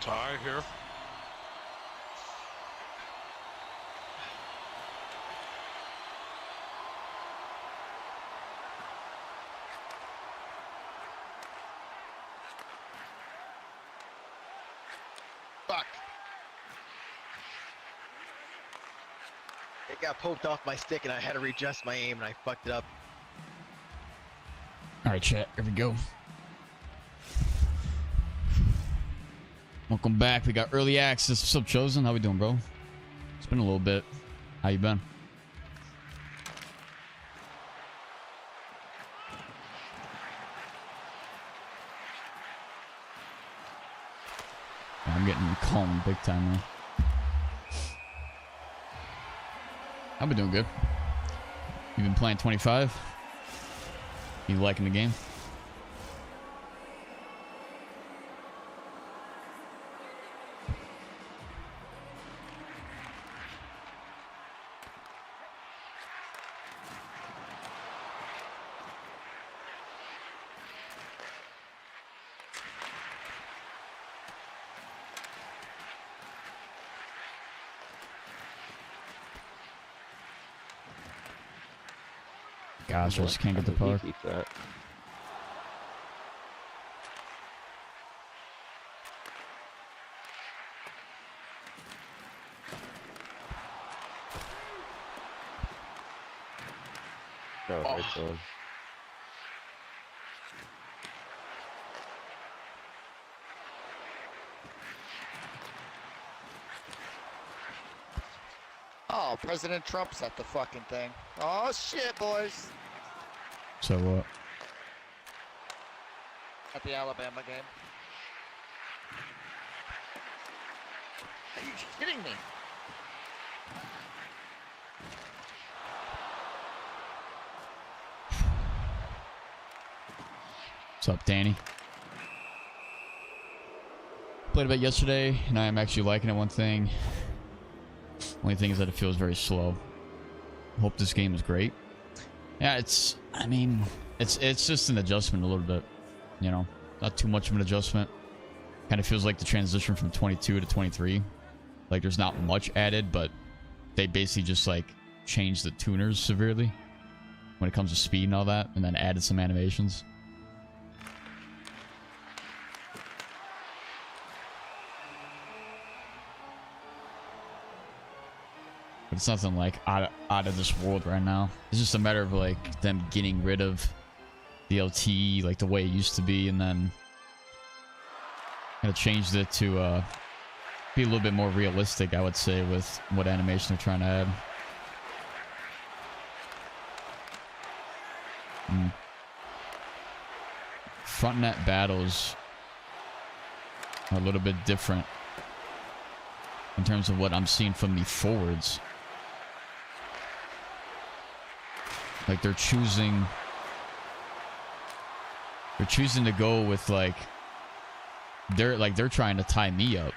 Tie here. Fuck. It got poked off my stick and I had to readjust my aim and I fucked it up. All right, chat. Here we go. Welcome back. We got early access. What's up, Chosen? How we doing, bro? It's been a little bit. How you been? I'm getting calm big time now. I've been doing good. You've been playing 25? You liking the game? Gosh, I just can't get the puck. Oh, President Trump's at the fucking thing. Oh shit, boys. So what? At the Alabama game. Are you kidding me? What's up, Danny? Played a bit yesterday, and I am actually liking it. One thing. Only thing is that it feels very slow. Hope this game is great. Yeah, I mean, it's just an adjustment a little bit. You know, not too much of an adjustment. Kind of feels like the transition from 22 to 23. Like there's not much added, but they basically just like changed the tuners severely when it comes to speed and all that, and then added some animations. But it's nothing like out of this world right now. It's just a matter of like them getting rid of the LT like the way it used to be, and then kind of changed it to be a little bit more realistic, I would say, with what animation they're trying to add. Front net battles are a little bit different in terms of what I'm seeing from the forwards. Like they're choosing to go with like they're trying to tie me up.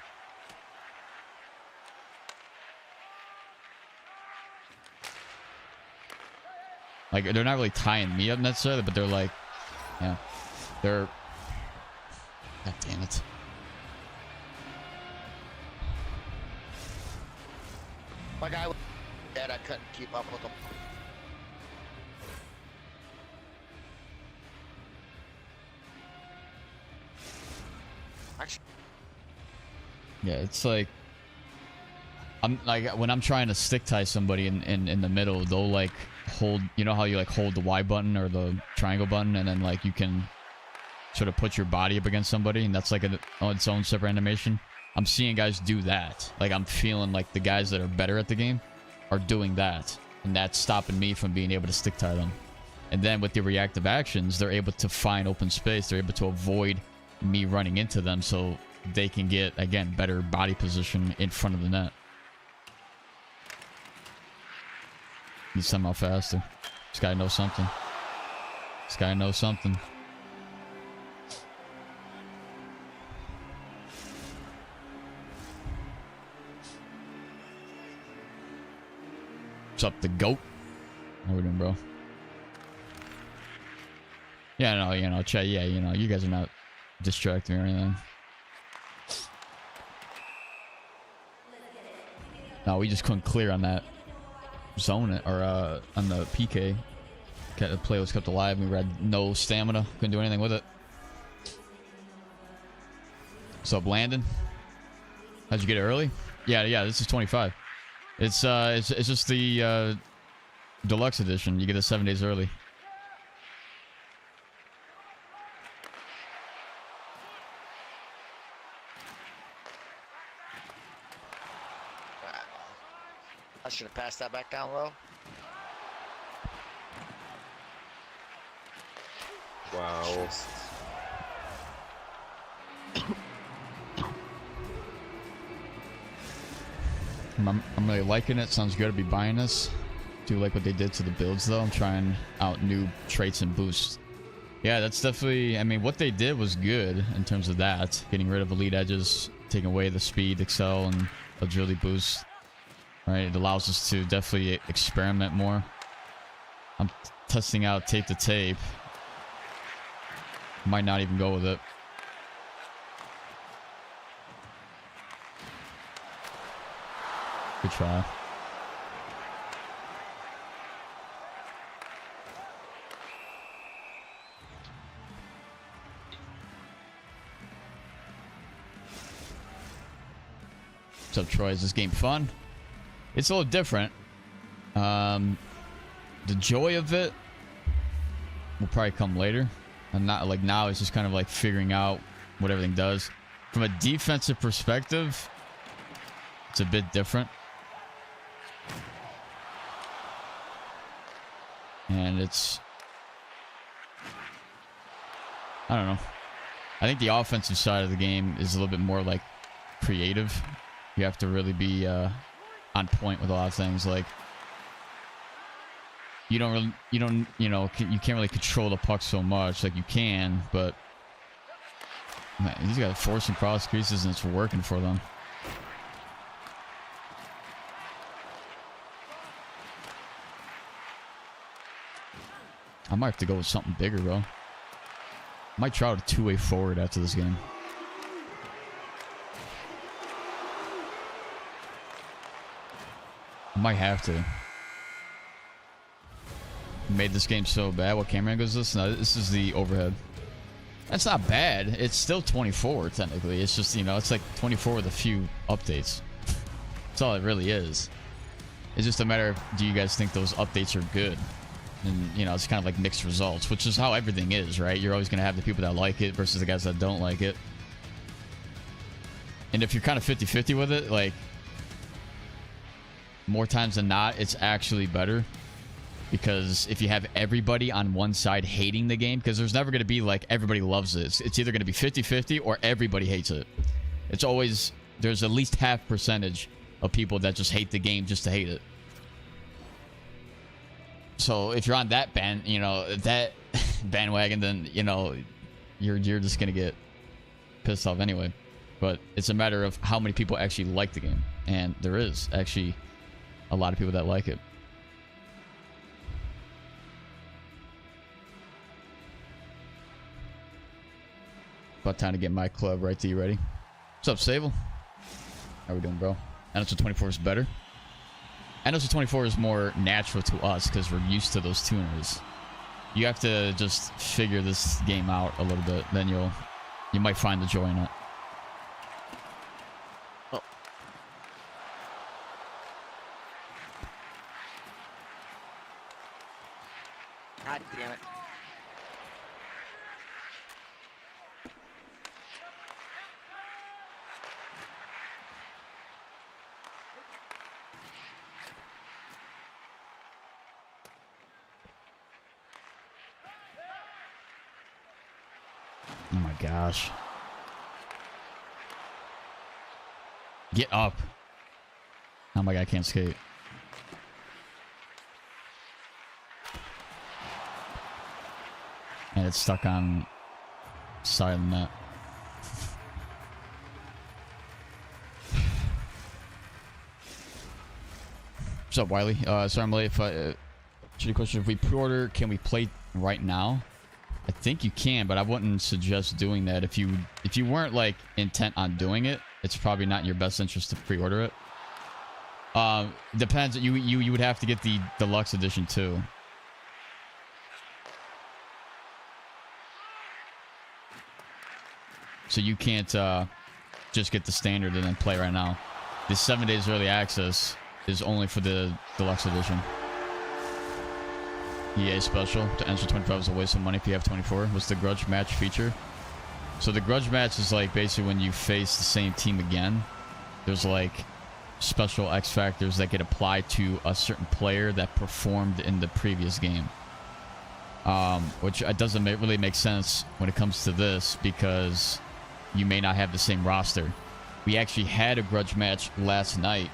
Like they're not really tying me up necessarily, but they're like, yeah, they're. God damn it. My guy was dead. I couldn't keep up with him. Actually, Yeah, it's like I'm like when I'm trying to stick tie somebody in the middle, they'll like hold, you know how you like hold the Y button or the triangle button, and then like you can sort of put your body up against somebody, and that's like its own separate animation. I'm seeing guys do that. Like I'm feeling like the guys that are better at the game are doing that, and that's stopping me from being able to stick tie them. And then with the reactive actions, they're able to find open space. They're able to avoid me running into them, so they can get, again, better body position in front of the net. He's somehow faster. This guy knows something. This guy knows something. What's up, the GOAT? How we doing, bro? Yeah, no, you know, chat, yeah, you know, you guys are not distracting me or anything. No, we just couldn't clear on that zone or on the PK. The play was kept alive. We had no stamina. Couldn't do anything with it. What's up, Landon? How'd you get it early? Yeah. This is 25. It's just the deluxe edition. You get it 7 days early. I should have passed that back down low. Wow. I'm really liking it. Sounds good to be buying this. Do like what they did to the builds though. I'm trying out new traits and boosts. Yeah, that's definitely, I mean, what they did was good in terms of that. Getting rid of elite edges, taking away the speed, excel, and agility boost. Right, it allows us to definitely experiment more. I'm testing out tape to tape. Might not even go with it. Good try. What's up, Troy? Is this game fun? It's a little different. The joy of it will probably come later. And not like now, it's just kind of like figuring out what everything does. From a defensive perspective, it's a bit different. And it's, I don't know. I think the offensive side of the game is a little bit more like creative. You have to really be on point with a lot of things. Like you can't really control the puck so much. Like you can, but man, these guys forcing cross creases and it's working for them. I might have to go with something bigger, bro. Might try out a two-way forward after this game. I might have to. Made this game so bad. What camera angle is this? No, this is the overhead. That's not bad. It's still 24 technically. It's just, you know, it's like 24 with a few updates. That's all it really is. It's just a matter of, do you guys think those updates are good? And, you know, it's kind of like mixed results, which is how everything is, right? You're always going to have the people that like it versus the guys that don't like it. And if you're kind of 50-50 with it, like, more times than not, it's actually better. Because if you have everybody on one side hating the game, because there's never going to be like everybody loves it. It's either going to be 50-50 or everybody hates it. It's always, there's at least half percentage of people that just hate the game just to hate it. So if you're on that that bandwagon, then, you know, you're just going to get pissed off anyway. But it's a matter of how many people actually like the game. And there is actually a lot of people that like it. About time to get my club right to you. Ready? What's up, Sable? How we doing, bro? NSO 24 is better. NSO 24 is more natural to us because we're used to those tuners. You have to just figure this game out a little bit, then you might find the joy in it. Oh. God damn it. Oh my gosh. Get up. Oh my god, I can't skate. And it's stuck on side of the net. What's up, Wiley? Sorry I'm late. Shitty question. If we pre-order, can we play right now? I think you can, but I wouldn't suggest doing that. If you weren't like intent on doing it, it's probably not in your best interest to pre-order it. Depends. You would have to get the deluxe edition too. So you can't just get the standard and then play right now. The 7 days early access is only for the deluxe edition. EA special to enter 25 is a waste of money if you have 24. What's the grudge match feature? So the grudge match is like basically when you face the same team again. There's like special X factors that get applied to a certain player that performed in the previous game. Which doesn't really make sense when it comes to this because you may not have the same roster. We actually had a grudge match last night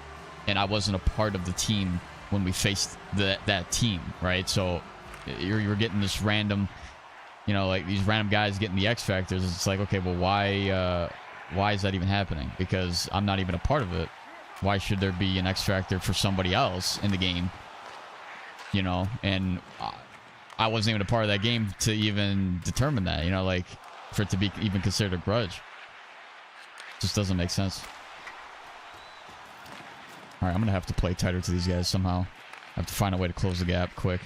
and I wasn't a part of the team when we faced that team, right? So you're getting this random, you know, like these random guys getting the X factors. It's like, okay, well, why is that even happening? Because I'm not even a part of it. Why should there be an X factor for somebody else in the game? You know, and I wasn't even a part of that game to even determine that, you know, like for it to be even considered a grudge. Just doesn't make sense. All right, I'm gonna have to play tighter to these guys somehow. I have to find a way to close the gap quick.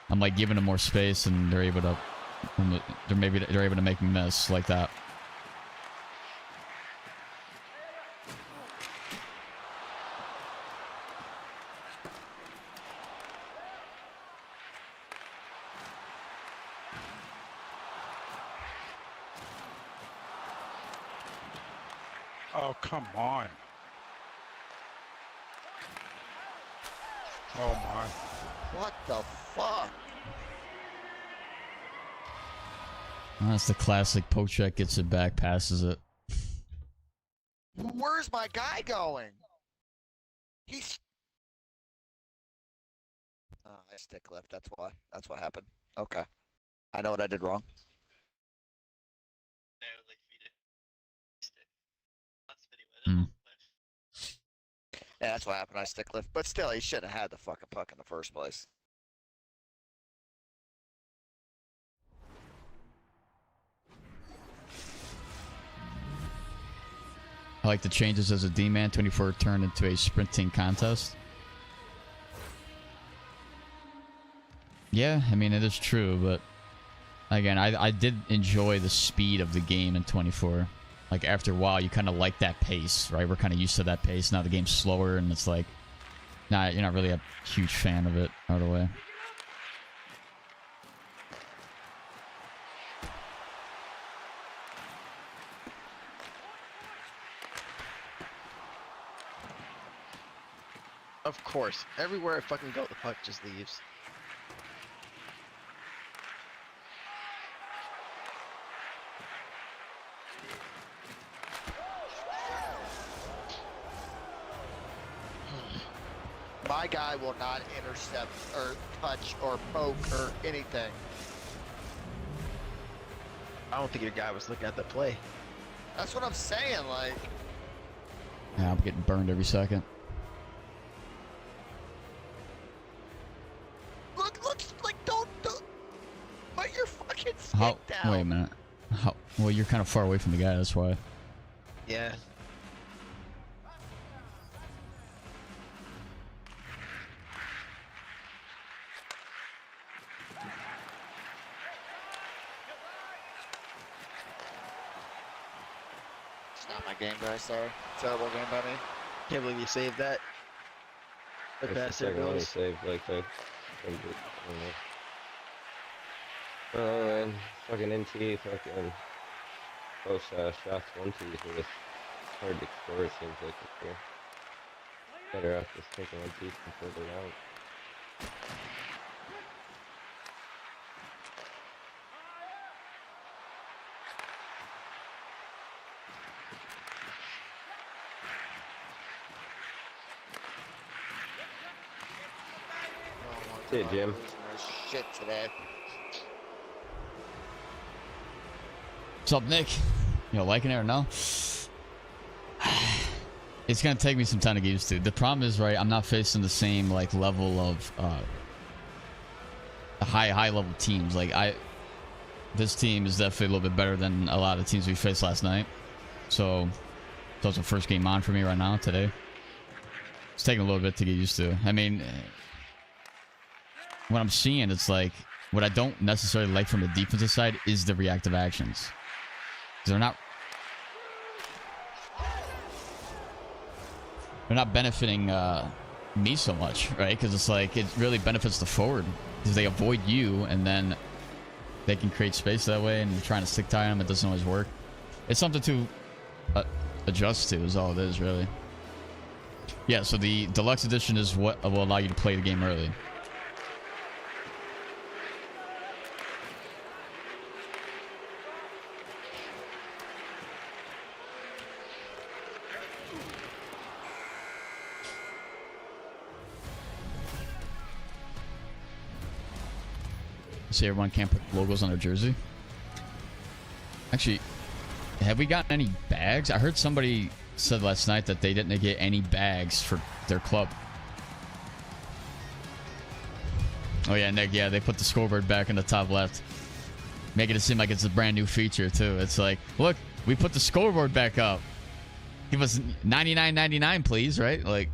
I'm like giving them more space, and they're able to make me miss like that. Oh, come on. Oh my. What the fuck? That's the classic poke check, gets it back, passes it. Where's my guy going? He's... I stick left, that's why. That's what happened. Okay. I know what I did wrong. Hmm. Yeah, that's what happened. I stick lift. But still, he should have had the fucking puck in the first place. I like the changes as a D-man. 24 turned into a sprinting contest. Yeah, I mean, it is true, but again, I did enjoy the speed of the game in 24. Like, after a while, you kind of like that pace, right? We're kind of used to that pace. Now the game's slower, and it's like, nah, you're not really a huge fan of it right away. Of course. Everywhere I fucking go, the puck just leaves. My guy will not intercept or touch or poke or anything. I don't think your guy was looking at the play. That's what I'm saying, like... Yeah, I'm getting burned every second. Look, like, don't put your fucking stick down. Wait a minute. Well, you're kind of far away from the guy, that's why. Yeah. It's not my game, guys, sorry. Terrible game by me. Can't believe you saved that. The That's the bastard second one he goes. saved like that. Oh man, fucking NT, fucking close shots, 1-2s are just hard to score, it seems like this year. Better off just taking 1-2s and further out. Oh, Hey, Jim. Shit today. What's up, Nick? You know, liking it or no? It's gonna take me some time to get used to. The problem is, right, I'm not facing the same like level of high level teams. Like this team is definitely a little bit better than a lot of teams we faced last night. So that was the first game on for me right now today. It's taking a little bit to get used to. I mean, what I'm seeing, it's like, what I don't necessarily like from the defensive side is the reactive actions. They're not benefiting me so much, right? Because it's like, it really benefits the forward. Because they avoid you, and then they can create space that way, and trying to stick tie them, it doesn't always work. It's something to adjust to, is all it is, really. Yeah, so the deluxe edition is what will allow you to play the game early. See, everyone can't put logos on their jersey. Actually, have we gotten any bags? I heard somebody said last night that they didn't get any bags for their club. Oh yeah, Nick, yeah, they put the scoreboard back in the top left. Making it seem like it's a brand new feature too. It's like, look, we put the scoreboard back up. Give us $99.99, please, right? Like,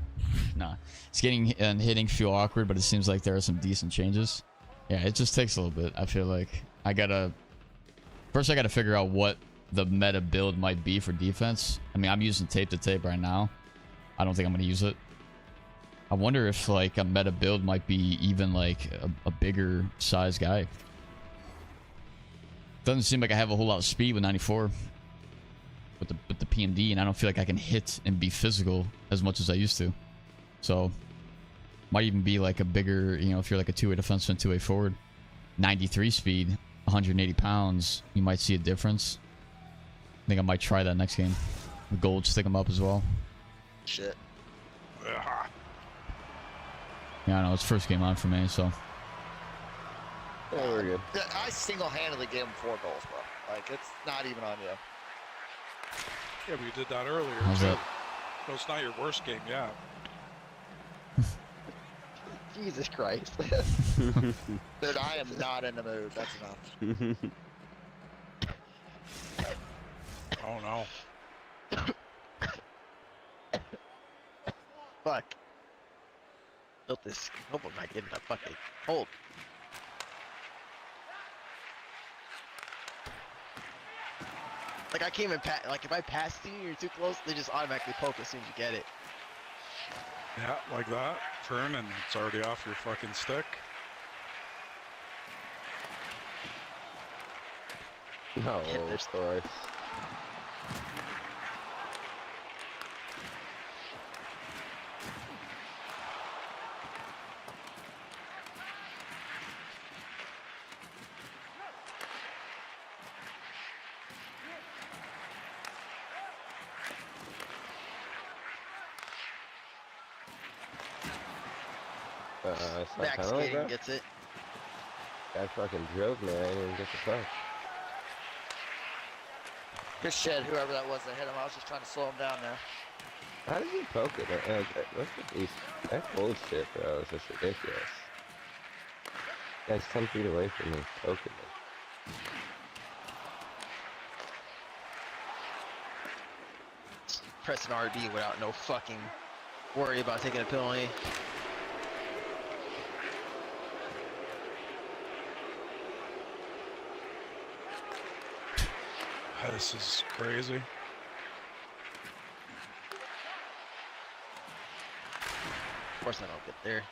nah. It's getting and hitting feel awkward, but it seems like there are some decent changes. Yeah, it just takes a little bit. I feel like first I gotta figure out what the meta build might be for defense. I mean, I'm using tape to tape right now. I don't think I'm gonna use it. I wonder if like a meta build might be even like a bigger size guy. Doesn't seem like I have a whole lot of speed with 94 with the PMD, and I don't feel like I can hit and be physical as much as I used to. So might even be like a bigger, you know, if you're like a two-way defenseman, two-way forward, 93 speed, 180 pounds, you might see a difference. I think I might try that next game. The gold, stick them up as well. Shit. Yeah, I know, it's first game on for me, so. Yeah, we're good. I single-handedly gave him 4 goals, bro. Like, it's not even on you. Yeah, but you did that earlier. How's too. that? So it's not your worst game yet. Jesus Christ. Dude, I am not in the mood. That's enough. Oh no. Fuck. Built this. Hope I'm not getting a fucking hold. Like, I can't even pass. Like, if I pass to you, you're too close, they just automatically poke as soon as you get it. Yeah, like that. Turn and it's already off your fucking stick. No, of course. Max skating gets it. Guy fucking drove me. I didn't even get the puck. Good shit, whoever that was that hit him. I was just trying to slow him down there. How did he poke it? That bullshit, bro. It's just ridiculous. Guy's 10 feet away from me, poking me. Pressing RB without no fucking worry about taking a penalty. This is crazy. Of course I don't get there.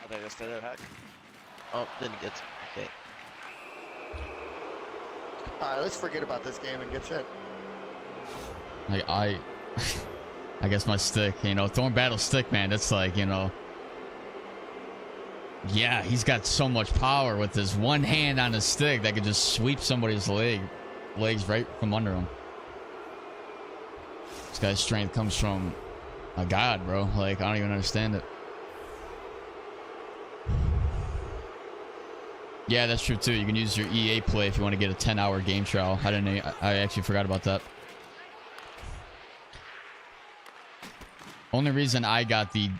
They just did it, heck. Oh, didn't get. Okay. Alright, let's forget about this game and get set. Like, I guess my stick, you know, Thorn Battle stick, man, it's like, you know. Yeah, he's got so much power with his one hand on his stick that could just sweep somebody's legs right from under him. This guy's strength comes from a god, bro. Like, I don't even understand it. Yeah, that's true too. You can use your EA play if you want to get a 10-hour game trial. I actually forgot about that. Only reason I got the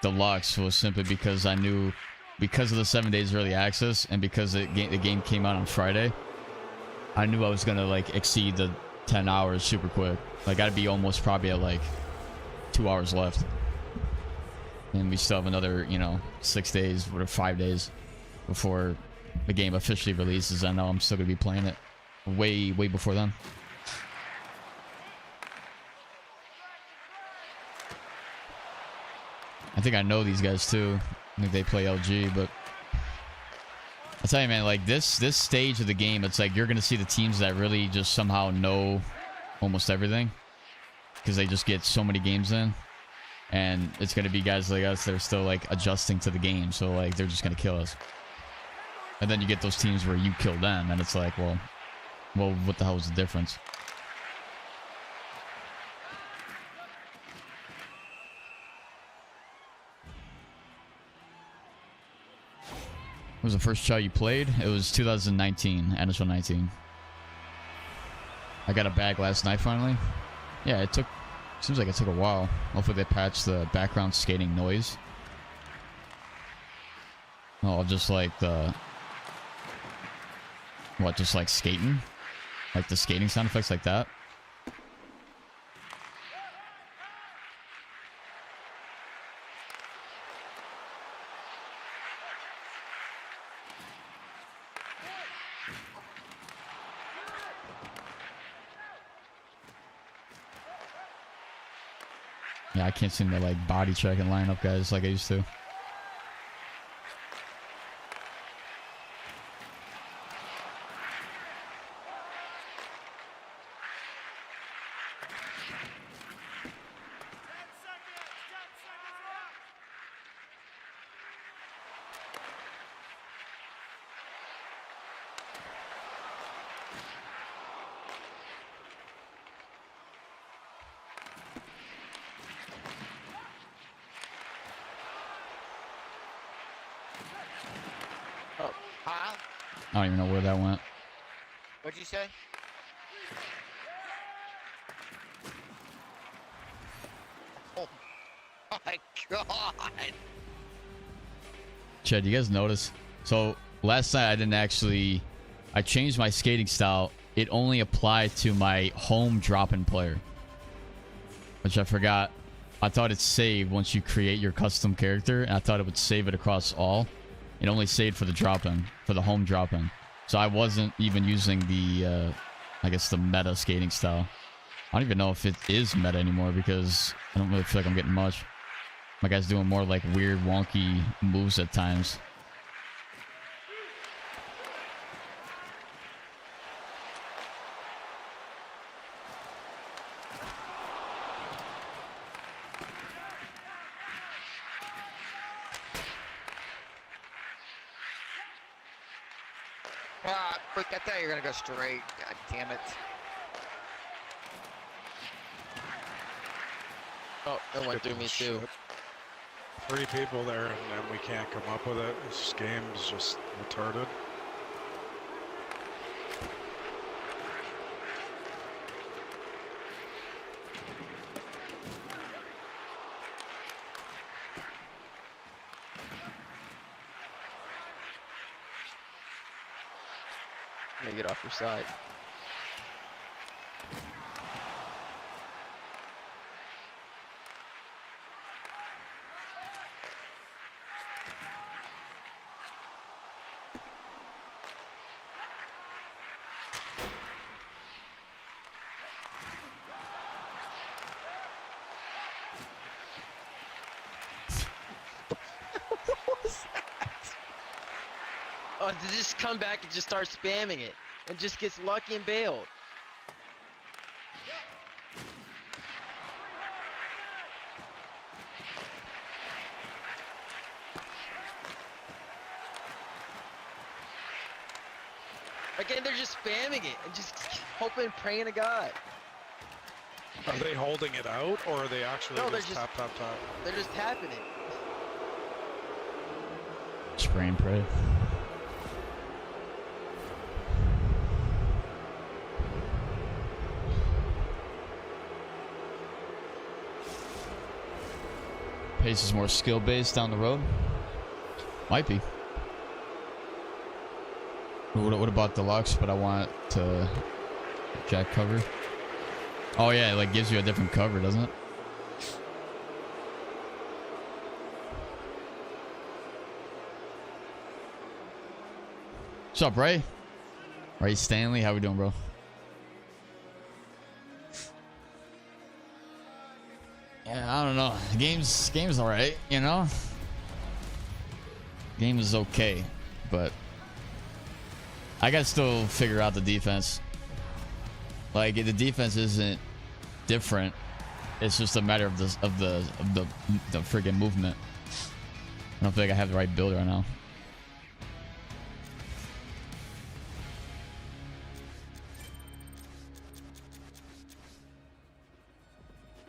deluxe was simply because I knew, because of the 7 days early access and because the game came out on Friday, I knew I was gonna like exceed the 10 hours super quick. Like I'd be almost probably at like 2 hours left. And we still have another, you know, 6 days or 5 days before the game officially releases. I know I'm still gonna be playing it way before then. I think I know these guys too. I think they play LG, but I tell you, man, like this stage of the game, it's like you're gonna see the teams that really just somehow know almost everything because they just get so many games in, and it's gonna be guys like us that are still like adjusting to the game, so like they're just gonna kill us. And then you get those teams where you kill them, and it's like, well, what the hell is the difference? What was the first shot you played? It was 2019, NHL 19. I got a bag last night finally. Yeah, it took, seems like it took a while. Hopefully they patched the background skating noise. Oh, just like the, what, just like skating? Like the skating sound effects like that? Yeah, I can't seem to like body check and line up guys like I used to. Oh, huh? I don't even know where that went. What'd you say? Oh my god! Chad, you guys notice? So last night I didn't actually, I changed my skating style. It only applied to my home drop-in player, which I forgot. I thought it saved once you create your custom character, and I thought it would save it across all. It only saved for the drop-in, for the home drop-in. So I wasn't even using the, I guess the meta skating style. I don't even know if it is meta anymore because I don't really feel like I'm getting much. My guy's doing more like weird, wonky moves at times. Ah, quick, I thought you were gonna go straight. God damn it. Oh, that went through me too. 3 people there, and then we can't come up with it. This game's just retarded. Let me get off your side. Oh, to just come back and just start spamming it, and just gets lucky and bailed. Again, they're just spamming it and just hoping, praying to God. Are they holding it out, or are they actually No, they're just just- tap, tap, tap? They're just tapping it. Spray and pray. Pace is more skill-based down the road. Might be. What about deluxe? But I want to jack cover. Oh yeah, it like gives you a different cover, doesn't it? What's up, Ray? Ray Stanley, how we doing, bro? Yeah, I don't know. Game's all right, you know. Game is okay, but I gotta still figure out the defense. Like the defense isn't different. It's just a matter of the friggin' movement. I don't feel like I have the right build right now.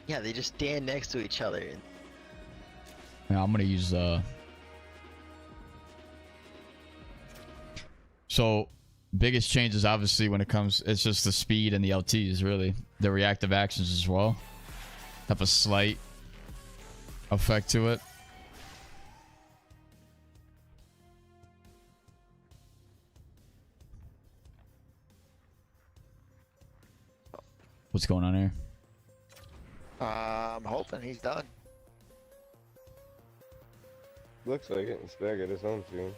Yeah, they just stand next to each other. Yeah, I'm gonna use So biggest changes obviously when it comes, it's just the speed and the LTs, really. The reactive actions as well have a slight effect to it. What's going on here? I'm hoping he's done. Looks like it. It's back at his home team.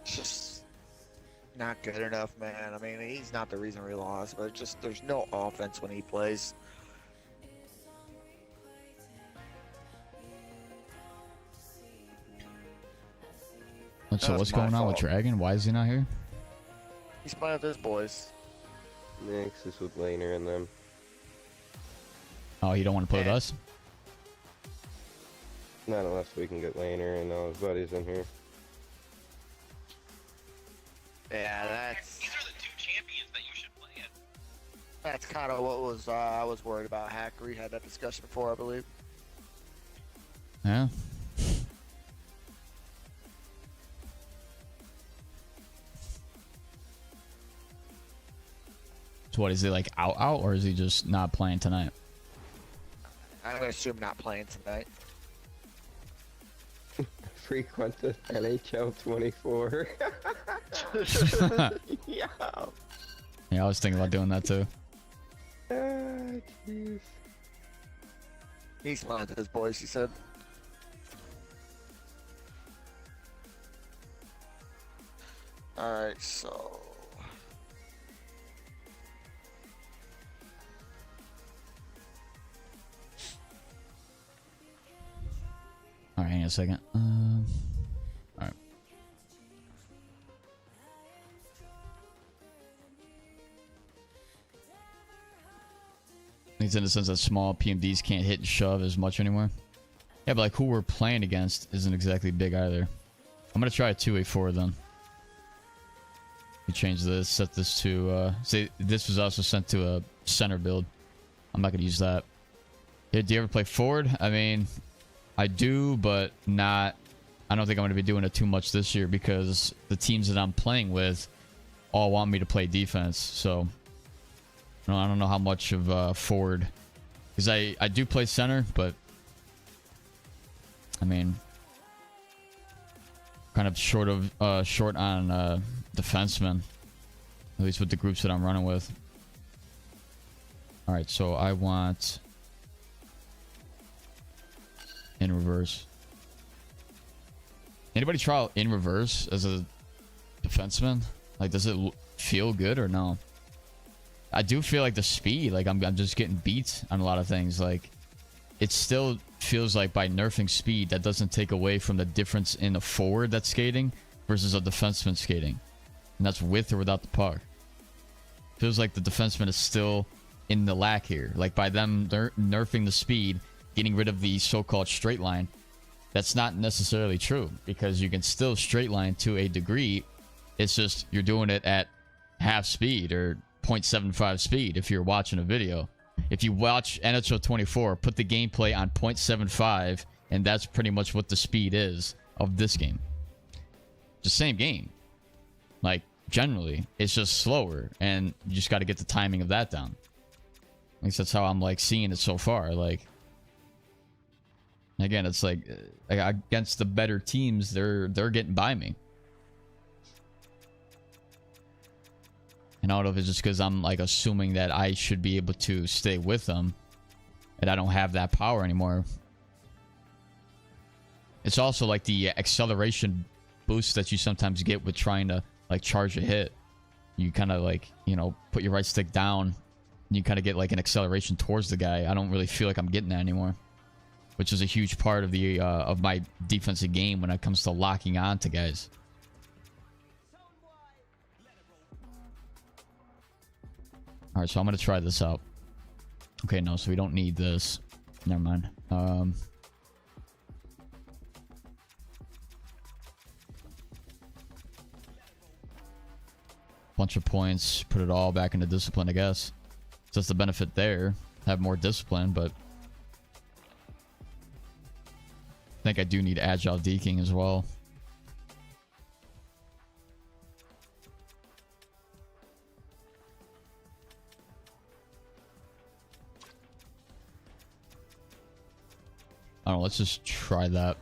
It's just not good enough, man. I mean, he's not the reason we lost, but it's just there's no offense when he plays. So what's going on with Dragon? Why is he not here? He's playing with his boys. Next is with Laner and them. Oh, you don't want to play with us? Not unless we can get Laner and all his buddies in here. Yeah, that's. These are the two champions that you should play in. That's kind of what was I was worried about. Hacker, we had that discussion before, I believe. Yeah. So what, is he like out or is he just not playing tonight? I'm gonna assume not playing tonight. Frequented NHL 24. Yeah. Yeah, I was thinking about doing that too. Jeez. He's playing with his boys, he said. Alright, so. Alright, hang on a second. Alright. It's in the sense that small PMDs can't hit and shove as much anymore. Yeah, but like who we're playing against isn't exactly big either. I'm gonna try a 2-8-4 then. We change this, set this to see this was also sent to a center build. I'm not gonna use that. Yeah, do you ever play forward? I mean, I do, but not. I don't think I'm going to be doing it too much this year because the teams that I'm playing with all want me to play defense. So I don't know how much of forward, because I do play center, but I mean, kind of short on defenseman, at least with the groups that I'm running with. All right, so I want in reverse. Anybody try out in reverse as a defenseman? Like, does it feel good or no? I do feel like the speed, like I'm just getting beat on a lot of things. Like, it still feels like by nerfing speed, that doesn't take away from the difference in a forward that's skating versus a defenseman skating. And that's with or without the puck. Feels like the defenseman is still in the lack here. Like, by them nerfing the speed, getting rid of the so-called straight line, that's not necessarily true, because you can still straight line to a degree. It's just you're doing it at half speed or 0.75 speed if you're watching a video. If you watch NHL 24, put the gameplay on 0.75, and that's pretty much what the speed is of this game. It's the same game. Like, generally, it's just slower, and you just got to get the timing of that down. At least that's how I'm, like, seeing it so far. Like, Again, it's like against the better teams, they're getting by me. And I don't know if it's just because I'm like assuming that I should be able to stay with them, and I don't have that power anymore. It's also like the acceleration boost that you sometimes get with trying to like charge a hit. You kind of like, you know, put your right stick down, and you kind of get like an acceleration towards the guy. I don't really feel like I'm getting that anymore, which is a huge part of the of my defensive game when it comes to locking on to guys. All right, so I'm gonna try this out. Okay, no, so we don't need this. Never mind. Bunch of points, put it all back into discipline, I guess. So that's the benefit there. Have more discipline, but I think I do need agile deking as well. I don't know, let's just try that.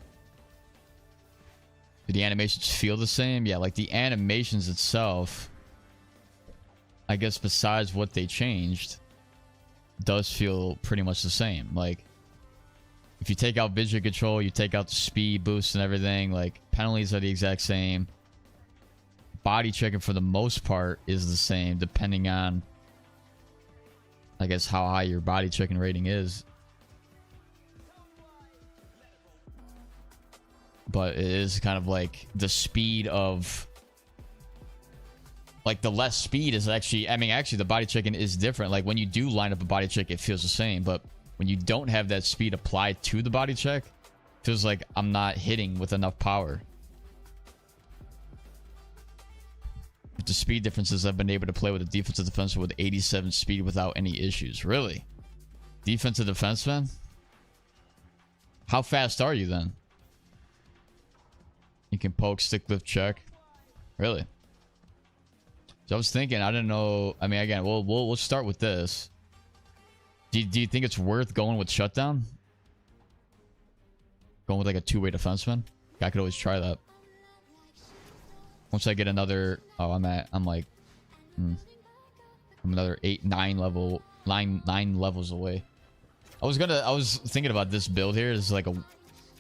Do the animations feel the same? Yeah, like the animations itself, I guess besides what they changed, does feel pretty much the same. Like, if you take out vision control, you take out the speed boost and everything, like, penalties are the exact same. Body checking for the most part is the same, depending on, I guess, how high your body checking rating is. But it is kind of like the speed of, like, the less speed is actually, I mean, actually the body checking is different. Like, when you do line up a body check, it feels the same. But when you don't have that speed applied to the body check, it feels like I'm not hitting with enough power. With the speed differences, I've been able to play with a defensive defenseman with 87 speed without any issues. Really? Defensive defenseman? How fast are you then? You can poke, stick, lift, check. Really? So I was thinking, I didn't know. I mean, again, we'll start with this. Do you think it's worth going with shutdown? Going with like a two-way defenseman? I could always try that. Once I get another, oh, I'm another 9 levels away. I was thinking about this build here. This is like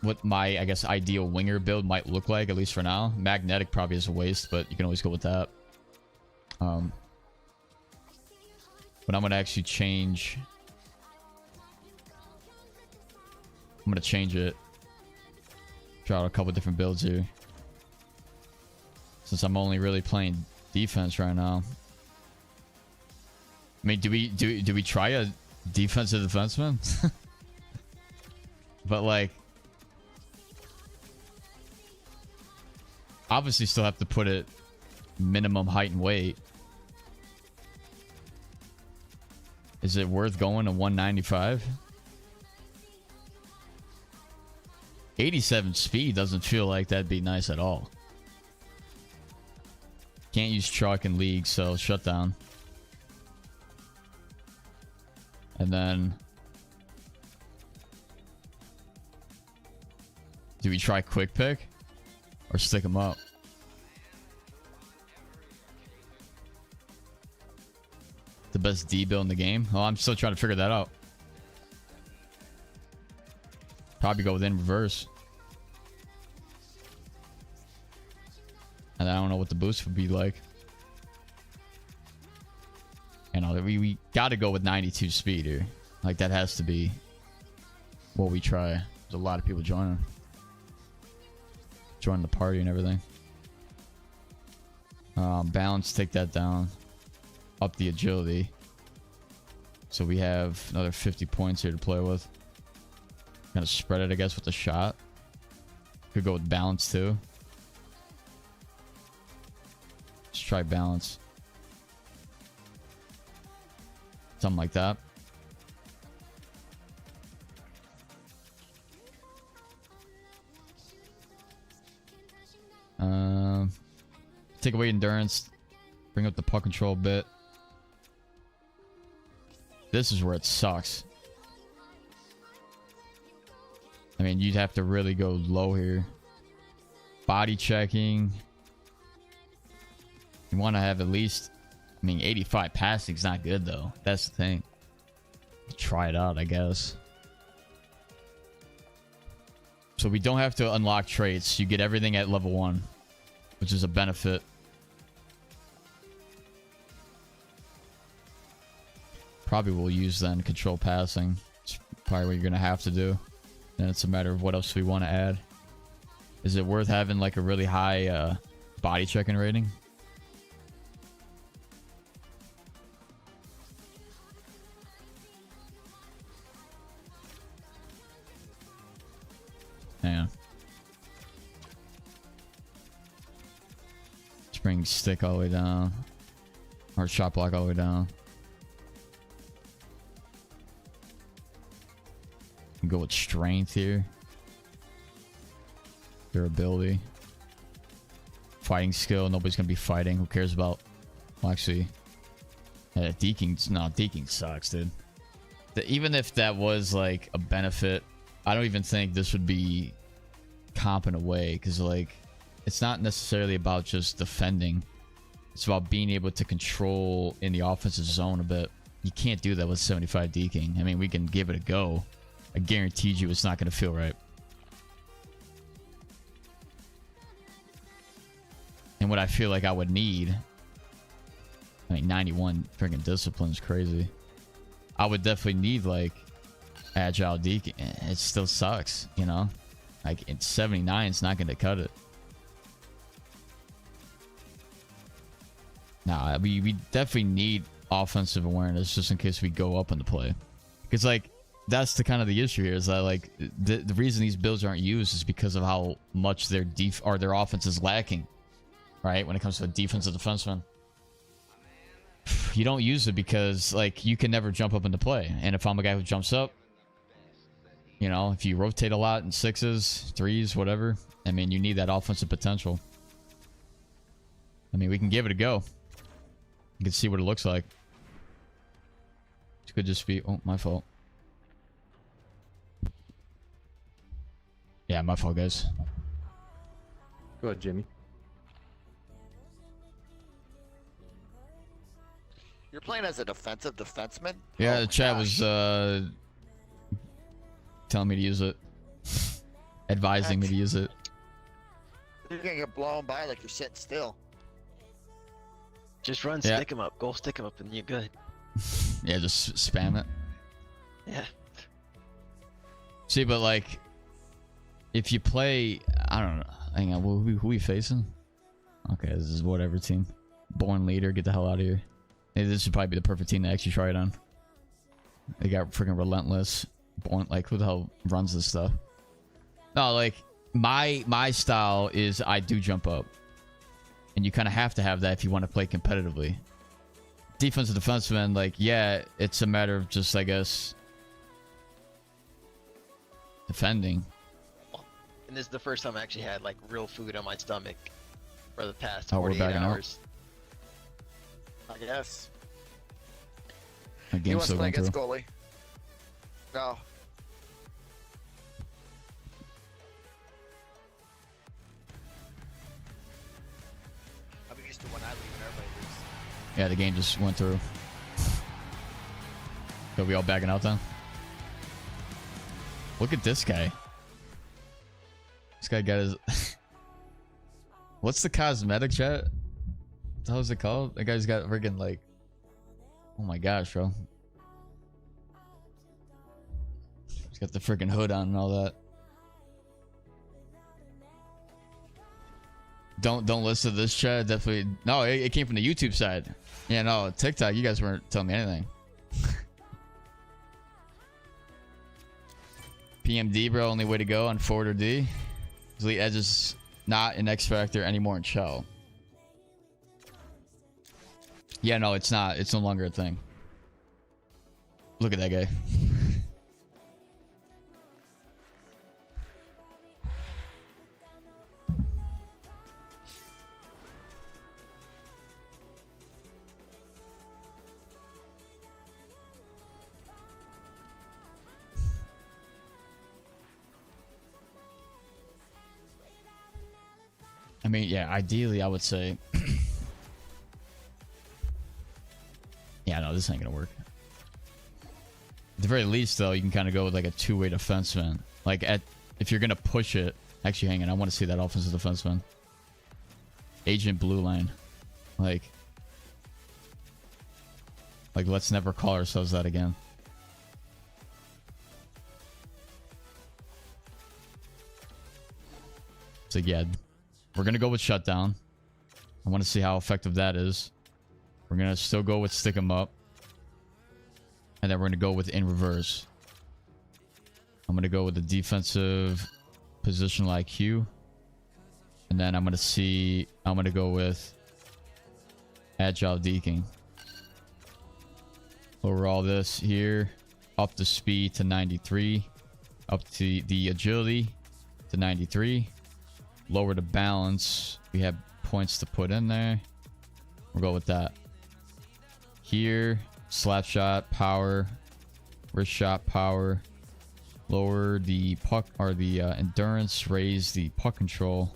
what my, I guess, ideal winger build might look like, at least for now. Magnetic probably is a waste, but you can always go with that. But I'm gonna actually change. I'm gonna change it. Try out a couple different builds here, since I'm only really playing defense right now. I mean, do we try a defensive defenseman? But like, obviously still have to put it minimum height and weight. Is it worth going to 195? 87 speed doesn't feel like that'd be nice at all. Can't use truck in league, so shut down. And then, do we try quick pick or stick him up? The best D build in the game? Oh, I'm still trying to figure that out. Probably go with in reverse. And I don't know what the boost would be like. You know, we got to go with 92 speed here. Like, that has to be what we try. There's a lot of people joining the party and everything. Balance, take that down. Up the agility. So we have another 50 points here to play with. Gonna spread it, I guess, with the shot. Could go with balance too. Let's try balance. Something like that. Take away endurance. Bring up the puck control a bit. This is where it sucks. I mean, you'd have to really go low here. Body checking. You want to have at least, I mean, 85 passing's not good though. That's the thing. Try it out, I guess. So we don't have to unlock traits. You get everything at level 1, which is a benefit. Probably will use then control passing. It's probably what you're gonna have to do. Then it's a matter of what else we want to add. Is it worth having like a really high body checking rating? Yeah. Let's bring stick all the way down. Or shot block all the way down. Go with strength here. Durability. Fighting skill. Nobody's gonna be fighting. Who cares about... Well, actually... Yeah, deking... No, deking sucks, dude. Even if that was, like, a benefit... I don't even think this would be comp in a way. Because, like... It's not necessarily about just defending. It's about being able to control in the offensive zone a bit. You can't do that with 75 deking. I mean, we can give it a go. I guaranteed you it's not going to feel right. And what I feel like I would need... I mean, 91 freaking discipline is crazy. I would definitely need, like, agile deking. It still sucks, you know? Like, it's 79, it's not going to cut it. Nah, we definitely need offensive awareness just in case we go up in the play. Because, like, that's the kind of the issue here is that, like, the reason these builds aren't used is because of how much their offense is lacking, right? When it comes to a defensive defenseman. You don't use it because, like, you can never jump up into play. And if I'm a guy who jumps up, you know, if you rotate a lot in 6s, 3s, whatever, I mean, you need that offensive potential. I mean, we can give it a go. You can see what it looks like. It could just be... Oh, my fault. Yeah, my fault, guys. Go ahead, Jimmy. You're playing as a defensive defenseman? Yeah, Oh the my chat gosh. was telling me to use it. Advising me to use it. You're gonna get blown by like you're sitting still. Just run, Yeah. stick him up. Go stick him up, and you're good. Yeah, just spam it. Yeah. See, but like, if you play, I don't know. Hang on, who we facing? Okay, this is whatever team. Born leader, get the hell out of here. Hey, this should probably be the perfect team to actually try it on. They got freaking relentless. Born, like, who the hell runs this stuff? No, like, my style is I do jump up. And you kind of have to have that if you want to play competitively. Defensive defenseman, like, yeah, it's a matter of just, I guess, defending. And this is the first time I actually had like real food on my stomach for the past Oh, we're 48 backing up. hours. I guess. The He game's wants to still play going through. against goalie. No. I'm used to when I leave and everybody leaves. Yeah, the game just went through. So we all backing out then? Look at this guy. This guy got his... What's the cosmetic chat? How's it called? That guy's got freaking like... Oh my gosh, bro. He's got the freaking hood on and all that. Don't listen to this chat. Definitely... No, it came from the YouTube side. Yeah, no, TikTok, you guys weren't telling me anything. PMD, bro, only way to go on forward or D. Elite Edge is not an X Factor anymore in Shell. Yeah, no, it's not. It's no longer a thing. Look at that guy. I mean, yeah, ideally, I would say... yeah, no, this ain't gonna work. At the very least, though, you can kind of go with like a two-way defenseman. Like, if you're gonna push it... Actually, hang on, I want to see that offensive defenseman. Agent Blue Line. Like, let's never call ourselves that again. So yeah, we're gonna go with shutdown. I want to see how effective that is. We're gonna still go with stick 'em up, and then we're gonna go with in reverse. I'm gonna go with the defensive positional IQ, and then I'm gonna go with agile deking. Lower all this here, up the speed to 93, up to the agility to 93. Lower the balance. We have points to put in there. We'll go with that. Here, slap shot, power, wrist shot, power. Lower the puck or the endurance. Raise the puck control.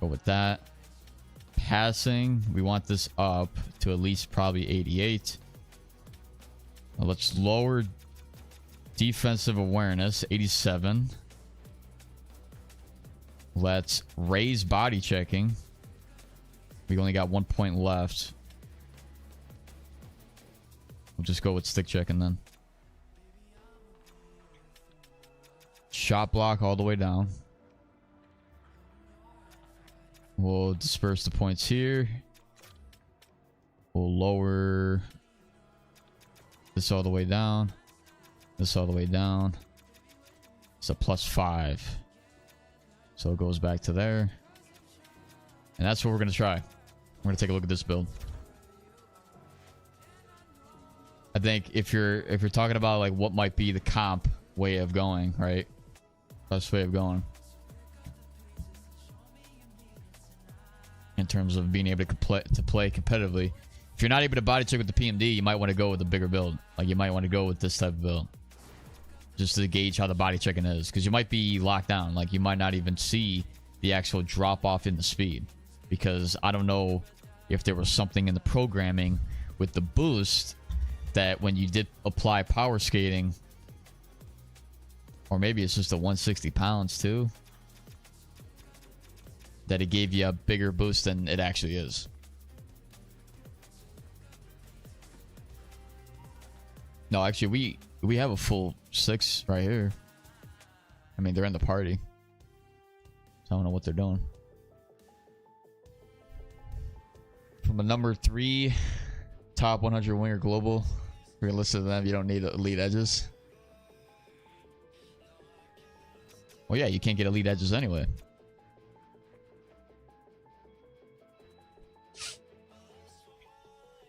Go with that. Passing, we want this up to at least probably 88. Now let's lower defensive awareness, 87. Let's raise body checking. We only got 1 point left. We'll just go with stick checking then. Shot block all the way down. We'll disperse the points here. We'll lower this all the way down. This all the way down. It's a +5. So it goes back to there. And that's what we're going to try. We're going to take a look at this build. I think if you're talking about like what might be the comp way of going, right? Best way of going. In terms of being able to play competitively. If you're not able to body check with the PMD, you might want to go with a bigger build. Like you might want to go with this type of build. Just to gauge how the body checking is. Because you might be locked down. Like you might not even see the actual drop off in the speed. Because I don't know if there was something in the programming with the boost that when you did apply power skating, or maybe it's just the 160 pounds too, that it gave you a bigger boost than it actually is. No, actually, we have a full 6 right here. I mean, they're in the party. So I don't know what they're doing. From a number 3, top 100 winger global. We're gonna listen to them. You don't need elite edges. Well, yeah, you can't get elite edges anyway.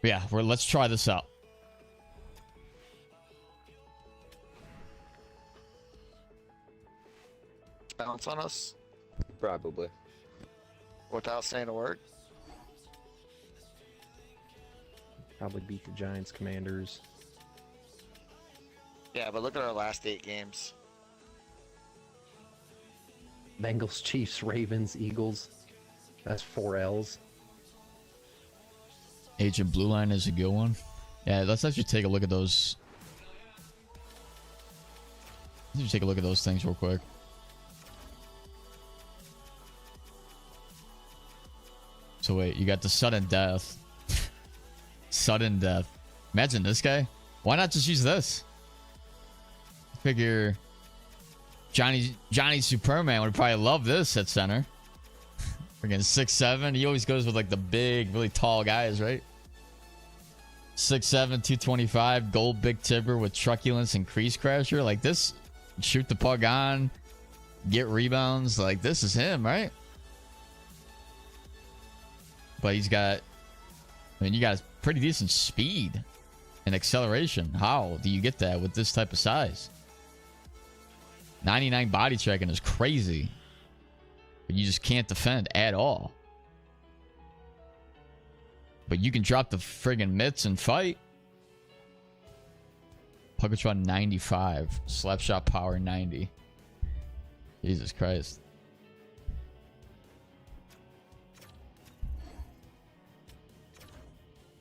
But yeah, let's try this out. Bounce on us Probably. without saying a word. Probably beat the Giants, Commanders. Yeah, but look at our last 8 games. Bengals, Chiefs, Ravens, Eagles. That's 4 L's. Agent Blue Line is a good one. Yeah, let's actually take a look at those. Let's just take a look at those things real quick. So wait, you got the sudden death. Sudden death. Imagine this guy. Why not just use this? Figure Johnny Superman would probably love this at center. Freaking 6'7". He always goes with like the big, really tall guys, right? 6'7", 225, gold big tipper with truculence and crease crasher. Like this, shoot the puck on, get rebounds. Like this is him, right? But he's got, I mean, you got pretty decent speed and acceleration. How do you get that with this type of size? 99 body checking is crazy. But you just can't defend at all. But you can drop the friggin' mitts and fight. Puck control 95. Slap shot power 90. Jesus Christ.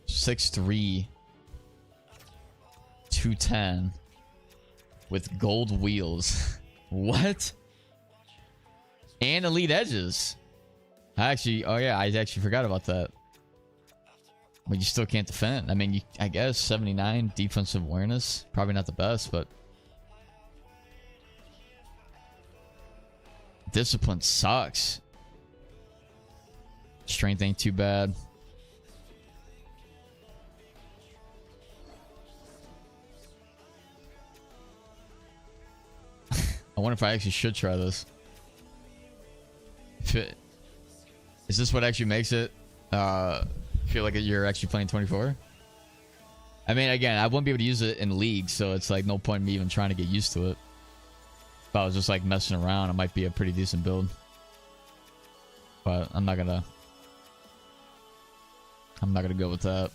.63 210 with gold wheels. What? And elite edges. Oh yeah, I actually forgot about that. But you still can't defend. I mean, I guess 79 defensive awareness. Probably not the best, but discipline sucks. Strength ain't too bad. I wonder if I actually should try this. Is this what actually makes it feel like you're actually playing 24? I mean, again, I wouldn't be able to use it in league, so it's like no point in me even trying to get used to it. If I was just like messing around, it might be a pretty decent build. But I'm not gonna go with that.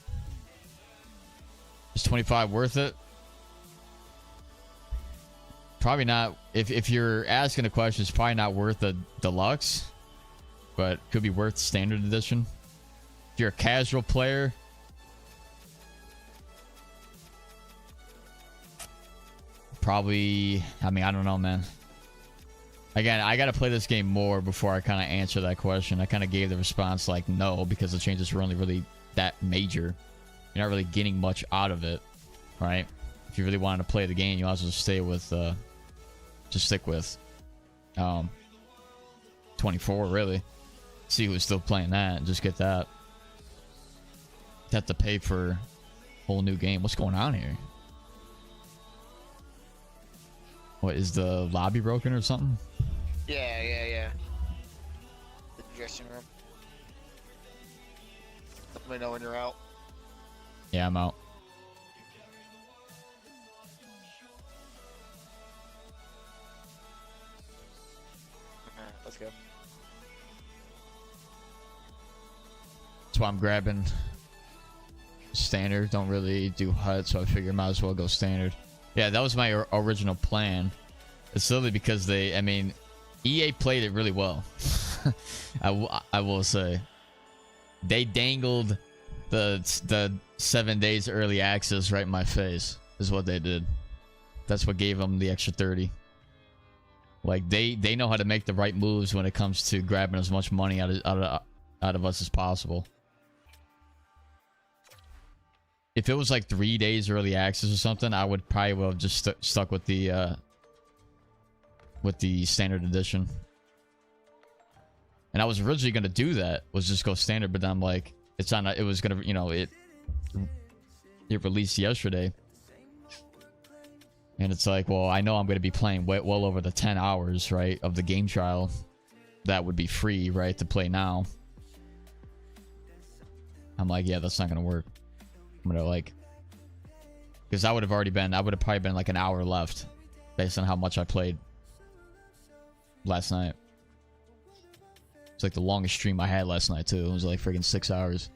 Is 25 worth it? Probably not. If you're asking a question, it's probably not worth the deluxe, but could be worth standard edition. If you're a casual player, probably. I mean, I don't know, man. Again, I gotta play this game more before I kind of answer that question. I kind of gave the response like no, because the changes were only really that major. You're not really getting much out of it, right? If you really wanted to play the game, you also stay with just stick with 24, really. See who's still playing that and just get that. You have to pay for a whole new game. What's going on here? What, is the lobby broken or something? Yeah. The dressing room. Let me know when you're out. Yeah, I'm out. Alright, let's go. That's why I'm grabbing standard. Don't really do HUD, so I figure might as well go standard. Yeah, that was my original plan. It's literally because I mean, EA played it really well. I will say. They dangled the 7 days early access right in my face, is what they did. That's what gave them the extra 30. Like, they know how to make the right moves when it comes to grabbing as much money out of us as possible. If it was like 3 days early access or something, I would probably have just stuck with the standard edition. And I was originally gonna do that, was just go standard, but then I'm like, it was gonna, you know, it released yesterday, and it's like, well, I know I'm gonna be playing well over the 10 hours, right, of the game trial. That would be free, right, to play now. I'm like, yeah, that's not gonna work. I'm gonna like, because I would have probably been like an hour left based on how much I played last night. It's like the longest stream I had last night too. It was like freaking 6 hours.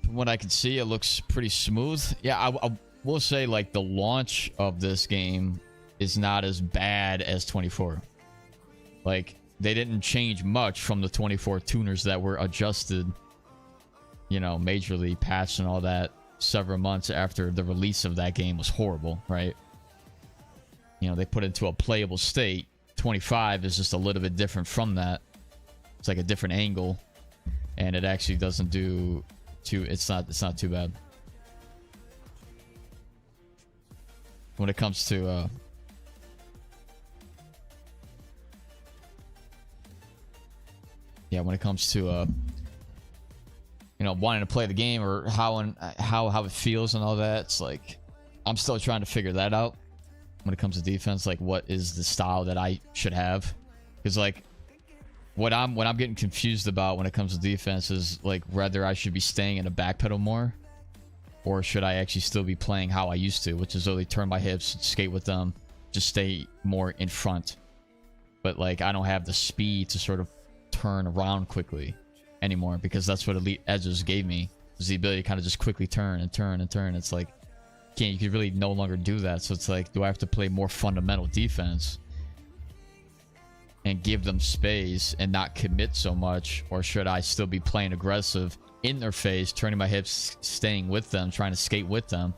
From what I can see, it looks pretty smooth. Yeah, I will say, like, the launch of this game is not as bad as 24. Like, they didn't change much from the 24 tuners that were adjusted, you know, majorly patched and all that several months after the release of that game was horrible, right? You know, they put it into a playable state. 25 is just a little bit different from that. It's like a different angle, and it actually doesn't do too. It's not too bad when it comes to when it comes to you know, wanting to play the game, or how it feels and all that. It's like I'm still trying to figure that out. When it comes to defense, like, what is the style that I should have? Because, like, what I'm getting confused about when it comes to defense is, like, whether I should be staying in a back pedal more, or should I actually still be playing how I used to, which is really turn my hips, skate with them, just stay more in front. But, like, I don't have the speed to sort of turn around quickly anymore, because that's what elite edges gave me, was the ability to kind of just quickly turn and turn and turn. It's like, you could really no longer do that. So it's like, do I have to play more fundamental defense and give them space and not commit so much? Or should I still be playing aggressive in their face, turning my hips, staying with them, trying to skate with them,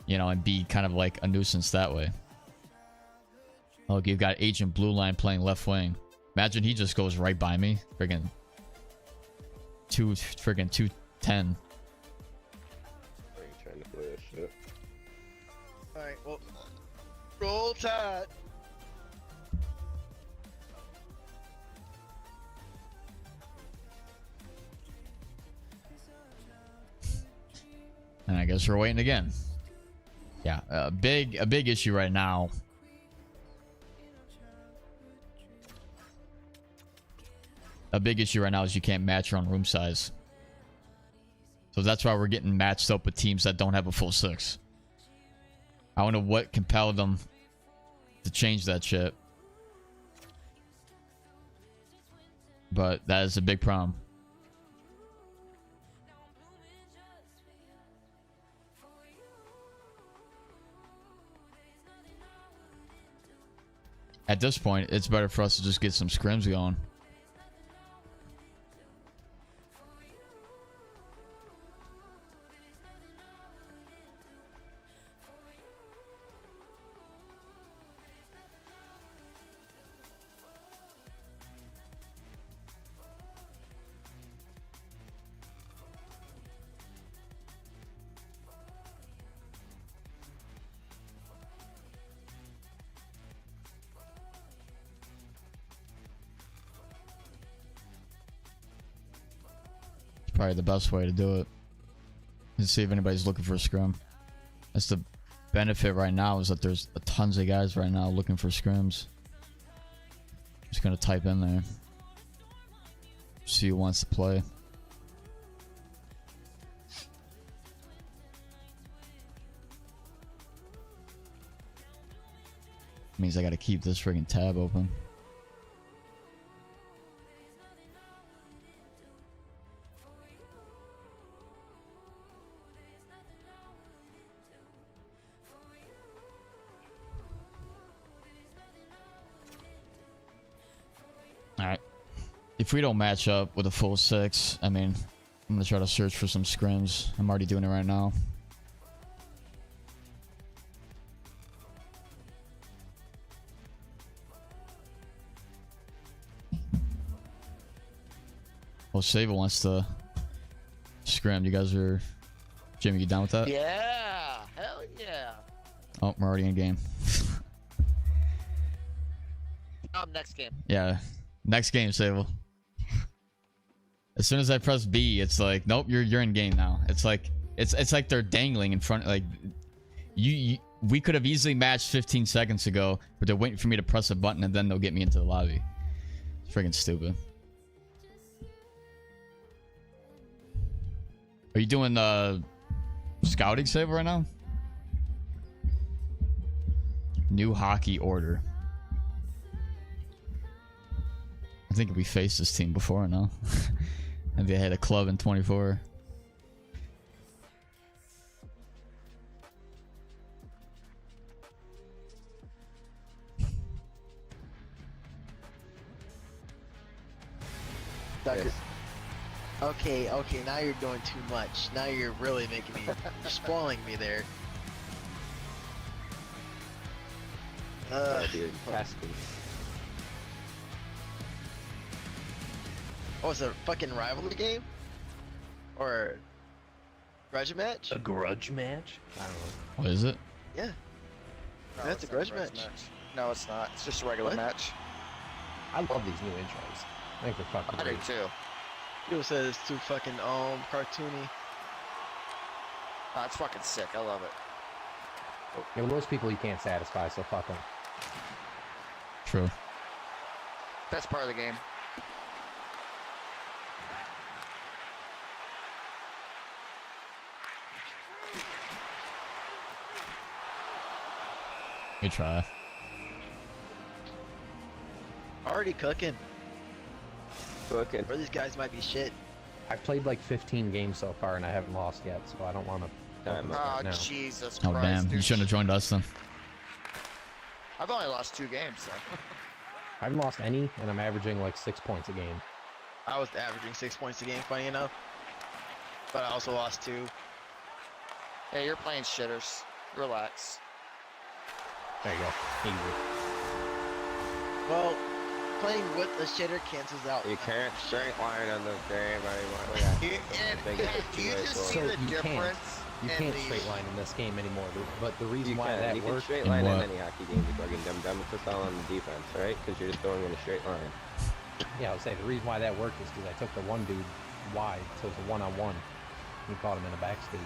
you know, and be kind of like a nuisance that way? Look, you've got Agent Blue Line playing left wing. Imagine he just goes right by me. Friggin' 210. Are you trying to play this shit? Alright, well, roll tide. And I guess we're waiting again. Yeah, a big issue right now. A big issue right now is you can't match your own room size. So that's why we're getting matched up with teams that don't have a full 6. I don't know what compelled them to change that shit. But that is a big problem. At this point, it's better for us to just get some scrims going. Probably the best way to do it is see if anybody's looking for a scrim. That's the benefit right now, is that there's tons of guys right now looking for scrims. Just gonna type in there, see who wants to play. Means I gotta keep this friggin' tab open. Alright. If we don't match up with a full 6, I mean, I'm gonna try to search for some scrims. I'm already doing it right now. Well, Sable wants to scrim. You guys are... Jimmy, you down with that? Yeah, hell yeah. Oh, we're already in game. Next game. Yeah. Next game, Sable. As soon as I press B, it's like, nope, you're in game now. It's like like they're dangling in front. Like we could have easily matched 15 seconds ago, but they're waiting for me to press a button and then they'll get me into the lobby. It's freaking stupid. Are you doing scouting, Sable, right now? New hockey order. I think we faced this team before, no? And they had a club in 24. Tucker. Okay, now you're doing too much. Now you're really making me... You're spoiling me there. Dude, casting. Oh, it's a fucking rivalry game? Or... grudge match? A grudge match? I don't know. What is it? Yeah. No, That's it's a not grudge match. No, it's not. It's just a regular What? match. I love these new intros. I think they're fucking I do great. too. People said it's too fucking cartoony. It's fucking sick. I love it. Yeah, but most people you can't satisfy, so fuck them. True. Best part of the game. Good try. Already cooking. Cooking. Or these guys might be shit. I've played like 15 games so far and I haven't lost yet, so I don't want to. Time Oh, No. Jesus Oh, Christ. damn. You dude. shouldn't have joined us then. I've only lost 2 games, so. I haven't lost any, and I'm averaging like 6 points a game. I was averaging 6 points a game, funny enough. But I also lost 2. Hey, you're playing shitters. Relax. There you go. Easy. Well, playing with the shitter cancels out. You can't straight line in this game anymore. Look Do you just see So the you can't. difference? You in can't the- straight line in this game anymore, but the reason You why can. that You can worked... straight In line in what? any hockey game. You fucking dumb. It's all on the defense, right? Because you're just going in a straight line. Yeah, I would say the reason why that worked is because I took the one dude wide, so it's a one-on-one. He caught him in a backspeed.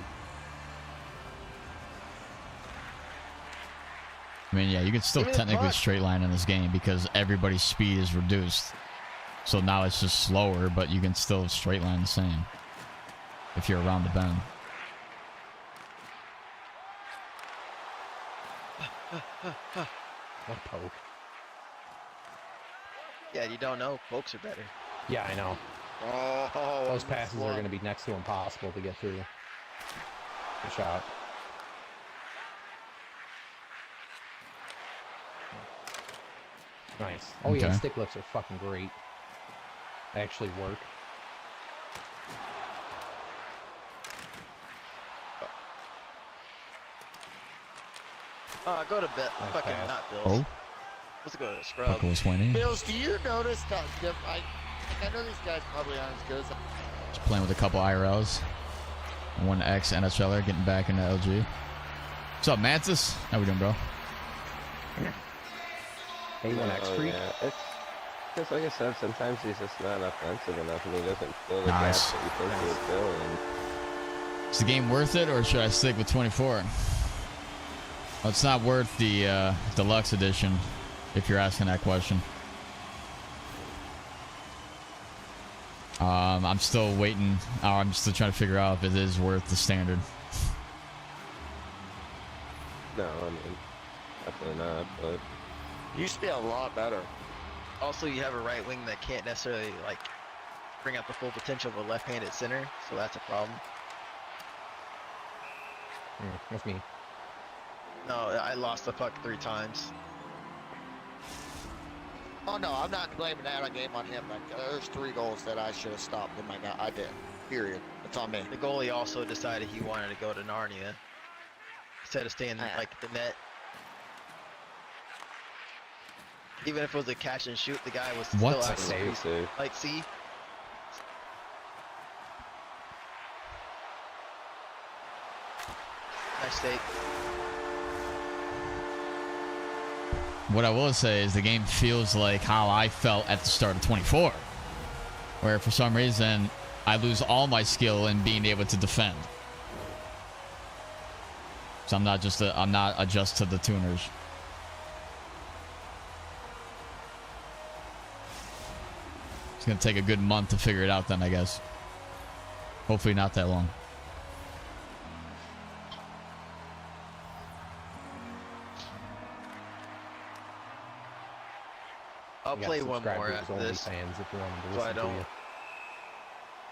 I mean, yeah, you can still Give me the technically puck. straight line in this game because everybody's speed is reduced. So now it's just slower, but you can still straight line the same if you're around the bend. What poke? Yeah, you don't know. Pokes are better. Yeah, I know. Oh, Those passes are going to be next to impossible to get through. Good shot. Nice. Oh yeah, Okay. stick lifts are fucking great. They actually work. Go to bed. Nice Fucking pass. not Bills. Oh, Let's go to Scrub. Buckle was pointing. Bills, do you notice that I know these guys probably aren't as good as Just playing with a couple IRLs. One ex NHLer getting back into LG. What's up, Mantis? How we doing, bro? A1X freak. Yeah, it's just like I said. Sometimes he's just not offensive enough, and he doesn't fill the Nice. gaps that you think he would fill. And Is the game worth it, or should I stick with 24? Well, it's not worth the deluxe edition, if you're asking that question. I'm still waiting. I'm still trying to figure out if it is worth the standard. no, I mean, definitely not. But used to be a lot better. Also, you have a right wing that can't necessarily like bring out the full potential of a left-handed center, so that's a problem. That's me. No, I lost the puck 3 times. Oh no, I'm not blaming that game on him. Like, there's 3 goals that I should have stopped in my net. I did. Period. It's on me. The goalie also decided he wanted to go to Narnia instead of staying like the net. Even if it was a catch and shoot, the guy was What? still acting save. like, see? Nice save. What I will say is the game feels like how I felt at the start of 24, where for some reason I lose all my skill in being able to defend. So I'm not adjust to the tuners. It's gonna take a good month to figure it out then, I guess. Hopefully not that long. I'll We got play one more subscribers after only this. fans if you want them to So I listen to don't- you.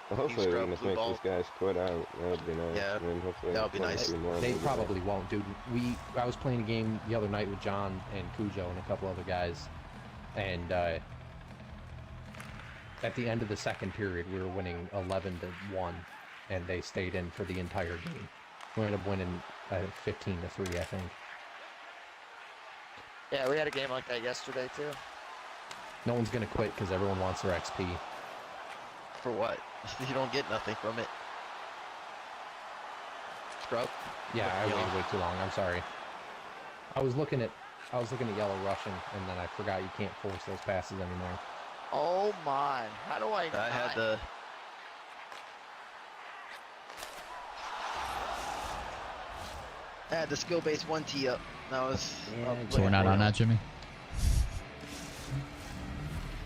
well, hopefully we scrub can just blue make ball. these guys quit out. That would be nice. Yeah, I mean, hopefully that would be one or nice. two more They will be probably won't, dude. I was playing a game the other night with John and Cujo and a couple other guys, and at the end of the second period, we were winning 11-1, and they stayed in for the entire game. We ended up winning 15-3, I think. Yeah, we had a game like that yesterday too. No one's gonna quit because everyone wants their XP. For what? You don't get nothing from it. Scrub. Yeah, I Yeah. waited way too long. I'm sorry. I was looking at yellow Russian, and then I forgot you can't force those passes anymore. Oh my! How do I? I had the. I had the skill-based 1T up. That was. Yeah, So we're not on that, Jimmy?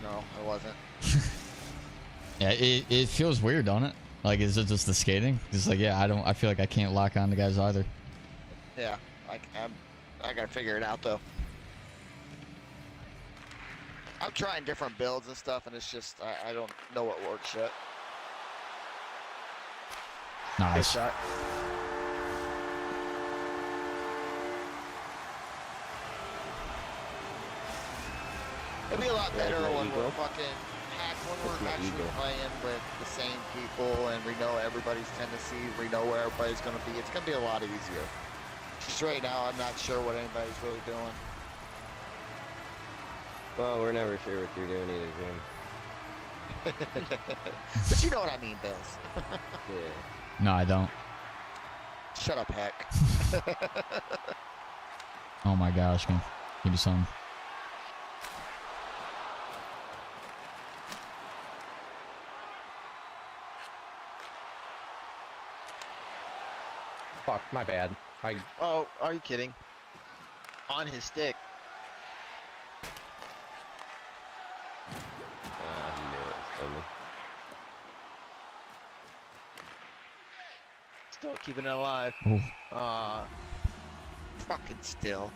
No, it wasn't. Yeah, it feels weird, don't it? Like, is it just the skating? It's like, yeah, I feel like I can't lock on the guys either. Yeah, I gotta figure it out though. I'm trying different builds and stuff, and it's just I don't know what works yet. Nice. Shot. It'd be a lot Yeah, better my when we're ego. fucking when That's we're my actually ego. playing with the same people and we know everybody's tendencies, we know where everybody's gonna be. It's gonna be a lot easier. Just right now, I'm not sure what anybody's really doing. Well, we're never sure what you're doing either, Jim. But you know what I mean, Bills. Yeah. No, I don't. Shut up, heck. Oh my gosh, man. Give me some. Fuck, my bad. Oh, are you kidding? On his stick. He knew it was coming. Still keeping it alive. Oh. Fucking still.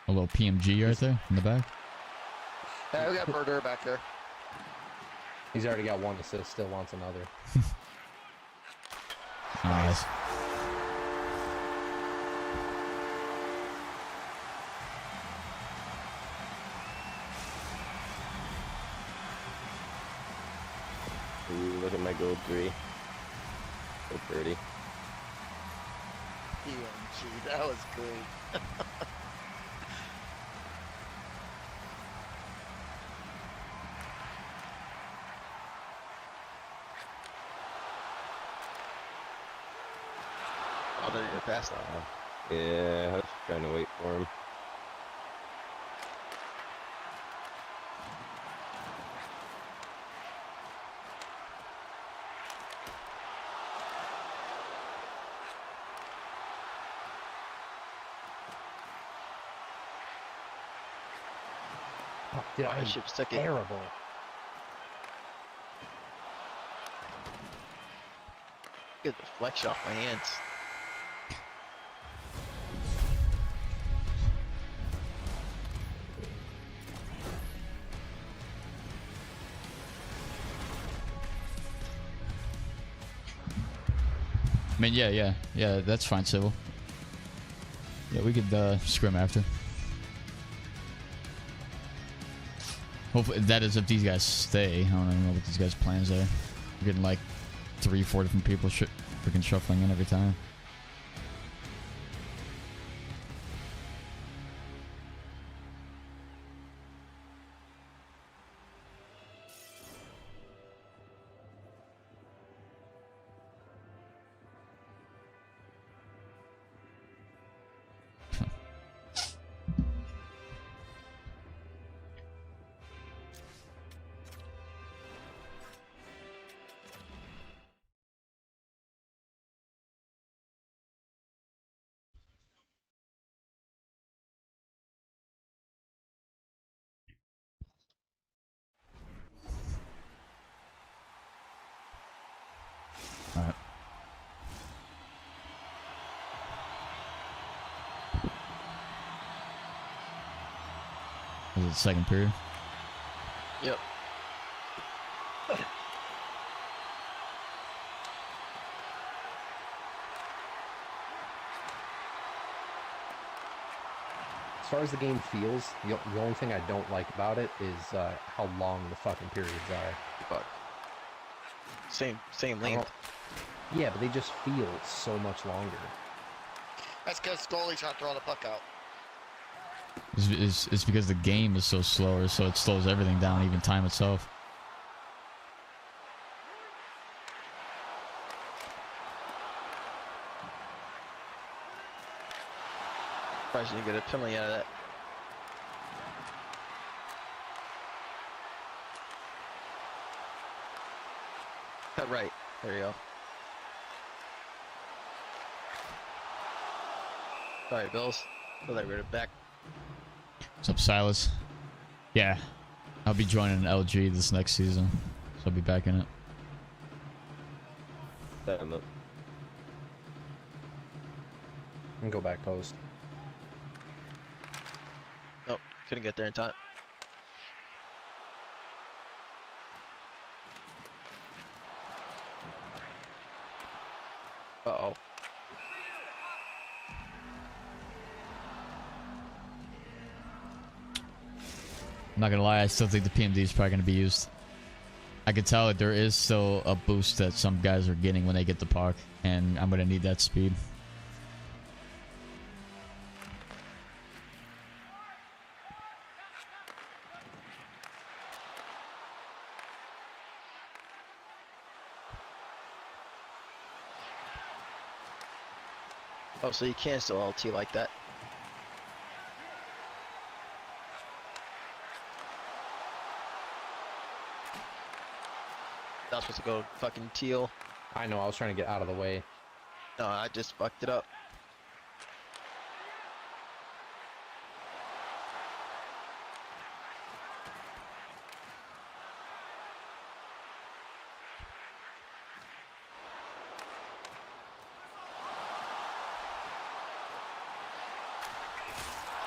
A little PMG right there in the back. Yeah, we got Murder back there. He's already got 1 assist, still wants another. Nice. Ooh, look at my gold 3. So pretty. PMG, that was great. Oh, there you go, past that. Yeah, I was trying to wait for him. Oh, dude, I'm Ships took it. terrible. Get the flex off my hands. I mean, yeah, that's fine, Civil. Yeah, we could scrim after. Hopefully, that is if these guys stay. I don't even know what these guys' plans are. We're getting like 3-4 different people freaking shuffling in every time. Alright. Is it the second period? Yep. As far as the game feels, the only thing I don't like about it is how long the fucking periods are. Fuck. Same I length. don't- Yeah, but they just feel so much longer. That's because goalies aren't throwing the puck out. It's because the game is so slower, so it slows everything down, even time itself. Surprised you didn't get a penalty out of that. Cut right. There you go. Sorry, Bills. Oh, they rid it back. What's up, Silas? Yeah, I'll be joining LG this next season, so I'll be back in it. Set him up. And go back post. Nope, couldn't get there in time. Uh-oh. I'm not gonna lie, I still think the PMD is probably gonna be used. I could tell that there is still a boost that some guys are getting when they get the puck, and I'm gonna need that speed. Oh, so you can still LT like that. Not supposed to go fucking teal. I know, I was trying to get out of the way. No, I just fucked it up.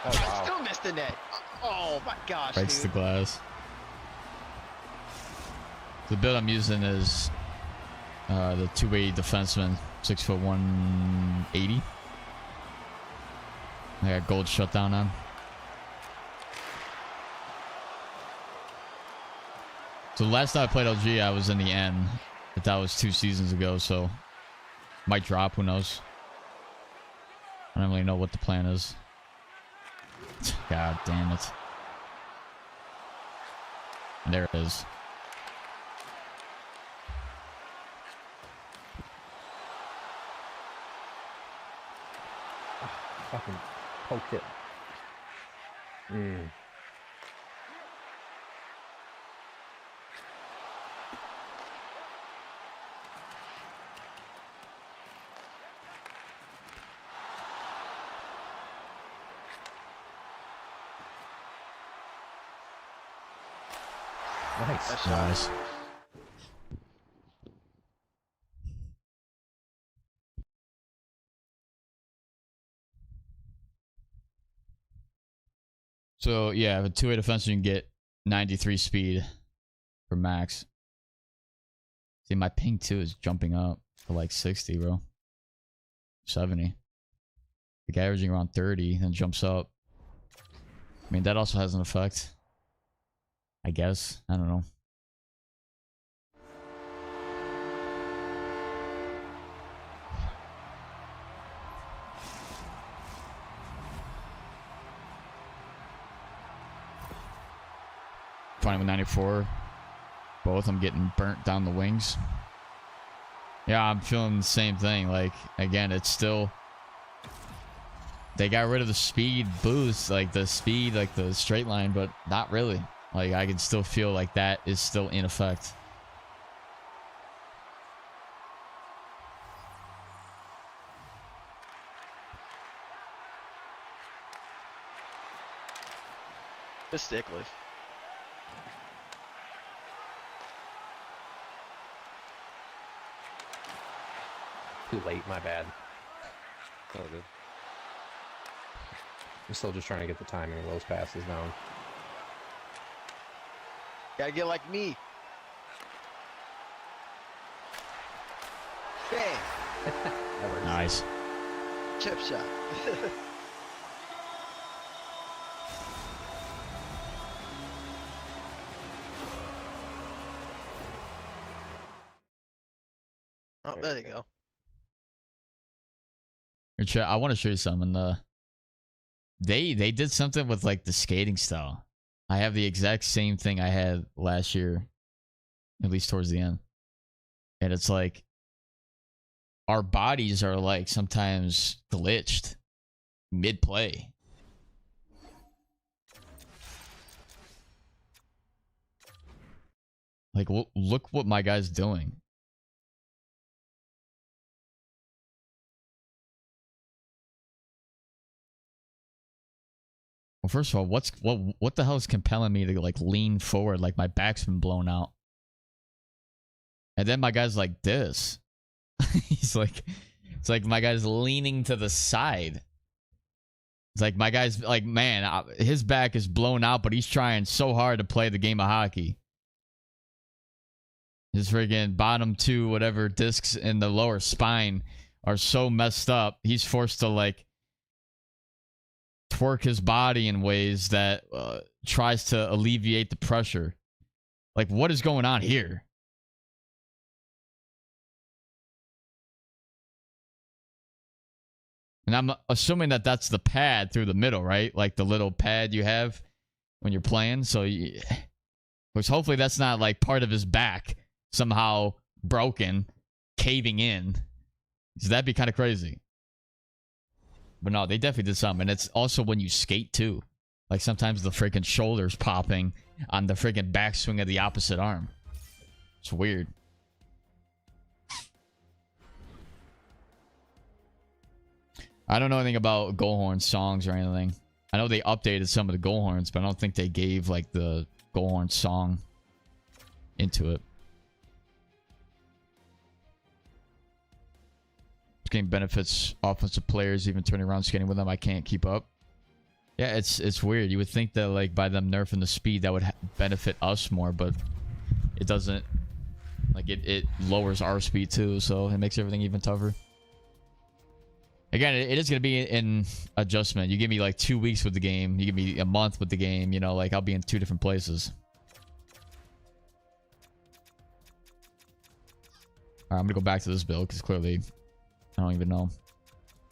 Oh, I wow. still missed the net. Oh my gosh, Breaks the dude. glass. The build I'm using is the two-way defenseman, 6'1", 180. I got gold shutdown on. So the last time I played LG, I was in the N, but that was 2 seasons ago, so might drop, who knows. I don't really know what the plan is. God damn it. And there it is. Fucking poked it. Nice. Nice shot. Nice. So yeah, with two-way defense, you can get 93 speed for max. See, my ping too is jumping up to like 60, bro. 70. Like averaging around 30, then jumps up. I mean, that also has an effect. I guess. I don't know. Fine with 94. Both I'm getting burnt down the wings. Yeah, I'm feeling the same thing. Like, again, it's still... They got rid of the speed boost, like the speed, like the straight line, but not really. Like, I can still feel like that is still in effect. The stick lift. Too late, my bad. Oh, good. I'm still just trying to get the timing of those passes down. Gotta get like me. Bang! That works. Nice. Chip shot. Oh, there you go. Here, I want to show you something. They did something with like the skating style. I have the exact same thing I had last year, at least towards the end. And it's like our bodies are like sometimes glitched mid play. Like, look what my guy's doing. Well, first of all, what the hell is compelling me to like lean forward like my back's been blown out? And then my guy's like this. He's like, it's like my guy's leaning to the side. It's like my guy's like, man, his back is blown out, but he's trying so hard to play the game of hockey. His friggin' bottom two, whatever, discs in the lower spine are so messed up. He's forced to like twerk his body in ways that tries to alleviate the pressure. Like, what is going on here? And I'm assuming that that's the pad through the middle, right? Like the little pad you have when you're playing. So, which hopefully that's not like part of his back somehow broken, caving in. So that'd be kind of crazy. But no, they definitely did something. And it's also when you skate too. Like sometimes the freaking shoulder's popping on the freaking backswing of the opposite arm. It's weird. I don't know anything about goal horn songs or anything. I know they updated some of the goal horns, but I don't think they gave like the goal horn song into it. This game benefits offensive players, even turning around skating with them. I can't keep up. Yeah, it's weird. You would think that like by them nerfing the speed, that would benefit us more, but it doesn't. Like it lowers our speed too, so it makes everything even tougher. Again, it is going to be an adjustment. You give me like 2 weeks with the game. You give me a month with the game. You know, like I'll be in 2 different places. All right, I'm going to go back to this build because clearly I don't even know.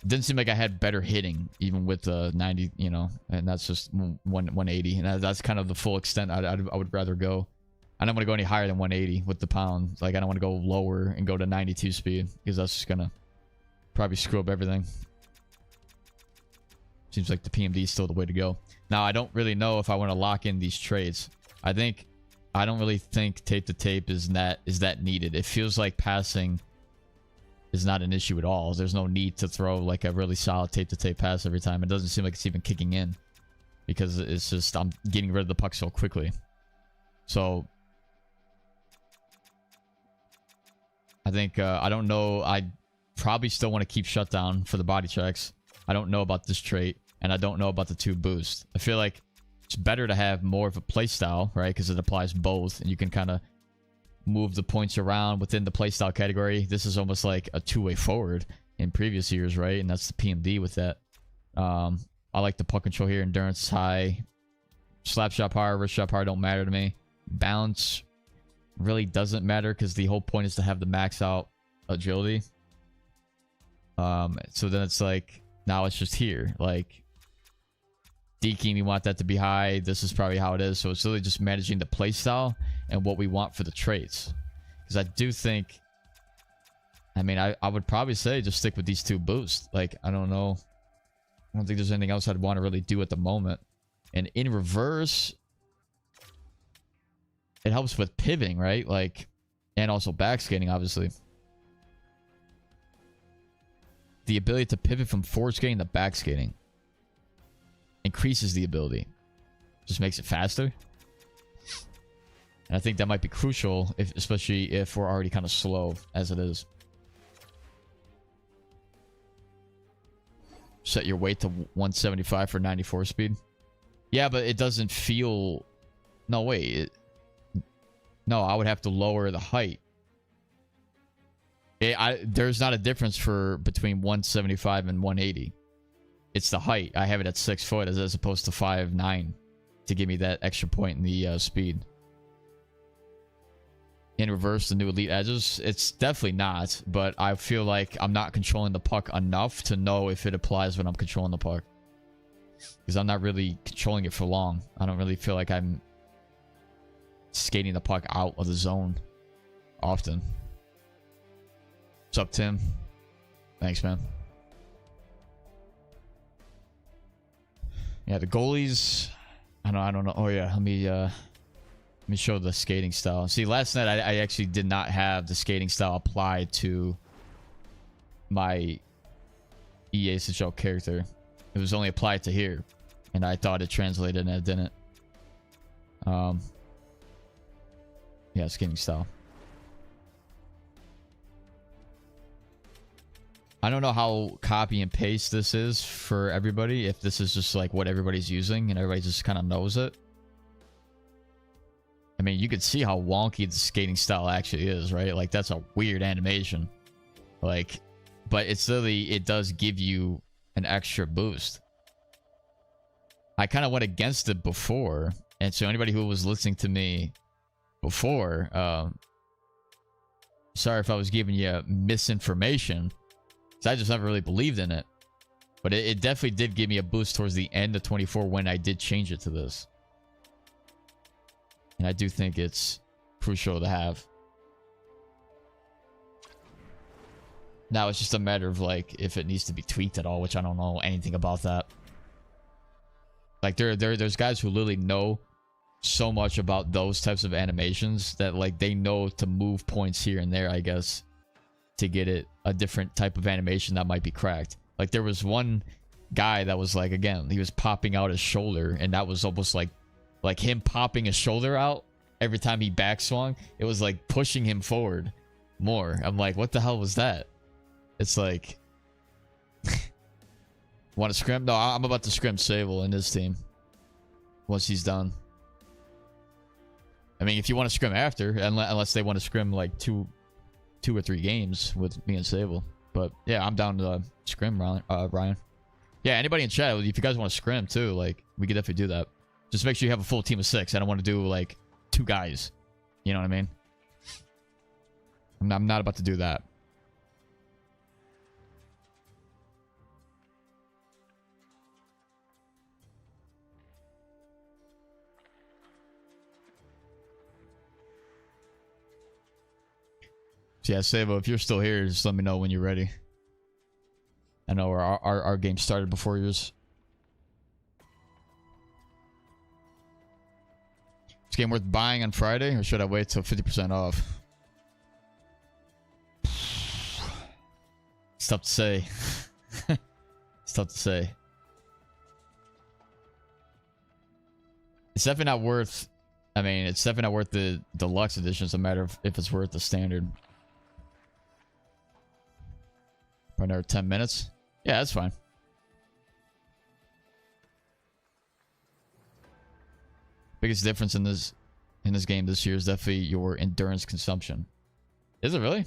It didn't seem like I had better hitting even with the 90, you know, and that's just 180. And that's kind of the full extent I would rather go. I don't want to go any higher than 180 with the pound. Like I don't want to go lower and go to 92 speed because that's just going to probably screw up everything. Seems like the PMD is still the way to go. Now, I don't really know if I want to lock in these traits. I don't really think tape to tape is that needed. It feels like passing is not an issue at all. There's no need to throw like a really solid tape to tape pass every time. It doesn't seem like it's even kicking in because it's just I'm getting rid of the puck so quickly. So I think I don't know. I probably still want to keep shutdown for the body checks. I don't know about this trait, and I don't know about the 2 boost. I feel like it's better to have more of a playstyle, right? Because it applies both, and you can kind of move the points around within the playstyle category. This is almost like a 2-way forward in previous years, right? And that's the PMD with that. I like the puck control here. Endurance is high. Slap shot power, wrist shot power don't matter to me. Balance really doesn't matter because the whole point is to have the max out agility. So then it's like now it's just here like deking, you want that to be high. This is probably how it is. So it's really just managing the play style and what we want for the traits, because I do think, I mean, I would probably say just stick with these 2 boosts. Like I don't know, I don't think there's anything else I'd want to really do at the moment. And in reverse, it helps with pivoting, right? Like, and also back skating, obviously. The ability to pivot from forward skating to back skating increases the ability. Just makes it faster. And I think that might be crucial, especially if we're already kind of slow as it is. Set your weight to 175 for 94 speed. Yeah, but it doesn't feel... No, wait. No, I would have to lower the height. There's not a difference between 175 and 180. It's the height. I have it at 6 foot as opposed to 5'9" to give me that extra point in the speed. In reverse, the new elite edges, it's definitely not, but I feel like I'm not controlling the puck enough to know if it applies when I'm controlling the puck. Because I'm not really controlling it for long. I don't really feel like I'm skating the puck out of the zone often. What's up, Tim? Thanks, man. Yeah, the goalies. I don't know. Oh yeah, let me show the skating style. See, last night I actually did not have the skating style applied to my EA SHL character. It was only applied to here, and I thought it translated, and it didn't. Yeah, skating style. I don't know how copy and paste this is for everybody. If this is just like what everybody's using and everybody just kind of knows it. I mean, you could see how wonky the skating style actually is, right? Like, that's a weird animation. Like, but it's literally, it does give you an extra boost. I kind of went against it before, and so anybody who was listening to me before, sorry if I was giving you misinformation, because I just never really believed in it. But it definitely did give me a boost towards the end of 24 when I did change it to this. And I do think it's crucial to have. Now it's just a matter of like if it needs to be tweaked at all, which I don't know anything about that. Like there's guys who literally know so much about those types of animations that like they know to move points here and there, I guess, to get it a different type of animation that might be cracked. Like there was one guy that was like, again, he was popping out his shoulder, and that was almost like him popping his shoulder out every time he backswung. It was like pushing him forward more. I'm like, what the hell was that? It's like, want to scrim? No, I'm about to scrim Sable in his team once he's done. I mean, if you want to scrim after, unless they want to scrim like two or three games with me and Sable. But yeah, I'm down to scrim, Ryan. Yeah, anybody in chat, if you guys want to scrim too, like, we could definitely do that. Just make sure you have a full team of 6. I don't want to do like 2 guys. You know what I mean? I'm not about to do that. So yeah, Sabo, if you're still here, just let me know when you're ready. I know our game started before yours. Is this game worth buying on Friday, or should I wait till 50% off? It's tough to say. It's tough to say. It's definitely not worth... I mean, it's definitely not worth the deluxe edition. It's a matter of if it's worth the standard. For another 10 minutes? Yeah, that's fine. Biggest difference in this game this year is definitely your endurance consumption. Is it really?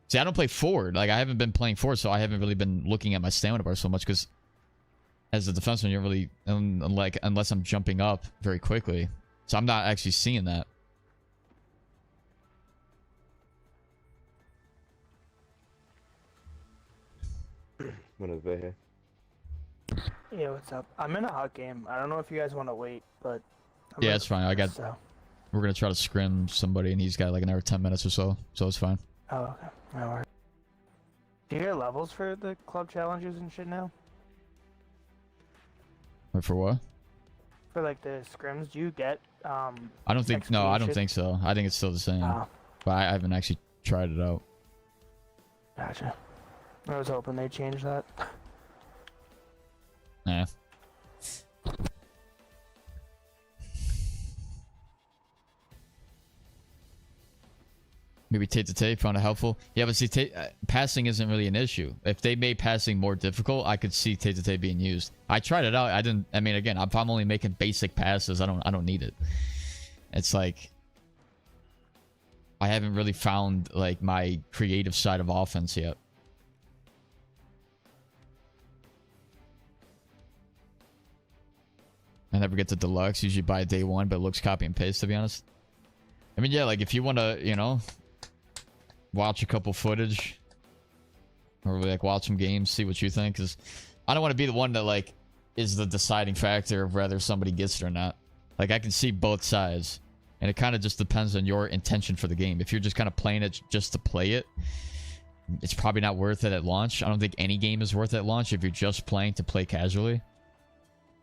See, I don't play forward. Like, I haven't been playing forward, so I haven't really been looking at my stamina bar so much, because as a defenseman, you're really, like, unless I'm jumping up very quickly. So I'm not actually seeing that. Buenos here. Yeah, what's up? I'm in a hot game. I don't know if you guys want to wait, but... Yeah, it's fine. We're going to try to scrim somebody, and he's got like another 10 minutes or so. So it's fine. Oh, okay. No worries. Do you get levels for the club challenges and shit now? Wait, for what? For like the scrims, do you get I don't think... No, I don't think so. I think it's still the same. Oh. But I haven't actually tried it out. Gotcha. I was hoping they'd change that. Yeah. Maybe Tate to Tate found it helpful. Yeah, but see, passing isn't really an issue. If they made passing more difficult, I could see Tate to Tate being used. I tried it out. I mean, again, if I'm only making basic passes, I don't need it. It's like, I haven't really found like my creative side of offense yet. I never get to deluxe. Usually buy day 1, but it looks copy and paste, to be honest. I mean, yeah, like if you want to, you know, watch a couple footage or like watch some games, see what you think, because I don't want to be the one that like is the deciding factor of whether somebody gets it or not. Like, I can see both sides, and it kind of just depends on your intention for the game. If you're just kind of playing it just to play it, it's probably not worth it at launch. I don't think any game is worth it at launch if you're just playing to play casually.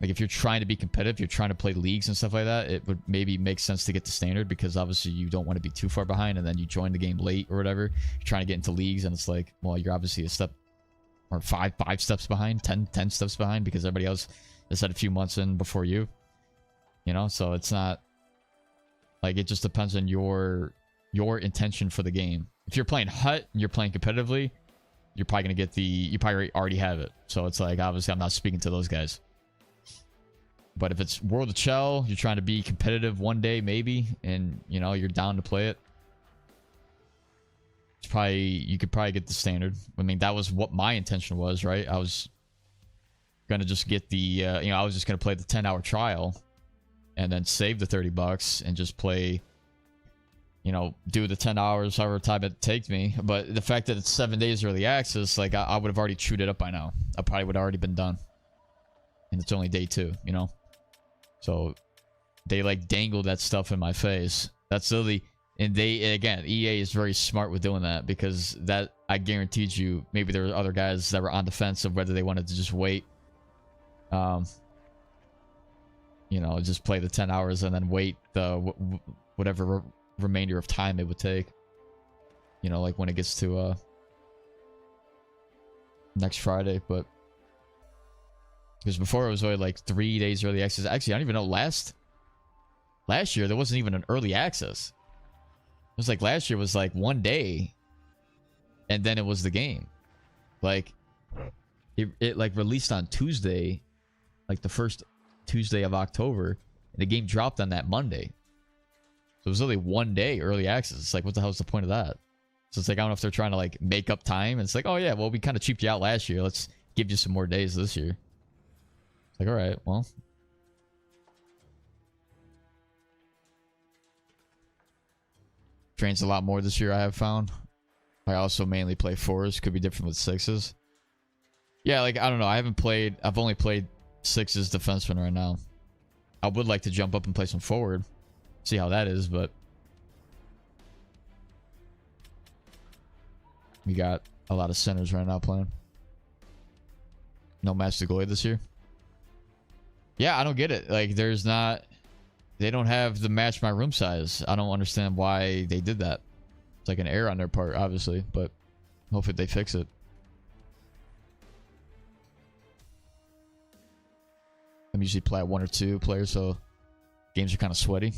Like, if you're trying to be competitive, you're trying to play leagues and stuff like that, it would maybe make sense to get the standard, because obviously you don't want to be too far behind, and then you join the game late or whatever. You're trying to get into leagues, and it's like, well, you're obviously a step or five steps behind, 10 steps behind, because everybody else has had a few months in before you. You know, so it's not like, it just depends on your intention for the game. If you're playing HUT and you're playing competitively, you're probably gonna get you probably already have it. So it's like, obviously I'm not speaking to those guys. But if it's World of Chell, you're trying to be competitive one day maybe, and you know, you're down to play it, you could probably get the standard. I mean, that was what my intention was, right? I was gonna just get the, you know, I was just gonna play the 10-hour trial, and then save the $30 and just play, you know, do the 10 hours, however time it takes me. But the fact that it's 7 days early access, like I would have already chewed it up by now. I probably would have already been done. And it's only day 2, you know? So they like dangled that stuff in my face. That's literally, and they, again, EA is very smart with doing that, because that, I guaranteed you, maybe there were other guys that were on the fence of whether they wanted to just wait. You know, just play the 10 hours and then wait the whatever remainder of time it would take. You know, like when it gets to next Friday. But because before it was only like 3 days early access. Actually, I don't even know, last year there wasn't even an early access. It was like last year was like 1 day and then it was the game. Like it like released on Tuesday, like the first Tuesday of October, and the game dropped on that Monday. So it was only 1 day early access. It's like, what the hell is the point of that? So it's like, I don't know if they're trying to like make up time. It's like, oh yeah, well, we kind of cheaped you out last year. Let's give you some more days this year. It's like, all right, well. Trains a lot more this year, I have found. I also mainly play 4s. Could be different with 6s. Yeah, like, I don't know. I've only played 6s defenseman right now. I would like to jump up and play some forward. See how that is, but we got a lot of centers right now playing. No match to goalie this year. Yeah, I don't get it. Like, there's not... They don't have the match my room size. I don't understand why they did that. It's like an error on their part, obviously, but hopefully they fix it. I'm usually play at 1 or 2 players, so games are kind of sweaty.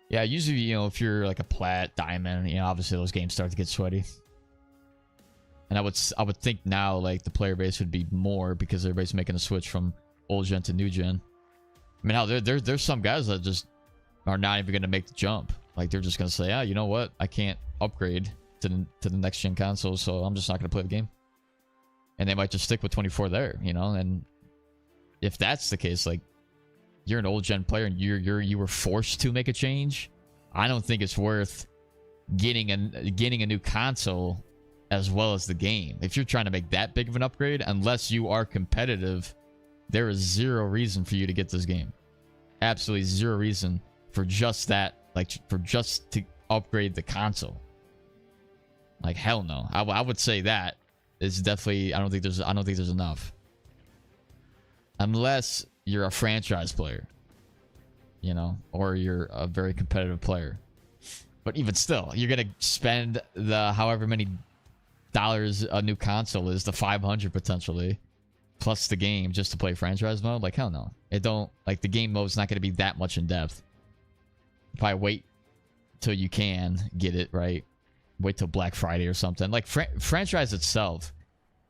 Yeah, usually, you know, if you're like a plat, diamond, you know, obviously those games start to get sweaty. And I would think now, like, the player base would be more because everybody's making a switch from old gen to new gen. I mean, how there's some guys that just are not even going to make the jump. Like, they're just going to say, ah, you know what? I can't upgrade to the next gen console, so I'm just not going to play the game. And they might just stick with 24 there, you know? And if that's the case, like, you're an old gen player and you were forced to make a change, I don't think it's worth getting a new console as well as the game. If you're trying to make that big of an upgrade, unless you are competitive, there is zero reason for you to get this game. Absolutely zero reason for just that, like, for just to upgrade the console. Like, hell no. I would say that is definitely, I don't think there's enough. Unless you're a franchise player, you know, or you're a very competitive player. But even still, you're gonna spend the however many dollars a new console is, the 500 potentially, plus the game just to play franchise mode. Like, hell no. It don't, like, the game mode's not gonna be that much in depth. Probably wait till you can get it, right? Wait till Black Friday or something. Like, franchise itself,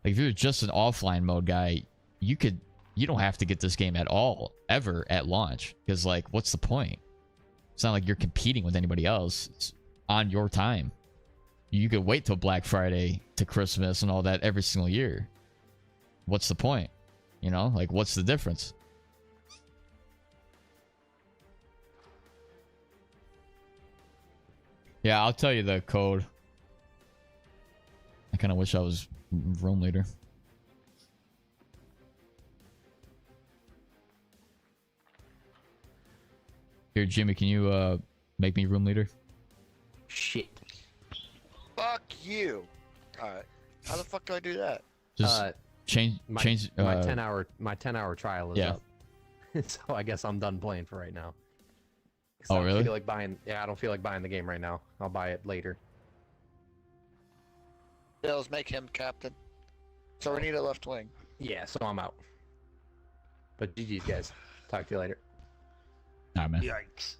like, if you're just an offline mode guy, you don't have to get this game at all, ever, at launch. Because, like, what's the point? It's not like you're competing with anybody else. It's on your time. You could wait till Black Friday to Christmas and all that every single year. What's the point? You know? Like, what's the difference? Yeah, I'll tell you the code. I kind of wish I was room leader. Here, Jimmy, can you make me room leader? Shit. Fuck you. Alright. How the fuck do I do that? Just change My 10-hour trial is up. So I guess I'm done playing for right now. Oh, really? I don't feel like buying the game right now. I'll buy it later. Bills, make him captain. So we need a left wing. Yeah, so I'm out. But GG's, guys. Talk to you later. Nah, man. Yikes.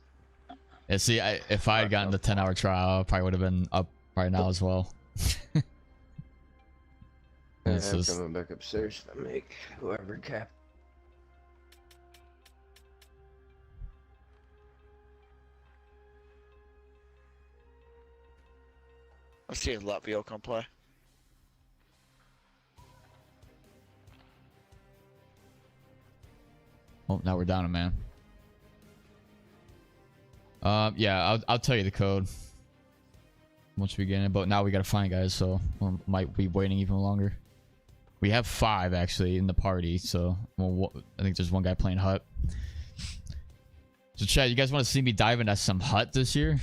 Yeah, see, if I had gotten the 10-hour trial, I probably would have been up right now as well. I'm coming back upstairs to make whoever cap. Let's see if Latvia come play. Oh, now we're down a man. Yeah, I'll tell you the code once we get in. But now we gotta find guys, so we might be waiting even longer. We have 5 actually in the party, so well, I think there's one guy playing Hut. So Chad, you guys want to see me dive into some Hut this year?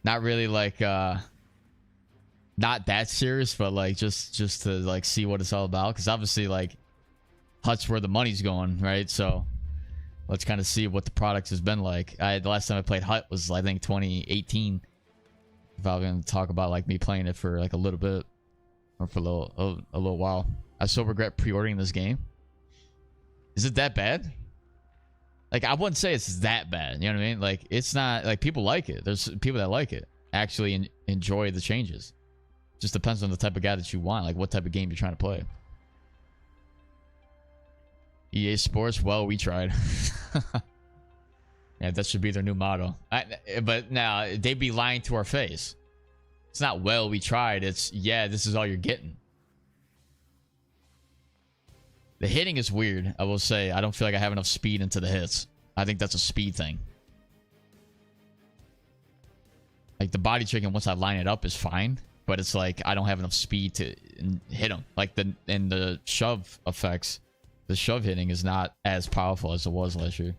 Not really like not that serious, but like just to like see what it's all about, because obviously like Hut's where the money's going, right? So let's kind of see what the product has been like. The last time I played Hut was I think 2018. If I was gonna talk about like me playing it for like a little bit or for a little while. I so regret pre-ordering this game. Is it that bad? Like, I wouldn't say it's that bad. You know what I mean? Like, it's not like people like it. There's people that like it, actually enjoy the changes. Just depends on the type of guy that you want, like what type of game you're trying to play. EA Sports, well, we tried. Yeah, that should be their new motto. But now they'd be lying to our face. It's not, well, we tried. It's, yeah, this is all you're getting. The hitting is weird, I will say. I don't feel like I have enough speed into the hits. I think that's a speed thing. Like, the body tricking, once I line it up, is fine. But it's like, I don't have enough speed to hit him. Like, the shove effects, the shove hitting is not as powerful as it was last year.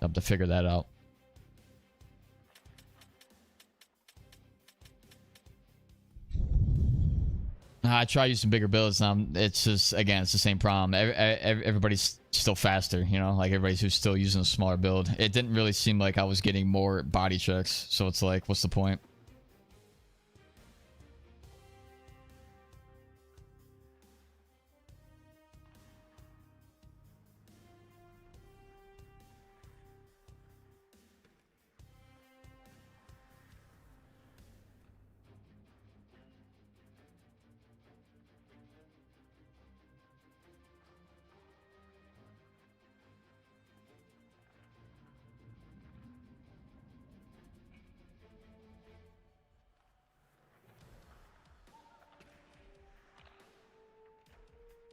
I have to figure that out. I try using bigger builds. It's just, again, it's the same problem. Everybody's still faster, you know, like everybody's who's still using a smaller build. It didn't really seem like I was getting more body checks, so it's like, what's the point?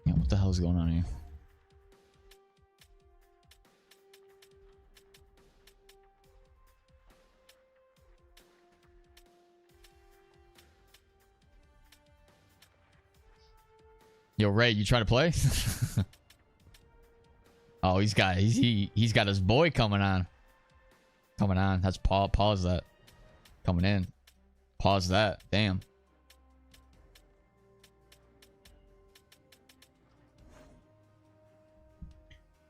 Yeah, what the hell is going on here? Yo, Ray, you trying to play? Oh, he's got his boy coming on. Coming on. That's pause that. Coming in. Pause that. Damn.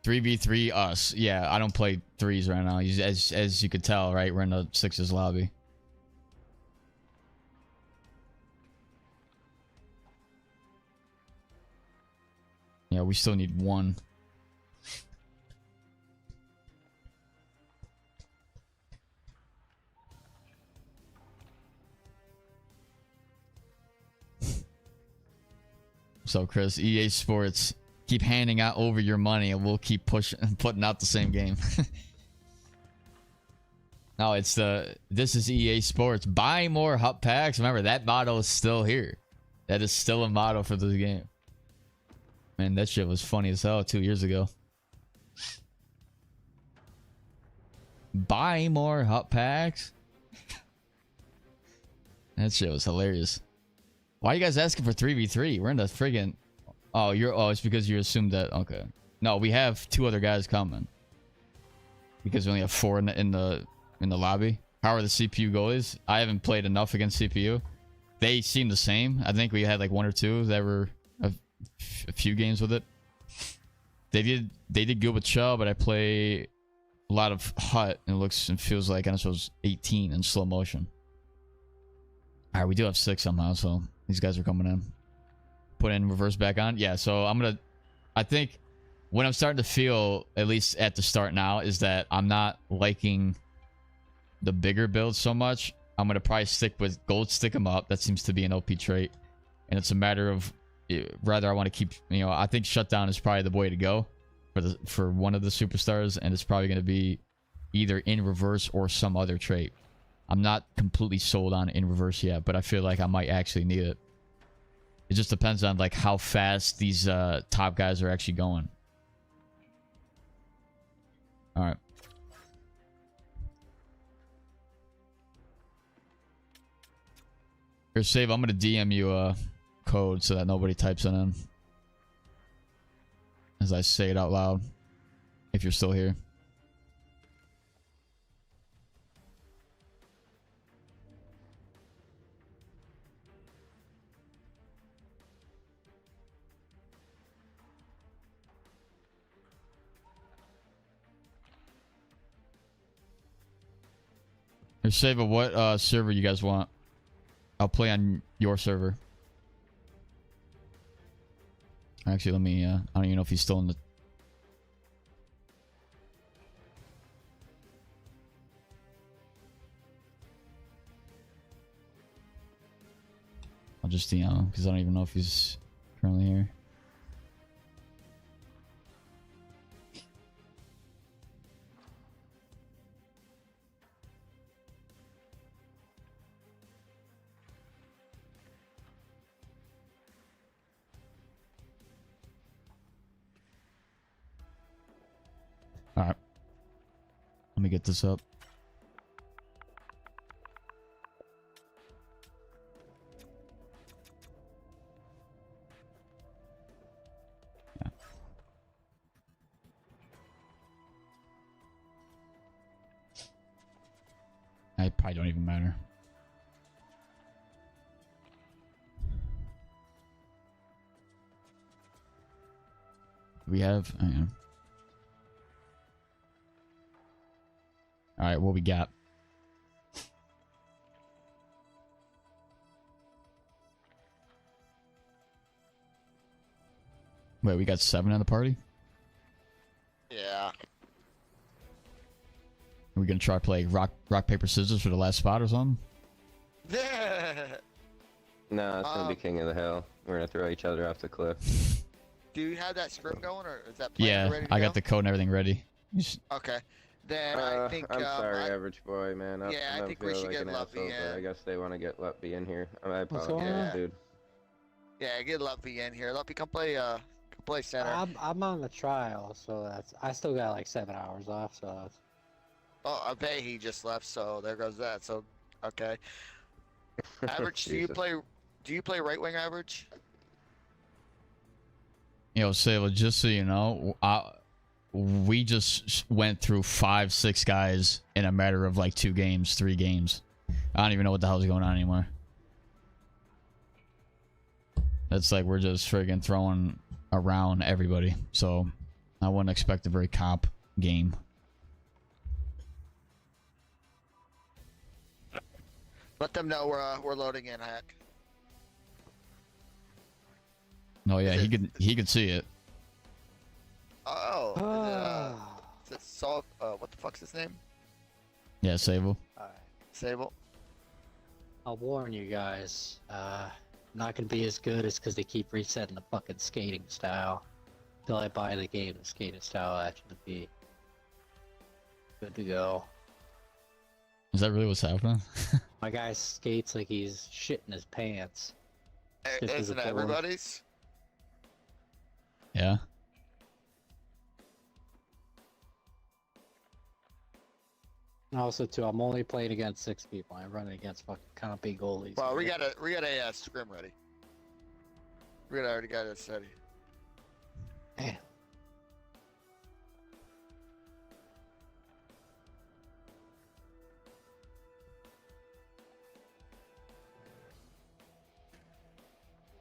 Three v three us. Yeah, I don't play threes right now. As you could tell, right? We're in the sixes lobby. Yeah, we still need one. So, Chris, EA Sports, keep handing out over your money and we'll keep putting out the same game. No, it's this is EA Sports. Buy more Hut Packs. Remember, that motto is still here. That is still a motto for this game. Man, that shit was funny as hell 2 years ago. Buy more Hut Packs. That shit was hilarious. Why are you guys asking for 3v3? We're in the friggin'... Oh, it's because you assumed that. Okay. No, we have 2 other guys coming. Because we only have 4 in the lobby. How are the CPU goalies? I haven't played enough against CPU. They seem the same. I think we had like 1 or 2 that were a few games with it. They did good with Chubb, but I play a lot of Hut and it looks and feels like I was 18 in slow motion. All right, we do have 6 somehow, so these guys are coming in. Put in reverse back on. Yeah, so I think what I'm starting to feel, at least at the start now, is that I'm not liking the bigger builds so much. I'm going to probably stick with gold stick 'em up. That seems to be an OP trait. And it's a matter of rather I want to keep, I think shutdown is probably the way to go for one of the superstars, and it's probably going to be either in reverse or some other trait. I'm not completely sold on in reverse yet, but I feel like I might actually need it. It just depends on like how fast these top guys are actually going. All right. Here, save. I'm gonna DM you a code so that nobody types it in as I say it out loud. If you're still here. Here, Sava, what server you guys want? I'll play on your server. Actually, let me, I don't even know if he's still in the... I'll just DM him, because I don't even know if he's currently here. Alright. Let me get this up. Yeah. It probably don't even matter. We have... I am. Alright, what we got? Wait, we got 7 in the party? Yeah. Are we gonna try to play rock, paper, scissors for the last spot or something? No, it's gonna be King of the Hill. We're gonna throw each other off the cliff. Do you have that scrim going, or is that plan ready to I go? got the code and everything ready. Okay. Then I think... I'm sorry, average boy, man. I think we should get Luffy in. I guess they want to get Luffy in here. I What's going apologize, on? dude. Yeah, get Luffy in here. Luffy, come play center. I'm on the trial, so I still got like 7 hours off, so that's... Oh, I bet he just left, so there goes that. So, okay. Average, do you play right wing, Average? Yo, Sable, just so you know, we just went through 5-6 guys in a matter of like 2 games, 3 games. I don't even know what the hell's going on anymore. It's like we're just friggin' throwing around everybody. So I wouldn't expect a very comp game. Let them know we're loading in, Hack. Oh yeah, he could see it. Oh. Is it Salt? What the fuck's his name? Yeah, Sable. Alright. Sable. I'll warn you guys, not gonna be as good as because they keep resetting the fucking skating style. Till I buy the game, the skating style will actually be good to go. Is that really what's happening? My guy skates like he's shitting his pants. Just 'cause Isn't of the everybody's? Yeah. And also, too, I'm only playing against 6 people. I'm running against fucking compy goalies. Well, we got a scrim ready. We already got it ready. Man.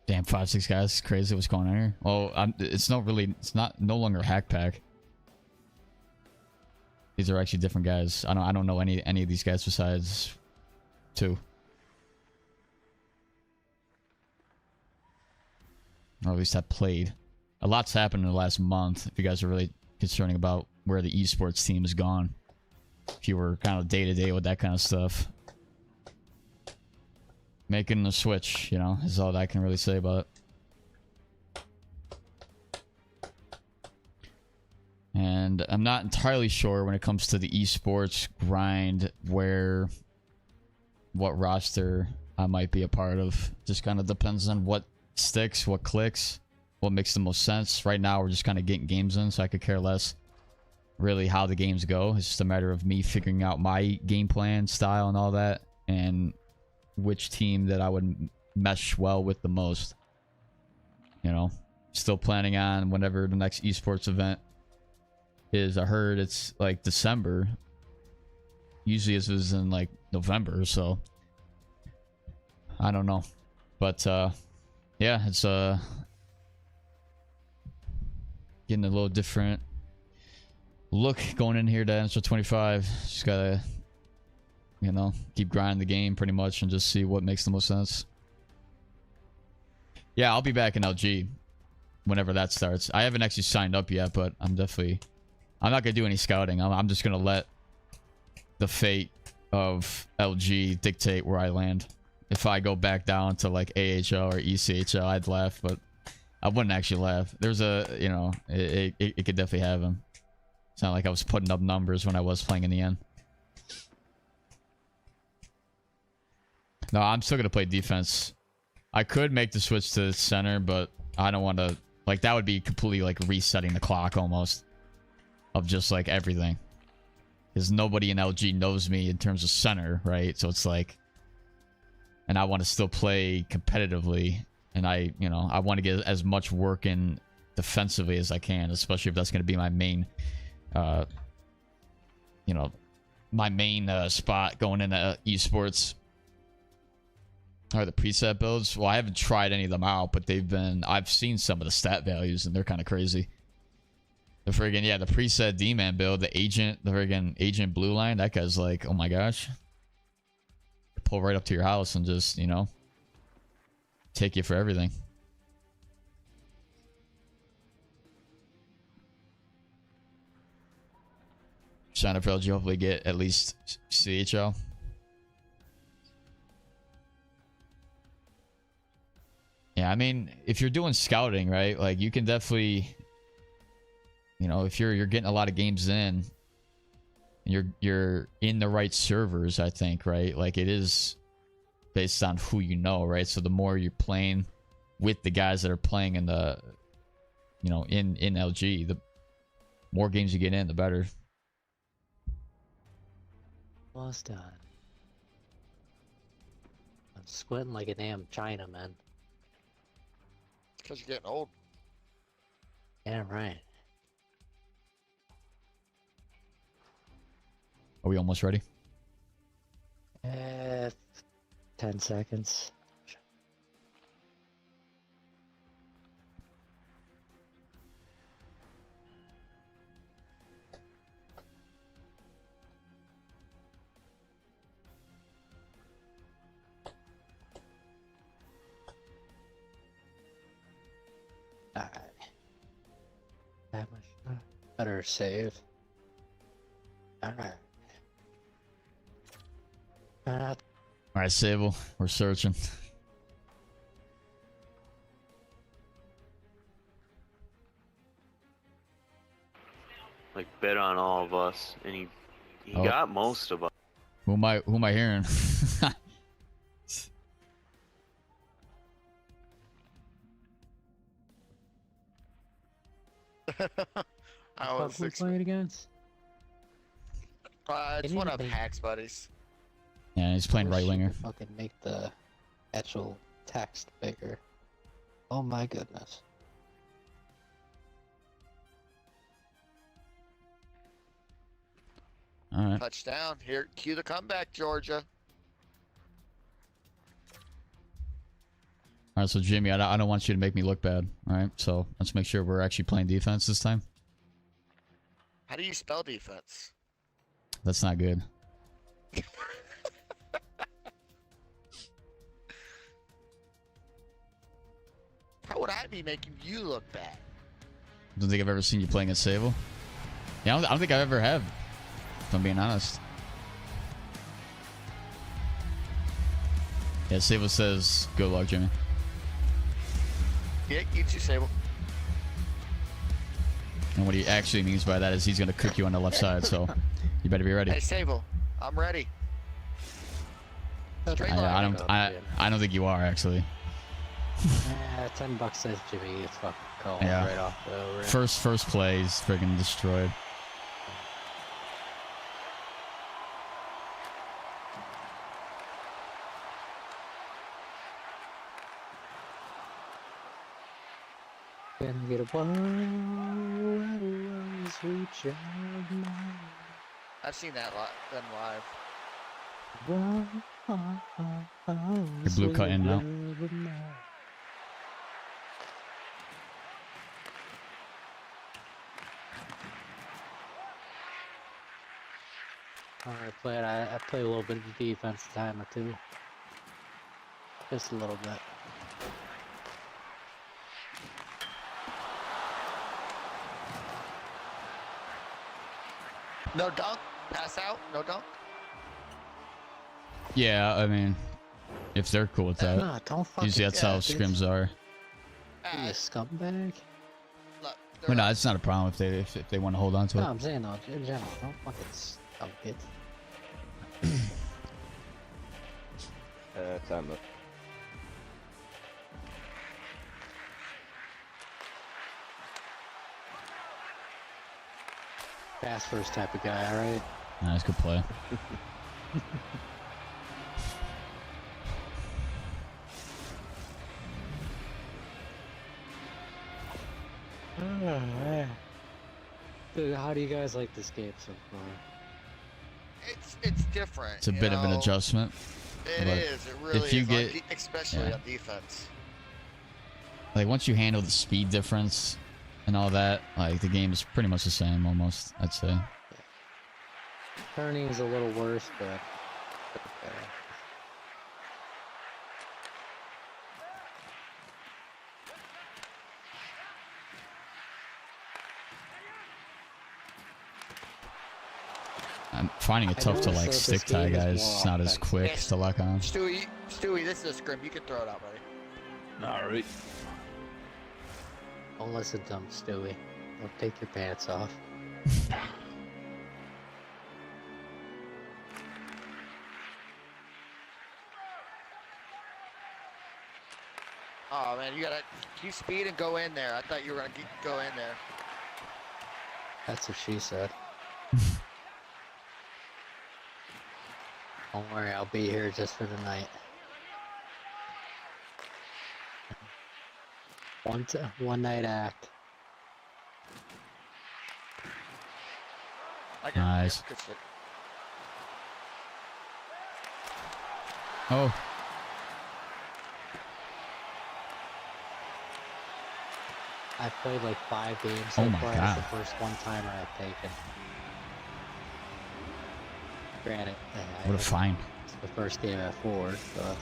Damn, 5-6 guys. It's crazy what's going on here. Oh, it's no longer hack pack. These are actually different guys. I don't know any of these guys besides 2. Or at least have played. A lot's happened in the last month. If you guys are really concerning about where the esports team has gone, if you were kind of day to day with that kind of stuff, making the switch, you know, is all that I can really say about it. And I'm not entirely sure when it comes to the esports grind where what roster I might be a part of. Just kind of depends on what sticks, what clicks, what makes the most sense. Right now, we're just kind of getting games in, so I could care less really how the games go. It's just a matter of me figuring out my game plan, style, and all that, and which team that I would mesh well with the most. You know, still planning on whenever the next esports event is. I heard it's like December. Usually it was in like November, so I don't know. But yeah, it's getting a little different look going in here to NHL 25. Just gotta, you know, keep grinding the game pretty much and just see what makes the most sense. Yeah, I'll be back in LG whenever that starts. I haven't actually signed up yet, but I'm not gonna do any scouting. I'm just gonna let the fate of LG dictate where I land. If I go back down to like AHL or ECHL, I'd laugh, but I wouldn't actually laugh. There's a, you know, it could definitely happen. It's not like I was putting up numbers when I was playing in the end. No, I'm still gonna play defense. I could make the switch to center, but I don't want to, like, that would be completely like resetting the clock almost of just like everything. Because nobody in LG knows me in terms of center, right? So it's like, and I want to still play competitively, and I, you know, I want to get as much work in defensively as I can, especially if that's going to be my main, you know, my main spot going into esports. Are the preset builds? Well, I haven't tried any of them out, but I've seen some of the stat values, and they're kind of crazy. The friggin', yeah, the preset D-man build, the friggin' agent blue line, that guy's like, oh my gosh. Pull right up to your house and just, you know, take you for everything. Sign up for LG, hopefully get at least CHL. Yeah, I mean, if you're doing scouting, right, like you can definitely, you know, if you're getting a lot of games in, and you're in the right servers, I think, right? Like it is based on who you know, right? So the more you're playing with the guys that are playing in the, you know, in LG, the more games you get in, the better. Almost done. I'm squinting like a damn Chinaman. Because you're getting old. Yeah, right. Are we almost ready? 10 seconds. Alright. That much better save. Alright. Alright, Sable, we're searching. Like bet on all of us, and he got most of us. Who am I hearing? I was Who playing against? it's one of Hack's buddies. Yeah, he's playing right winger. Fucking make the actual text bigger. Oh my goodness. All right. Touchdown. Here, cue the comeback, Georgia. All right, so Jimmy, I don't want you to make me look bad. All right, so let's make sure we're actually playing defense this time. How do you spell defense? That's not good. How would I be making you look bad? I don't think I've ever seen you playing at Sable. Yeah, I don't think I ever have, if I'm being honest. Yeah, Sable says, good luck, Jimmy. Yeah, you too, Sable. And what he actually means by that is he's going to cook you on the left side, so you better be ready. Hey, Sable, I'm ready. Straight I line. don't think you are actually. $10 says Jimmy gets fucking called Yeah. right off the rip. First play is friggin' destroyed. Can I get a whoa, sweet child of mine? I've seen that them live. Your blue cut in now. Alright, I play a little bit of defense time or two. Just a little bit. No dunk. Pass out. No dunk. Yeah, I mean, if they're cool with that. Nah, don't fucking Usually that's how bitch. scrims are. You scumbag. Look, But no, it's not a problem if they want to hold on to No, it. I'm saying though, in general, don't fucking scum it. Time up. Pass first type of guy, alright? Nice, good play. Dude, how do you guys like this game so far? It's different. It's a you bit of an know? adjustment. It but is. It really if you is. get- Especially yeah. on defense. Like once you handle the speed difference and all that, like the game is pretty much the same almost, I'd say. Turning is a little worse, but okay. I'm finding it I tough to noticed like that stick this tie game is guys. more It's not as offensive. quick to lock on. Stewie, this is a scrim. You can throw it out, buddy. Alright. Don't listen to him, Stewie. Don't take your pants off. Oh man, you gotta keep speed and go in there. I thought you were gonna go in there. That's what she said. Don't worry, I'll be here just for the night. One night act. I got Nice. Good shit. Oh, I've played like 5 games Oh so my far. God. It's the first one-timer I've taken. Granted, what a fine. it's the first game at 4, but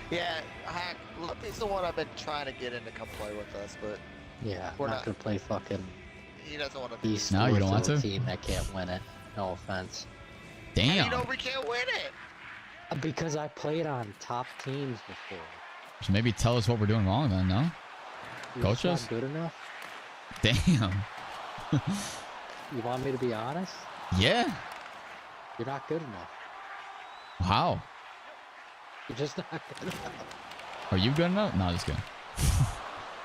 Yeah, Hack. Look, he's the one I've been trying to get in to come play with us, but yeah, We're I'm not not- gonna play fucking he doesn't want to. Beast No, you don't want to? team that can't win it. No offense. You Damn. know we can't win it. Because I played on top teams before. So maybe tell us what we're doing wrong then, no? You're Coach just us? not good enough? Damn. You want me to be honest? Yeah. You're not good enough. How? You're just not good enough. Are you good enough? No, just kidding.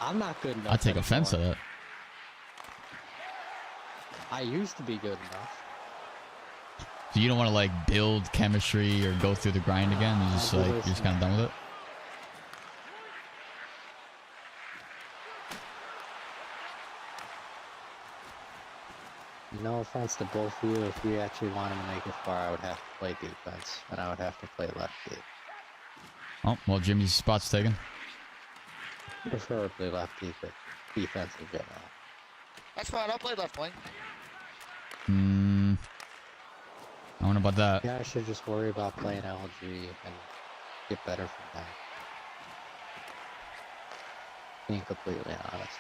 I'm not good enough. I take offense to anymore. that. I used to be good enough. So you don't want to like build chemistry or go through the grind again? You just I'll like do you're this just kind of done with it? No offense to both of you. If you actually wanted to make it far, I would have to play defense, and I would have to play lefty. Oh, well, Jimmy's spot's taken. Preferably lefty, but defense in general. That's fine. I'll play left wing. I don't know about that. Yeah, I should just worry about playing LG and get better from that. Being completely honest.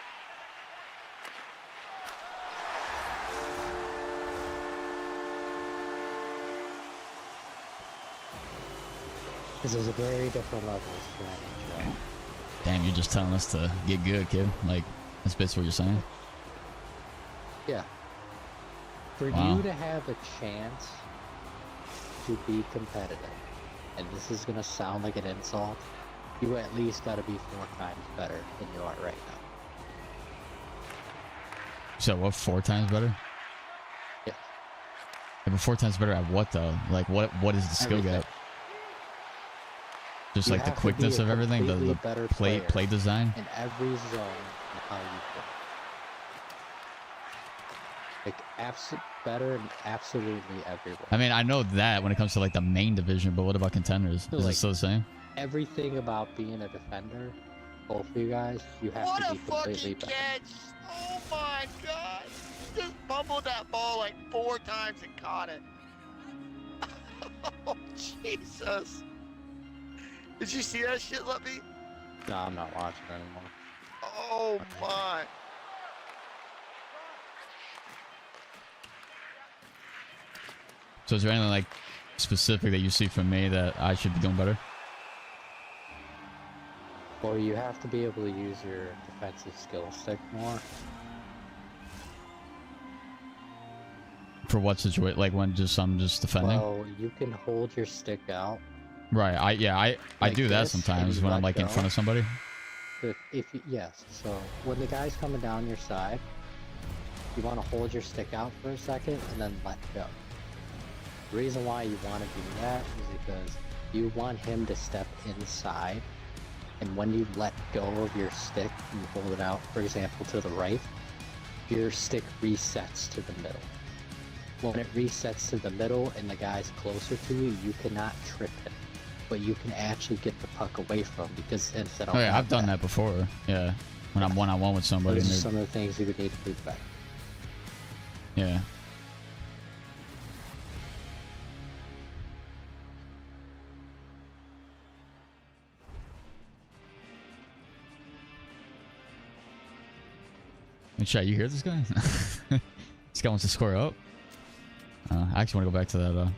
This is a very different level of strategy. Damn, you're just telling us to get good, kid. Like, that's basically what you're saying. Yeah. For Wow. you to have a chance to be competitive, and this is gonna sound like an insult, you at least gotta be 4 times better than you are right now. So what? 4 times better? Yeah. Yeah, but 4 times better at what though? Like what is the skill Everything. gap? Just You like the have to quickness be a of everything, completely the better play player design. in every zone and how you play. Like better in absolutely everywhere. I mean, I know that when it comes to like the main division, but what about contenders? So, Is it like, still the same? everything about being a defender, both of you guys, you have What to a be completely fucking better. catch! Oh my god! He just bumbled that ball like 4 times and caught it. Oh, Jesus. Did you see that shit, Leppy? No, I'm not watching anymore. Oh my. So is there anything like specific that you see from me that I should be doing better? Or you have to be able to use your defensive skill stick more. For what situation? Like when I'm just defending? Well, you can hold your stick out. Right. I Like do that this, and sometimes you when I'm let like in go. front of somebody. Yes, so when the guy's coming down your side, you want to hold your stick out for a second and then let go. The reason why you want to do that is because you want him to step inside, and when you let go of your stick and you hold it out, for example, to the right, your stick resets to the middle. When it resets to the middle and the guy's closer to you, you cannot trip him, but you can actually get the puck away from him because instead of Oh yeah, I've done that before. Yeah, when I'm one-on-one with somebody. Those are and some of the things you would need to do better. Yeah. And chat, you hear this guy? This guy wants to square up. I actually want to go back to that.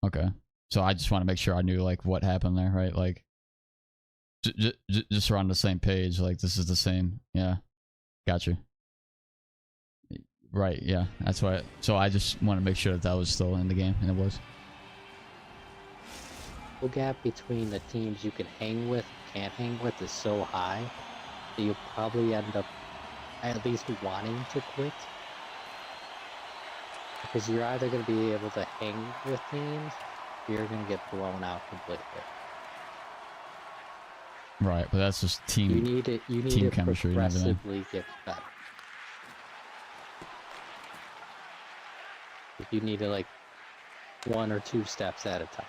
Okay, so I just want to make sure I knew like what happened there, right? Like, just so we're on the same page. Like this is the same. Yeah, got you. Right. Yeah, that's why. So I just want to make sure that was still in the game, and it was. The gap between the teams you can hang with and can't hang with is so high that you'll probably end up at least wanting to quit. Because you're either going to be able to hang with teams, or you're going to get blown out completely. Right, but that's just team. You need to chemistry and everything. progressively get better. You need to like 1 or 2 steps at a time.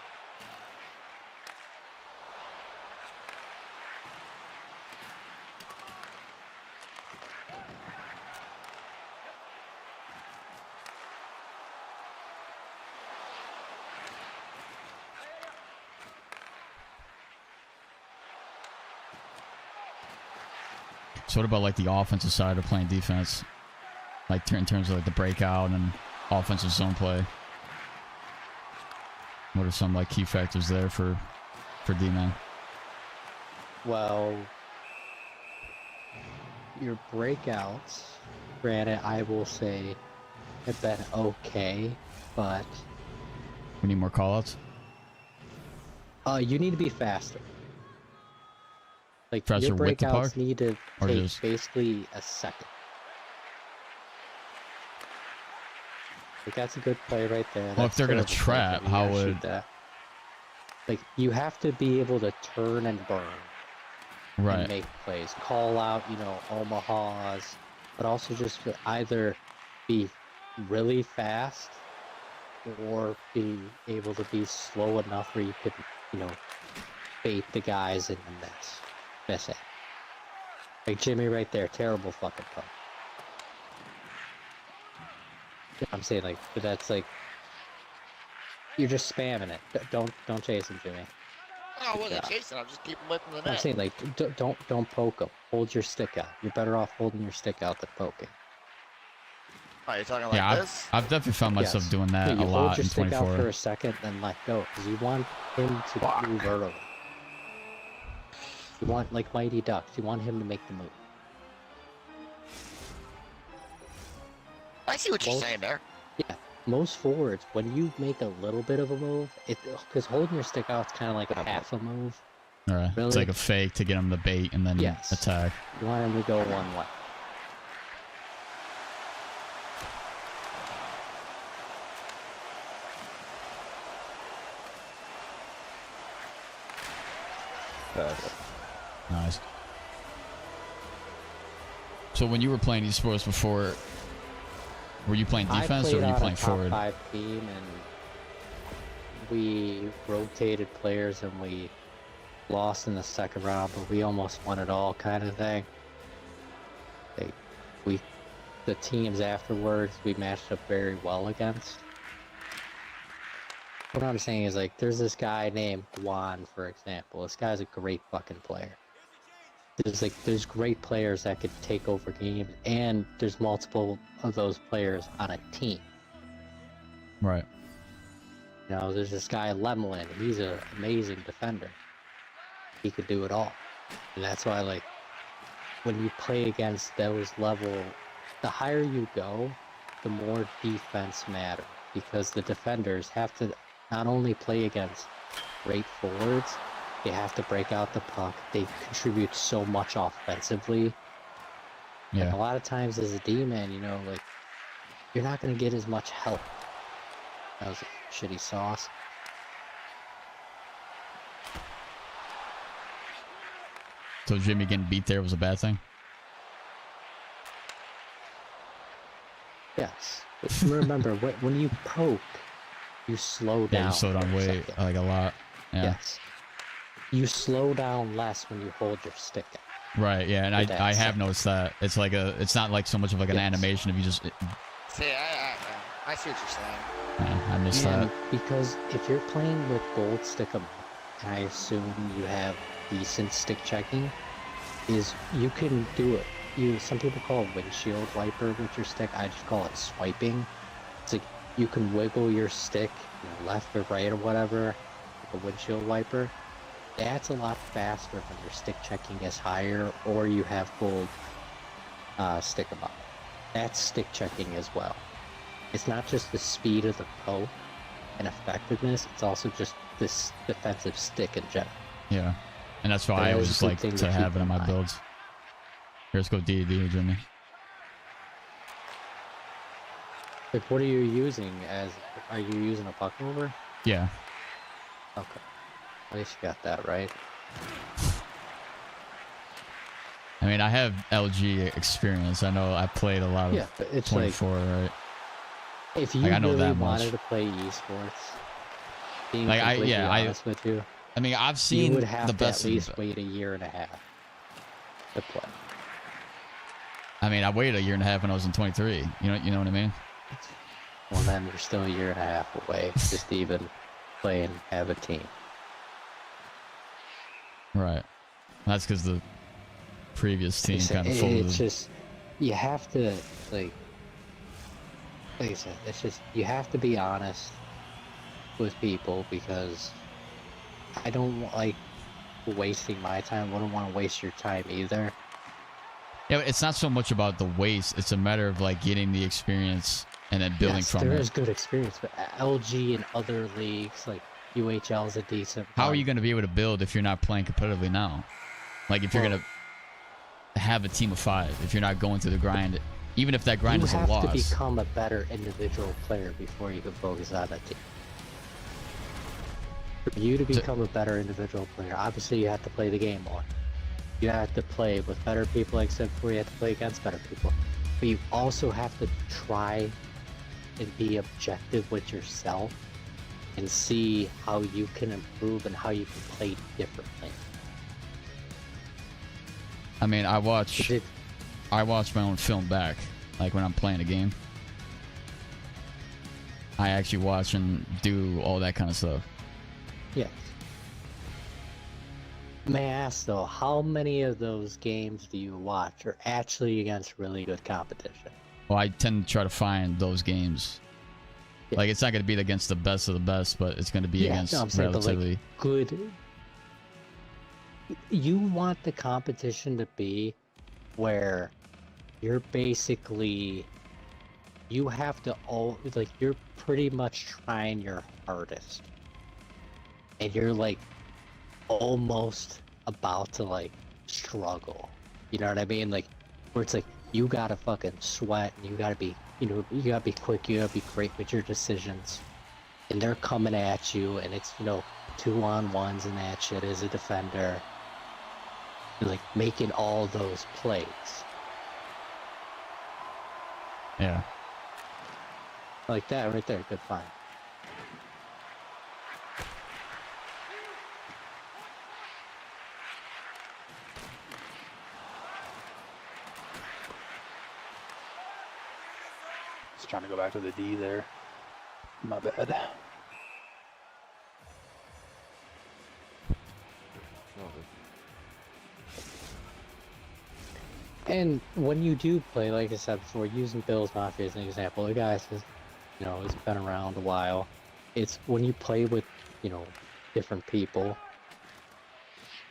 So what about like the offensive side of playing defense? Like in terms of like the breakout and offensive zone play. What are some like key factors there for D-man? Well, your breakouts, granted, I will say have been okay, but We need more callouts. you need to be faster. Like Faster your with the breakouts puck? need to Or take just- basically a second. Like that's a good play right there. Well, if That's they're gonna terrible play, trap, but you how gotta shoot would- that? Like you have to be able to turn and burn Right. and make plays. Call out, Omahas, but also just to either be really fast or be able to be slow enough where you could, bait the guys and miss it. Like Jimmy right there, terrible fucking puck. I'm saying but that's like you're just spamming it. Don't chase him, Jimmy. I wasn't chasing. I'm just keeping away from the net. I'm saying don't poke him. Hold your stick out. You're better off holding your stick out than poking. Oh, you're talking like Yeah, this? I've definitely found myself Yes. doing that Yeah, a you lot hold your in stick out 24. for a second, then let go, because you want him to move early. You want like Mighty Ducks. You want him to make the move. I see what you're Most- saying there. Yeah, most forwards, when you make a little bit of a move, because holding your stick out is kind of like a half a move. All right. It's Really? like a fake to get him to bait and then Yes. attack. You want him to go one way. Pass. Nice. So when you were playing these sports before, were you playing defense or were you playing forward? I played on a top 5 team, and we rotated players, and we lost in the second round, but we almost won it all, kind of thing. The teams afterwards, we matched up very well against. What I'm saying is, like, there's this guy named Juan, for example. This guy's a great fucking player. There's great players that could take over games, and there's multiple of those players on a team. Right. You know, there's this guy Lemlin. He's an amazing defender. He could do it all, and that's why, like, when you play against those level, the higher you go, the more defense matters, because the defenders have to not only play against great forwards, they have to break out the puck. They contribute so much offensively. Yeah. And a lot of times as a D-man, you know, like, you're not going to get as much help. That was shitty sauce. So Jimmy getting beat there was a bad thing? Yes. But remember, when you poke, you slow down. Yeah, you slow down for a way, second. like a lot. Yeah. Yes. You slow down less when you hold your stick out. Right, yeah, and With that I have second. noticed that. It's like it's not like so much of like an Yes. animation if you just, See, I see what you're saying. I missed And that. because if you're playing with gold stick 'em up, and I assume you have decent stick checking, is you can do it. Some people call it windshield wiper with your stick. I just call it swiping. It's like you can wiggle your stick, you know, left or right or whatever, like a windshield wiper. That's a lot faster when your stick checking is higher or you have gold stick 'em up. That's stick checking as well. It's not just the speed of the poke and effectiveness, it's also just this defensive stick in general. Yeah, and that's why That I is a always good like thing to to have keep it in in my mind. builds. Here, let's go D&D, Jimmy. Like, what are you using as? Are you using a puck mover? Yeah. Okay. At least you got that right. I mean, I have LG experience. I know I played a lot of Yeah, but it's like 24, right? if you Like, I know really that much. wanted to play esports, being Like, completely I honest with you, I mean, I've you seen would have the to best at of least the, wait a year and a half to play. I mean, I waited a year and a half when I was in 23. You know what I mean? Well, then you're still a year and a half away just to even play and have a team. Right. That's because the previous team It's, kind of it's folded. just, you have to, like I said, it's just, you have to be honest with people, because I don't like wasting my time. I don't want to waste your time either. Yeah, but it's not so much about the waste. It's a matter of like getting the experience and then building Yes, from there it. is good experience, but LG and other leagues, like UHL is a decent How are one. you going to be able to build if you're not playing competitively now? Like if you're Well- going to have a team of 5, if you're not going through the grind, even if that grind You is a have to loss. become a better individual player before you can focus on a team. For you to become a better individual player, obviously you have to play the game more. You have to play with better people, except for you have to play against better people. But you also have to try and be objective with yourself and see how you can improve and how you can play differently. I mean, I watch It- my own film back, like when I'm playing a game. I actually watch and do all that kind of stuff. Yes. May I ask though, how many of those games do you watch are actually against really good competition? Well, I tend to try to find those games. Yeah. Like, it's not going to be against the best of the best, but it's going to be Yeah, against no, I'm saying, but, like, relatively. good. You want the competition to be where you're basically you have to like you're pretty much trying your hardest, and you're like almost about to like struggle. You know what I mean? Like where it's like you gotta fucking sweat and you gotta be, you know, you gotta be quick, you gotta be great with your decisions, and they're coming at you, and it's, you know, 2-on-1s and that shit as a defender. You're like making all those plays. Yeah. Like that right there, good find. Just trying to go back to the D there. My bad. And when you do play, like I said before, using Bill's Mafia as an example, the guy has, you know, has been around a while. It's when you play with, you know, different people,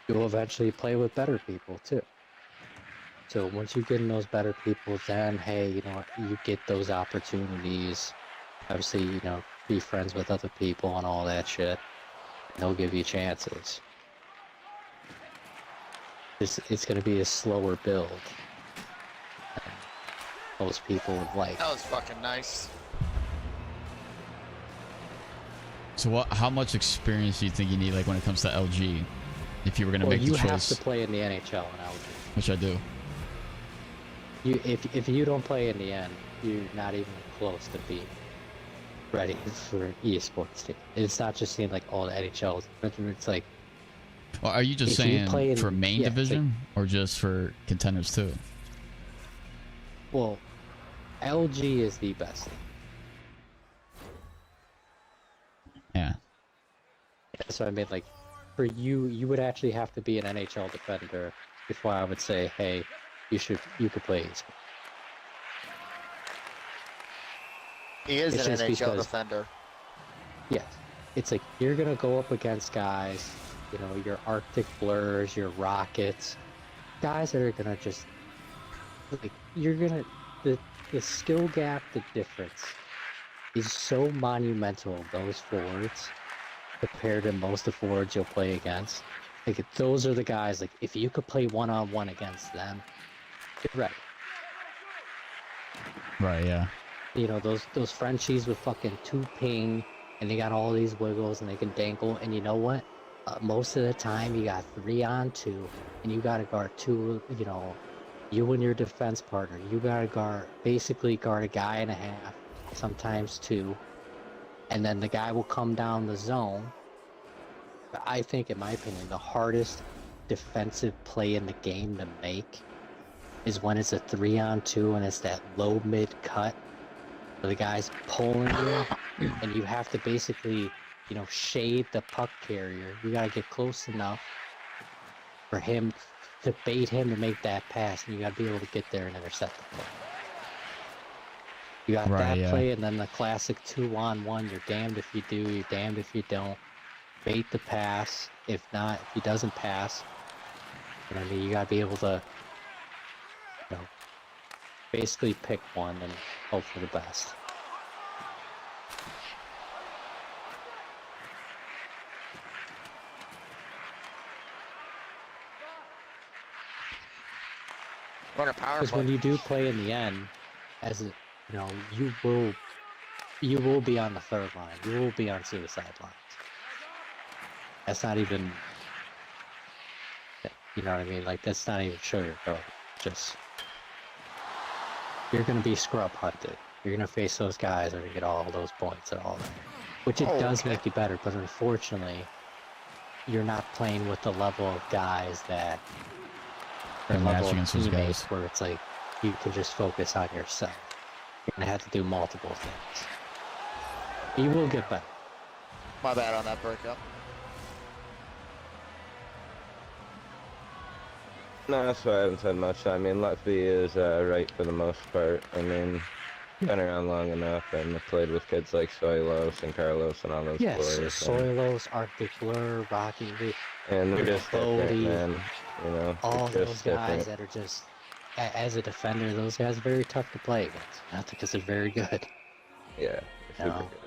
you'll eventually play with better people too. So once you get in those better people, then hey, you know, you get those opportunities. Obviously, you know, be friends with other people and all that shit. They'll give you chances. It's going to be a slower build than most people would like. That was fucking nice. So how much experience do you think you need, like when it comes to LG, if you were gonna make the choice? You have to play in the NHL in LG. Which I do. If you don't play in the end, you're not even close to being ready for esports team. It's not just seeing like all the NHLs. It's like. Well, are you just saying for main division or just for contenders too? Well, LG is the best thing. Yeah. So I mean, like, for you, you would actually have to be an NHL defender before I would say, hey, you could play esports. He is an NHL defender. Yes. It's like, you're gonna go up against guys, you know, your Arctic Blurs, your Rockets, guys that are gonna just, like, you're gonna, the skill gap, the difference is so monumental of those forwards compared to most of the forwards you'll play against. Like, those are the guys, like, if you could play one-on-one against them, you're ready. Right, yeah. You know, those Frenchies with fucking 2 ping, and they got all these wiggles, and they can dangle, and you know what? Most of the time, you got 3-on-2, and you gotta guard 2, you know, you and your defense partner, you gotta basically guard a guy and a half, sometimes 2, and then the guy will come down the zone. But I think, in my opinion, the hardest defensive play in the game to make is when it's a 3-on-2 and it's that low mid cut where the guy's pulling you, and you have to basically, you know, shade the puck carrier. You gotta get close enough for him to bait him to make that pass, and you gotta be able to get there and intercept the play. You got that play, and then the classic 2-on-1. You're damned if you do, you're damned if you don't. Bait the pass. If not, if he doesn't pass, you know what I mean? You gotta be able to, you know, basically pick one and hope for the best. Because when you do play in the end, as a, you know, you will be on the third line. You will be on suicide lines. That's not even, you know what I mean? Like, that's not even sugarcoat. Just, you're gonna be scrub hunted. You're gonna face those guys that are gonna get all those points and all that. Which it does make you better, but unfortunately, you're not playing with the level of guys that or level of teammates where it's like you can just focus on yourself. You're gonna have to do multiple things. You will get better. My bad on that breakup. No, that's why I haven't said much. I mean, Latvia is right for the most part. I mean, been around long enough, and I've played with kids like Soilos and Carlos and all those yes, players. Soilos, Arctic Blur, Rocky Lee, and they're just different, man. You know, all those guys that are just as a defender, those guys are very tough to play against. Not because they're very good. Yeah, they're super No. good.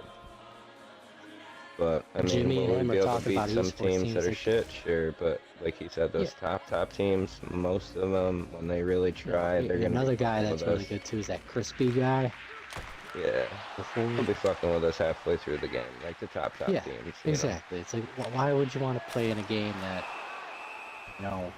But I mean, Jimmy will and we him be are able to talking beat about some esports teams that teams are like, shit? Sure, but like he said, those top teams, most of them, when they really try, they're gonna another be guy fucking that's with really us. good too is that crispy guy. Yeah, Before he'll be fucking with us halfway through the game, like the top yeah, teams. exactly. It's like, why would you want to play in a game that, you know,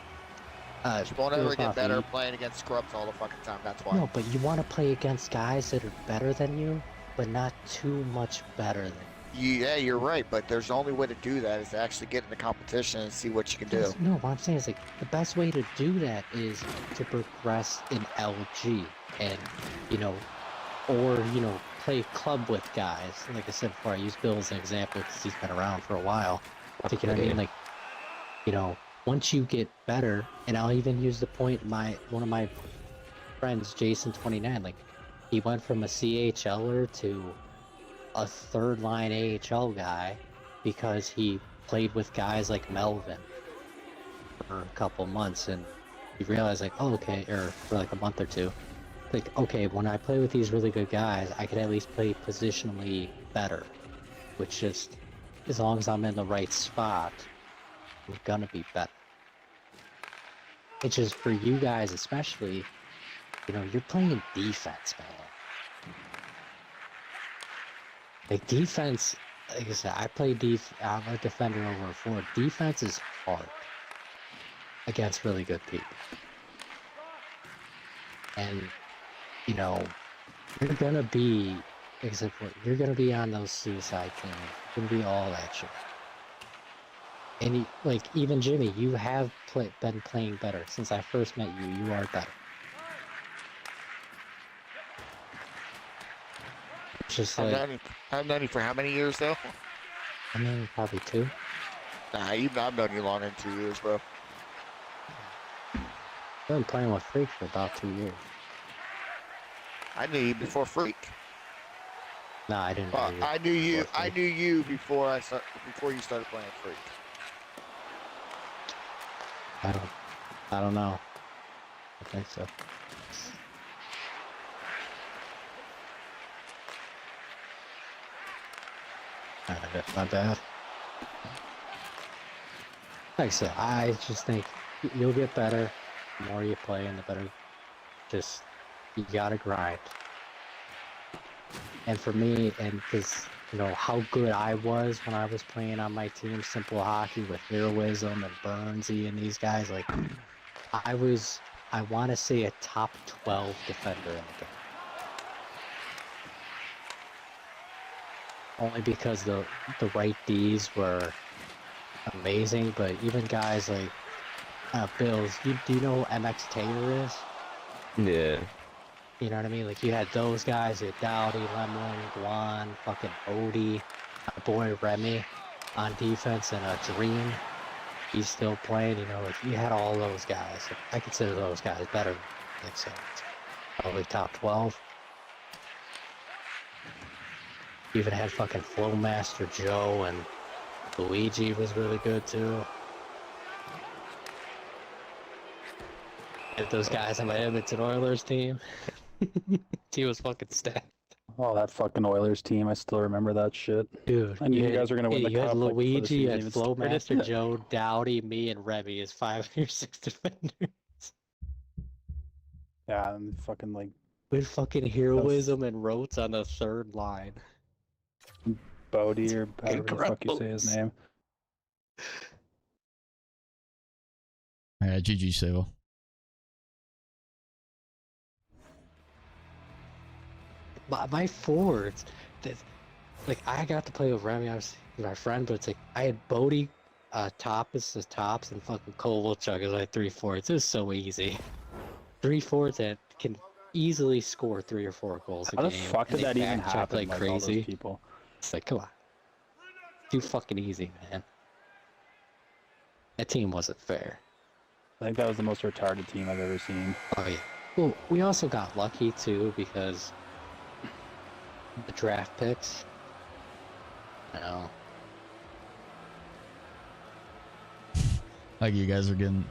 You won't real ever get talk, better you- playing against scrubs all the fucking time. That's why. No, but you want to play against guys that are better than you, but not too much better than you. Yeah, you're right, but there's the only way to do that is to actually get in the competition and see what you can do. Yes, no, what I'm saying is like the best way to do that is to progress in LG and, you know, or, you know, play club with guys. Like I said before, I use Bill as an example because he's been around for a while. You know what I mean? Like, you know, once you get better, and I'll even use the point, one of my friends, Jason29, like, he went from a CHLer to a third line AHL guy because he played with guys like Melvin for a couple months, and you realize like, oh, okay, or for like a month or two, like, okay, when I play with these really good guys, I can at least play positionally better, which just, as long as I'm in the right spot, I'm gonna be better. It's just for you guys especially, you know, you're playing defense, man. Like defense, like I said, I'm a defender over a forward. Defense is hard against really good people. And, you know, you're gonna be, except for, you're gonna be on those suicide teams. You're gonna be all that shit. And like, even Jimmy, you have been playing better. Since I first met you, you are better. It's just like, I've known you for how many years, though? I mean, probably 2. Nah, I've known you longer than 2 years, bro. I've been playing with Freak for about 2 years. I knew you before Freak. No, I didn't know you. I knew you. I knew you before you started playing Freak. I don't know. I think so. My bad. Like I said, I just think you'll get better. The more you play and the better. Just, you gotta grind. And for me, and because, you know, how good I was when I was playing on my team, Simple Hockey, with Heroism and Burnsy and these guys, like, I want to say a top 12 defender in the game. Only because the right Ds were amazing, but even guys like Bills, do you know who MX Taylor is? Yeah. You know what I mean? Like, you had those guys, you had Dowdy, Lemlin, Guan, fucking Odie, my boy Remy on defense, and Dream. He's still playing, you know, like, you had all those guys. I consider those guys better, like, so probably top 12. You even had fucking Flowmaster Joe, and Luigi was really good too. And those guys on my Edmonton Oilers team. He was fucking stacked. Oh, that fucking Oilers team! I still remember that shit. Dude, I knew you guys were gonna win the you cup. had like, before the Luigi, you season had even started. Flowmaster Joe, Dowdy, me, and Remy as 5 or 6 defenders. Yeah, and fucking like With fucking Heroism and Rotes on the third line. Bodie or however the fuck you say his name. Alright, GG Sable. My forwards, like, I got to play with Remy, obviously, my friend, but it's like, I had Bodie, Tops as tops, and fucking Kovalchuk as like 3 forwards. It was so easy. 3 forwards that can easily score 3 or 4 goals a How game. the fuck did that even happen? Like Like, crazy. all those people. It's like, come on. Too fucking easy, man. That team wasn't fair. I think that was the most retarded team I've ever seen. Oh yeah. Well, we also got lucky too because the draft picks. You know. Like, you guys are getting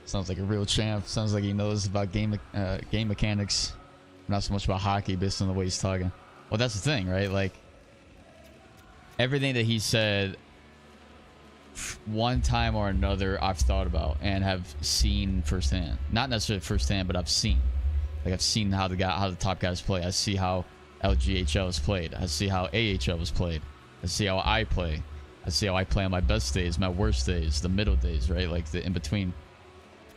Sounds like a real champ. Sounds like he knows about game mechanics. Not so much about hockey based on the way he's talking. Well, that's the thing, right? Like, everything that he said, one time or another, I've thought about and have seen firsthand. Not necessarily firsthand, but I've seen. Like, I've seen how the top guys play. I see how LGHL is played. I see how AHL is played. I see how I play. I see how I play on my best days, my worst days, the middle days, right? Like the in between.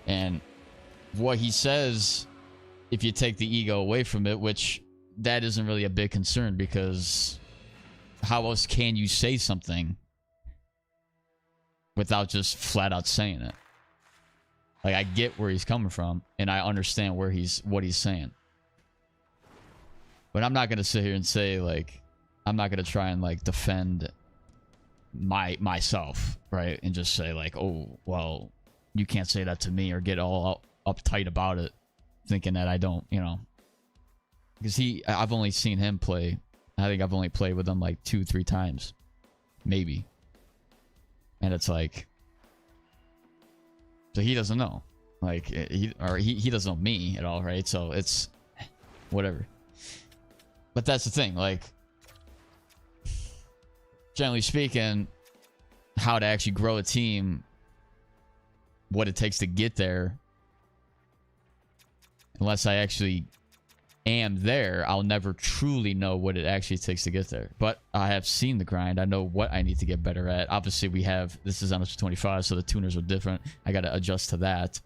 And what he says, if you take the ego away from it, which that isn't really a big concern, because how else can you say something without just flat out saying it? Like, I get where he's coming from, and I understand what he's saying. But I'm not gonna sit here and say, like, I'm not gonna try and like defend myself, right? And just say like, oh, well, you can't say that to me, or get all uptight about it, thinking that I don't, you know. Because I've only seen him play. I think I've only played with him like 2-3 times, maybe. And it's like, so he doesn't know, like he doesn't know me at all, right? So it's whatever. But that's the thing, like, generally speaking, how to actually grow a team, what it takes to get there. Unless I actually am there, I'll never truly know what it actually takes to get there. But I have seen the grind. I know what I need to get better at. Obviously, this is on 25, so the tuners are different. I got to adjust to that.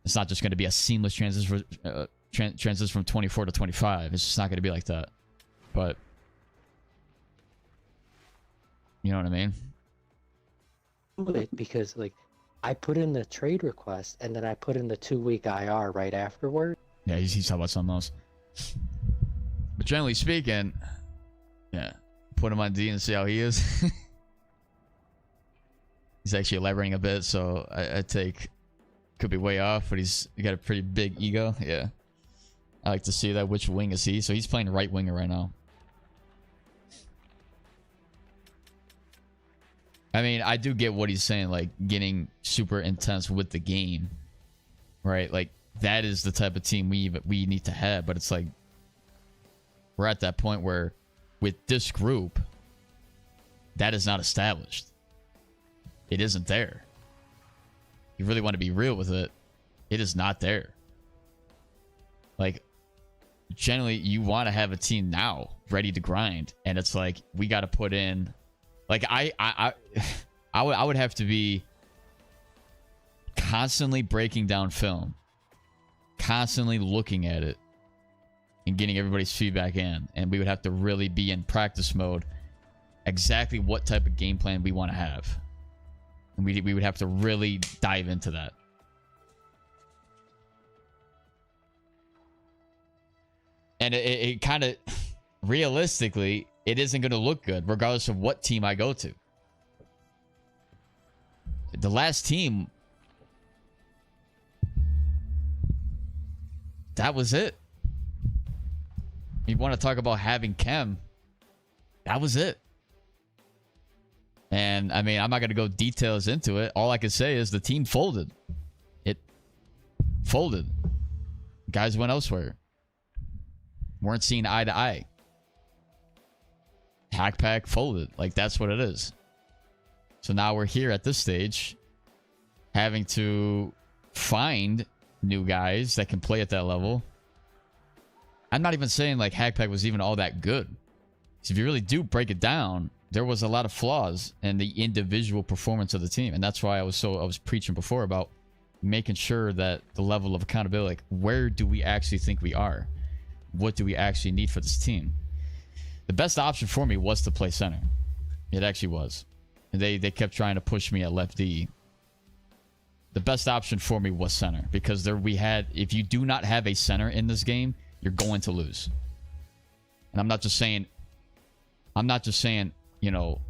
It's not just going to be a seamless transition from 24 to 25. It's just not going to be like that. But you know what I mean? Because, like, I put in the trade request, and then I put in the 2-week IR right afterward. Yeah, he's talking about something else. But generally speaking, yeah, put him on D and see how he is. He's actually elaborating a bit, so I take, could be way off, but he's got a pretty big ego. Yeah, I like to see that. Which wing is he? So he's playing right winger right now. I mean, I do get what he's saying, like getting super intense with the game, right? Like, that is the type of team we need to have. But it's like, we're at that point where with this group, that is not established. It isn't there. You really want to be real with it, it is not there. Like, generally, you want to have a team now ready to grind, and it's like, we got to put in, like, I would have to be constantly breaking down film, constantly looking at it, and getting everybody's feedback in, and we would have to really be in practice mode, exactly what type of game plan we want to have, and we would have to really dive into that. And it kind of, realistically, it isn't going to look good regardless of what team I go to. The last team, that was it. You want to talk about having chem, that was it. And I mean, I'm not going to go details into it. All I can say is the team folded. It folded. Guys went elsewhere. Weren't seeing eye to eye. Hackpack folded. Like, that's what it is. So now we're here at this stage, having to find new guys that can play at that level. I'm not even saying like Hackpack was even all that good. So if you really do break it down, there was a lot of flaws in the individual performance of the team. And that's why I was preaching before about making sure that the level of accountability, like, where do we actually think we are? What do we actually need for this team? The best option for me was to play center. It actually was. And they kept trying to push me at left D. The best option for me was center, because if you do not have a center in this game, you're going to lose. And I'm not just saying, you know,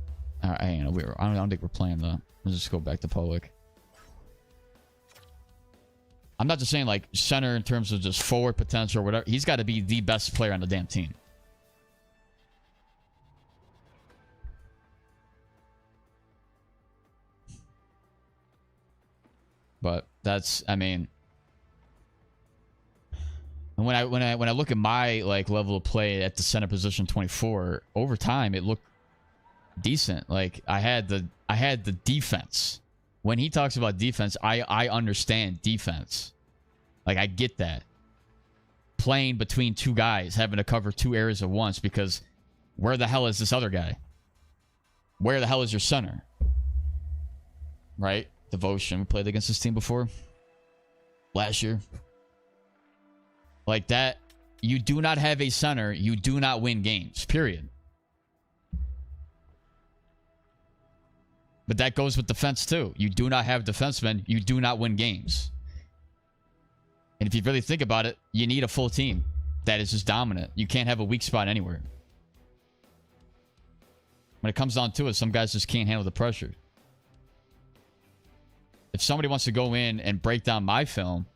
I don't think we're playing the, let's just go back to public. I'm not just saying like center in terms of just forward potential or whatever. He's got to be the best player on the damn team. But That's, I mean, and when I look at my like level of play at the center position 24, over time it looked decent. Like I had the defense. When he talks about defense, I understand defense. Like I get that. Playing between two guys, having to cover two areas at once, because where the hell is this other guy? Where the hell is your center? Right? Devotion. We played against this team before. Last year. Like that. You do not have a center. You do not win games. Period. But that goes with defense too. You do not have defensemen. You do not win games. And if you really think about it, you need a full team that is just dominant. You can't have a weak spot anywhere. When it comes down to it, some guys just can't handle the pressure. If somebody wants to go in and break down my film,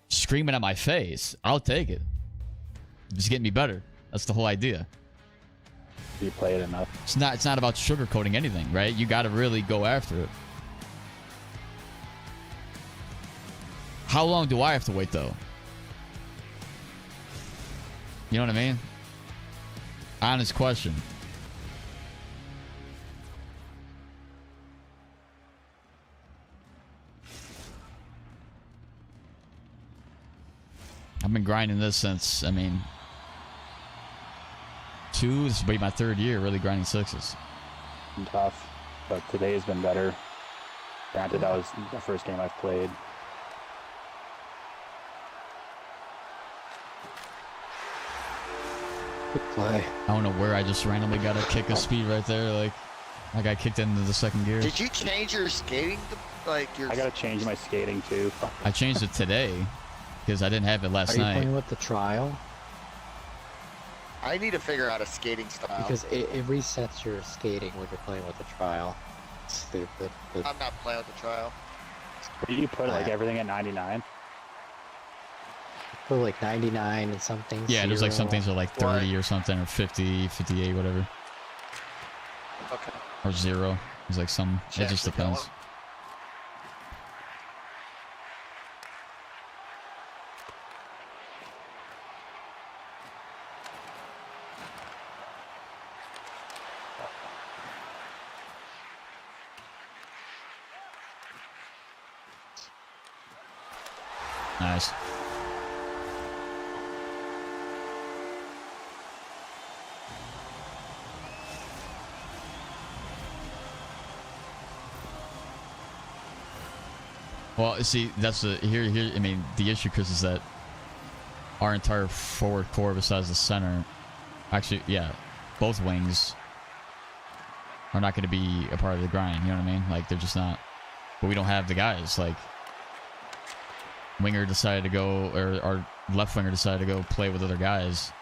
screaming at my face, I'll take it. Just getting me better. That's the whole idea. You play it enough. It's not about sugarcoating anything, right? You got to really go after it. How long do I have to wait, though? You know what I mean? Honest question. I've been grinding this since, I mean, this will be my third year really grinding sixes. Been tough, but today has been better. Granted, that was the first game I've played. Good play. I don't know where I just randomly got a kick of speed right there. Like I got kicked into the second gear. Did you change your skating? Like your? I gotta change my skating too. I changed it today because I didn't have it last Are you night. playing with the trial? I need to figure out a skating style. Because it resets your skating when you're playing with the trial. Stupid. But I'm not playing with the trial. Do you put like everything at 99? put like 99 and something. Yeah, there's like some 0. things are like 30 or something, or 50, 58, whatever. Okay. Or 0. It's like some. It just depends. Nice. Well, see, that's the here. I mean, the issue, Chris, is that our entire forward core, besides the center, actually, yeah, both wings are not going to be a part of the grind. You know what I mean? Like they're just not. But we don't have the guys. Like winger decided to go, or our left winger decided to go play with other guys,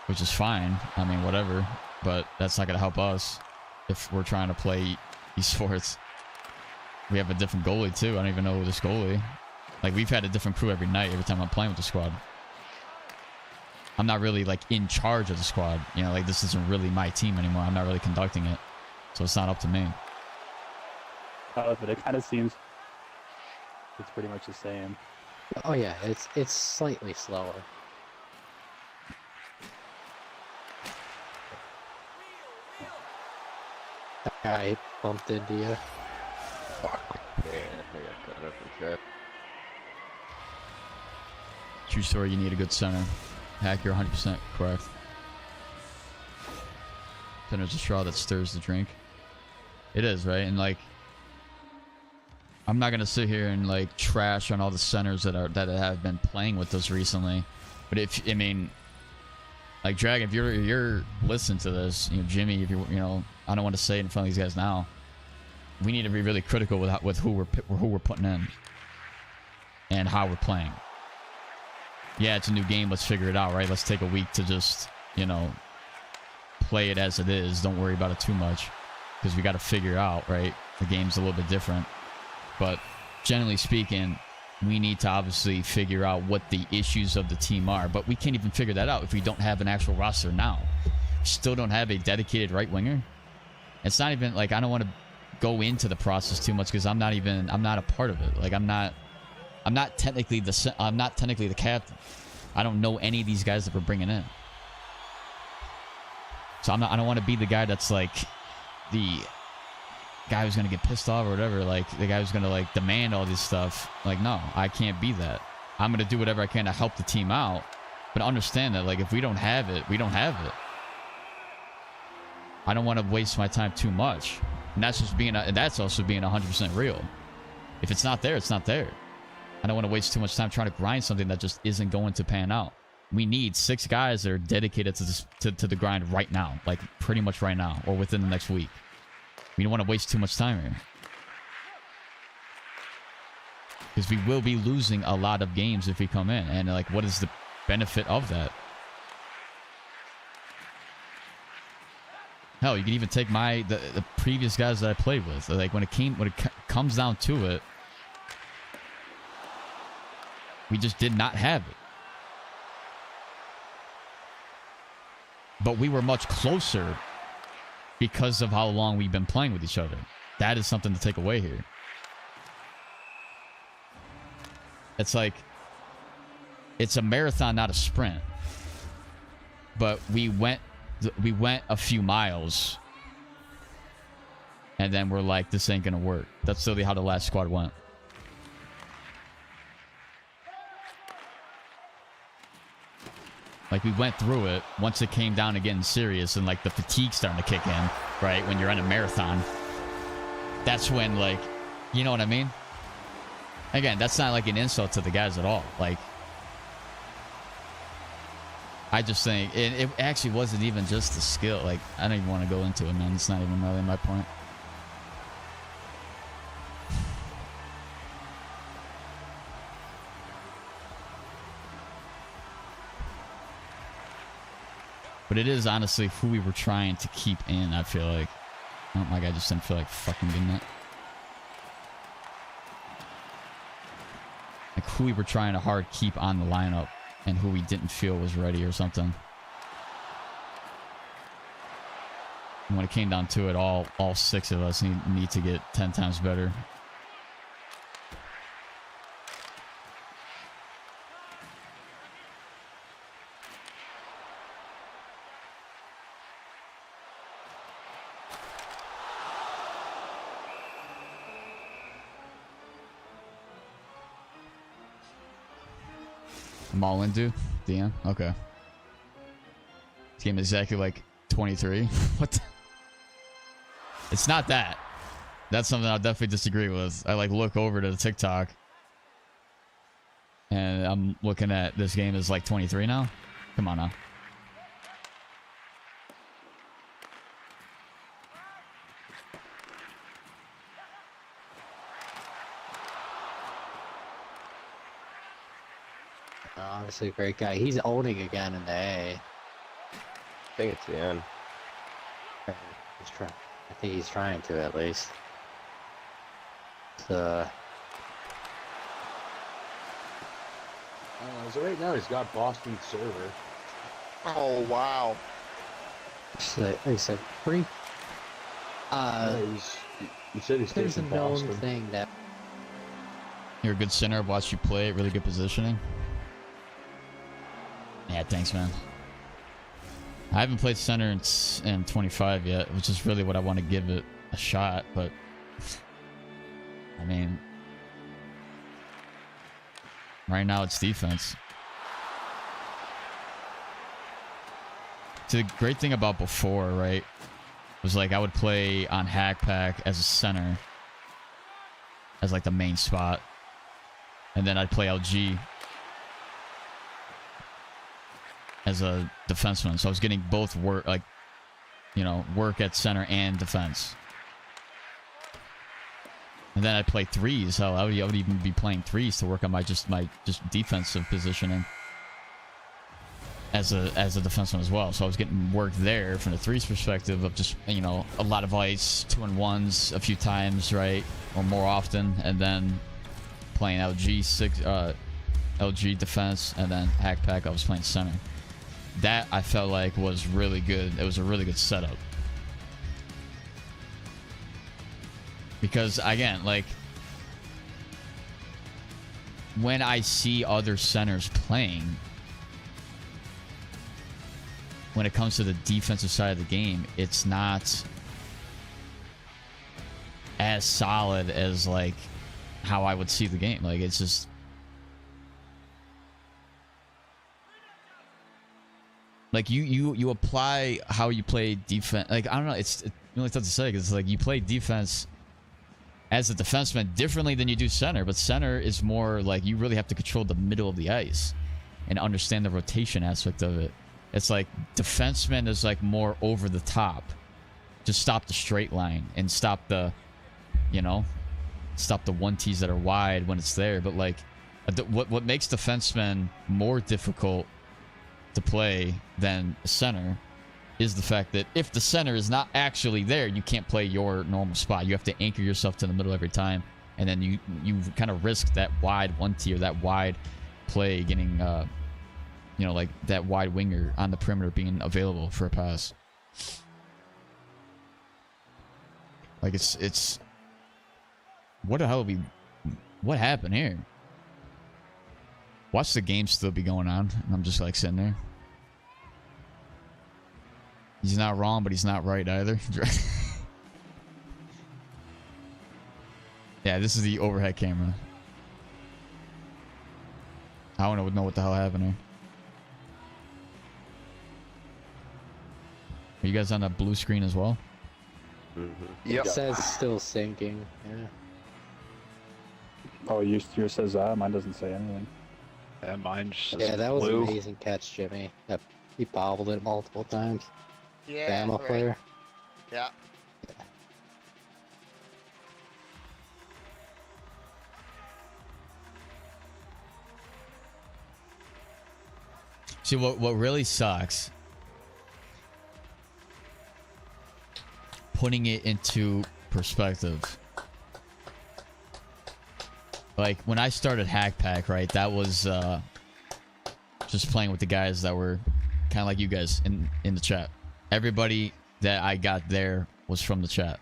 which is fine. I mean, whatever. But that's not going to help us if we're trying to play esports. We have a different goalie too. I don't even know this goalie. Like we've had a different crew every night, every time I'm playing with the squad. I'm not really like in charge of the squad. You know, like this isn't really my team anymore. I'm not really conducting it. So it's not up to me. Oh, but it kind of seems it's pretty much the same. Oh yeah, it's slightly slower. That guy bumped into you. Fuck. Man, I got caught up in traffic. True story, you need a good center. Hack, you're 100% correct. Center's a straw that stirs the drink. It is, right? And like, I'm not gonna sit here and like trash on all the centers that have been playing with us recently. But if I mean, like Dragon, if you're listening to this, you know, Jimmy, if you know, I don't want to say it in front of these guys now. We need to be really critical with who we're putting in and how we're playing. Yeah, it's a new game. Let's figure it out, right? Let's take a week to just, you know, play it as it is. Don't worry about it too much because we got to figure out, right? The game's a little bit different. But generally speaking, we need to obviously figure out what the issues of the team are. But we can't even figure that out if we don't have an actual roster now. Still don't have a dedicated right winger. It's not even like I don't want to go into the process too much because I'm not a part of it. Like I'm not I'm not technically the captain. I don't know any of these guys that we're bringing in. So I don't want to be the guy that's like the guy who's gonna get pissed off or whatever, like the guy who's gonna like demand all this stuff. Like, no, I can't be that. I'm gonna do whatever I can to help the team out, but understand that like if we don't have it, we don't have it. I don't want to waste my time too much, and that's also being 100% real. If it's not there, it's not there. I don't want to waste too much time trying to grind something that just isn't going to pan out. We need 6 guys that are dedicated to this, to the grind right now, like pretty much right now or within the next week. We don't want to waste too much time here, because we will be losing a lot of games if we come in, and like, what is the benefit of that? Hell, you can even take the previous guys that I played with. Like when it comes down to it, we just did not have it. But we were much closer because of how long we've been playing with each other. That is something to take away here. It's like, it's a marathon, not a sprint. But we went a few miles, and then we're like, this ain't gonna work. That's literally how the last squad went. Like, we went through it once it came down to getting serious and like the fatigue starting to kick in, right? When you're in a marathon, that's when, like, you know what I mean? Again, that's not like an insult to the guys at all. Like, I just think it actually wasn't even just the skill. Like, I don't even want to go into it, man. It's not even really my point. But it is honestly who we were trying to keep in, I feel like. Oh my god, I just didn't feel like fucking getting it. Like who we were trying to hard keep on the lineup and who we didn't feel was ready or something. And when it came down to it, all 6 of us need to get 10 times better. I'm all into DM. Okay. This game is exactly like 23. What? It's not that. That's something I'll definitely disagree with. I like look over to the TikTok, and I'm looking at this game is like 23 now. Come on now. Honestly, great guy. He's owning again in the A. I think it's the end. He's trying. I think he's trying to, at least. So, as of right now, he's got Boston's server. Oh wow! he said, pretty. He said he's There's a taking known Boston. thing that You're a good center. I've watched you play. Really good positioning. Yeah, thanks, man. I haven't played center in 25 yet, which is really what I want to give it a shot, but I mean, right now it's defense. So the great thing about before, right, was like I would play on hack pack as a center, as like the main spot, and then I'd play LG as a defenseman. So I was getting both work, like, you know, work at center and defense. And then I'd play threes. Hell, I would even be playing threes to work on my defensive positioning as a defenseman as well. So I was getting work there from the threes perspective of just, you know, a lot of ice, 2-on-1s a few times, right, or more often, and then playing LG defense, and then hack pack I was playing center. That I felt like was really good. It was a really good setup. Because again, like when I see other centers playing, when it comes to the defensive side of the game, it's not as solid as like how I would see the game. Like, it's just like you apply how you play defense. Like, I don't know, it's really tough to say because like you play defense as a defenseman differently than you do center, but center is more like you really have to control the middle of the ice and understand the rotation aspect of it. It's like defenseman is like more over the top to stop the straight line and stop the, you know, stop the 1-Ts that are wide when it's there. But like what makes defensemen more difficult to play than center is the fact that if the center is not actually there, you can't play your normal spot. You have to anchor yourself to the middle every time, and then you kind of risk that wide 1-T or that wide play getting you know, like that wide winger on the perimeter being available for a pass. Like it's what the hell what happened here? Watch the game still be going on, and I'm just like sitting there. He's not wrong, but he's not right either. Yeah, this is the overhead camera. I don't know what the hell happened here. Are you guys on that blue screen as well? It says still sinking. Yeah. Oh, yours says that. Mine doesn't say anything. Yeah, mine just Yeah, that was blue. an amazing catch, Jimmy. Yep. He bobbled it multiple times. Yeah, Bama right. player. Yeah. See, what really sucks, putting it into perspective, like when I started Hack Pack, right, that was just playing with the guys that were kind of like you guys in the chat. Everybody that I got there was from the chat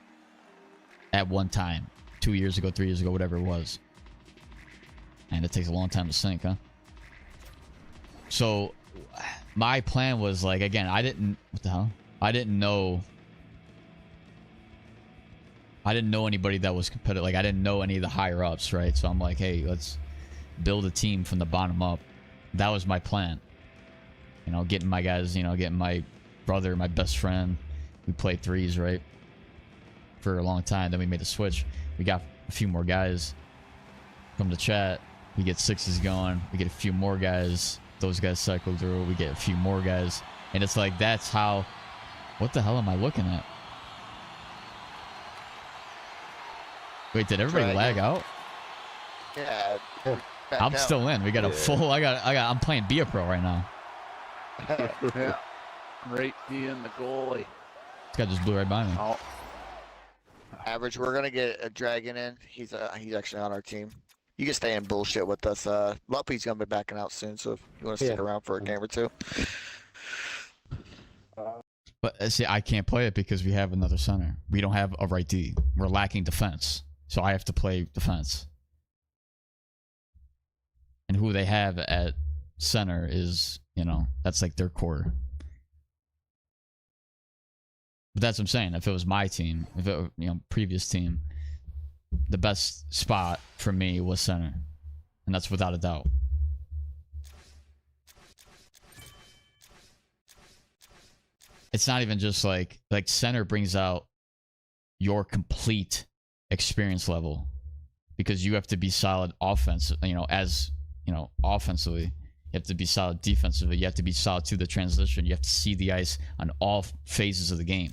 at one time, 2 years ago, 3 years ago, whatever it was. And it takes a long time to sync, huh? So my plan was like, again, what the hell? I didn't know anybody that was competitive. Like, I didn't know any of the higher ups, right? So I'm like, hey, let's build a team from the bottom up. That was my plan. You know, getting my guys, you know, getting my brother, my best friend. We played threes, right? For a long time. Then we made a switch. We got a few more guys from the chat. We get sixes going. We get a few more guys. Those guys cycle through. We get a few more guys. And it's like, that's how... What the hell am I looking at? Wait, did everybody lag out? Yeah. I'm still in. We got a full... I'm playing Be a Pro right now. Yeah. Right being the goalie. This guy just blew right by me. Oh. Average, we're gonna get a dragon in. He's actually on our team. You can stay and bullshit with us. Luppy's gonna be backing out soon, so if you want to stick around for a game or two. But see, I can't play it because we have another center. We don't have a right D. We're lacking defense, so I have to play defense. And who they have at center is, you know, that's like their core. But that's what I'm saying. If it was my team, if it, you know, previous team, the best spot for me was center, and that's without a doubt. It's not even just like center brings out your complete experience level, because you have to be solid offense, you know, as you know, offensively. You have to be solid defensively. You have to be solid to the transition. You have to see the ice on all phases of the game.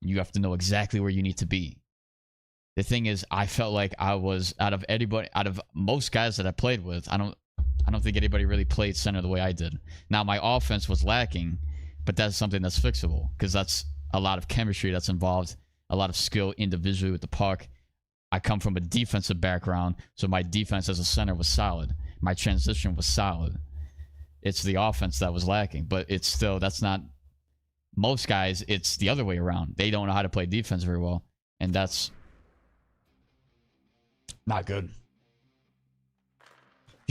You have to know exactly where you need to be. The thing is, I felt like I was out of most guys that I played with, I don't think anybody really played center the way I did. Now my offense was lacking, but that's something that's fixable, because that's a lot of chemistry that's involved, a lot of skill individually with the puck. I come from a defensive background, so my defense as a center was solid. My transition was solid. It's the offense that was lacking, but it's still, that's not, most guys, it's the other way around. They don't know how to play defense very well, and that's not good.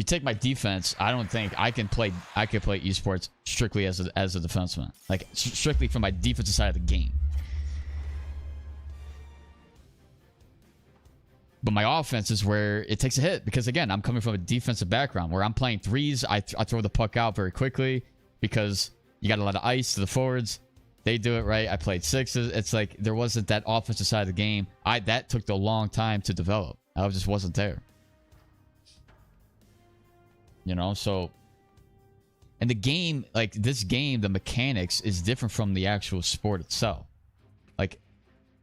you take my defense, I don't think I could play esports strictly as a defenseman. Like strictly from my defensive side of the game. But my offense is where it takes a hit because again, I'm coming from a defensive background where I'm playing threes. I throw the puck out very quickly because you got a lot of ice to the forwards. They do it right. I played sixes. It's like there wasn't that offensive side of the game. That took a long time to develop. I just wasn't there. You know, so and the game, like this game, the mechanics is different from the actual sport itself. Like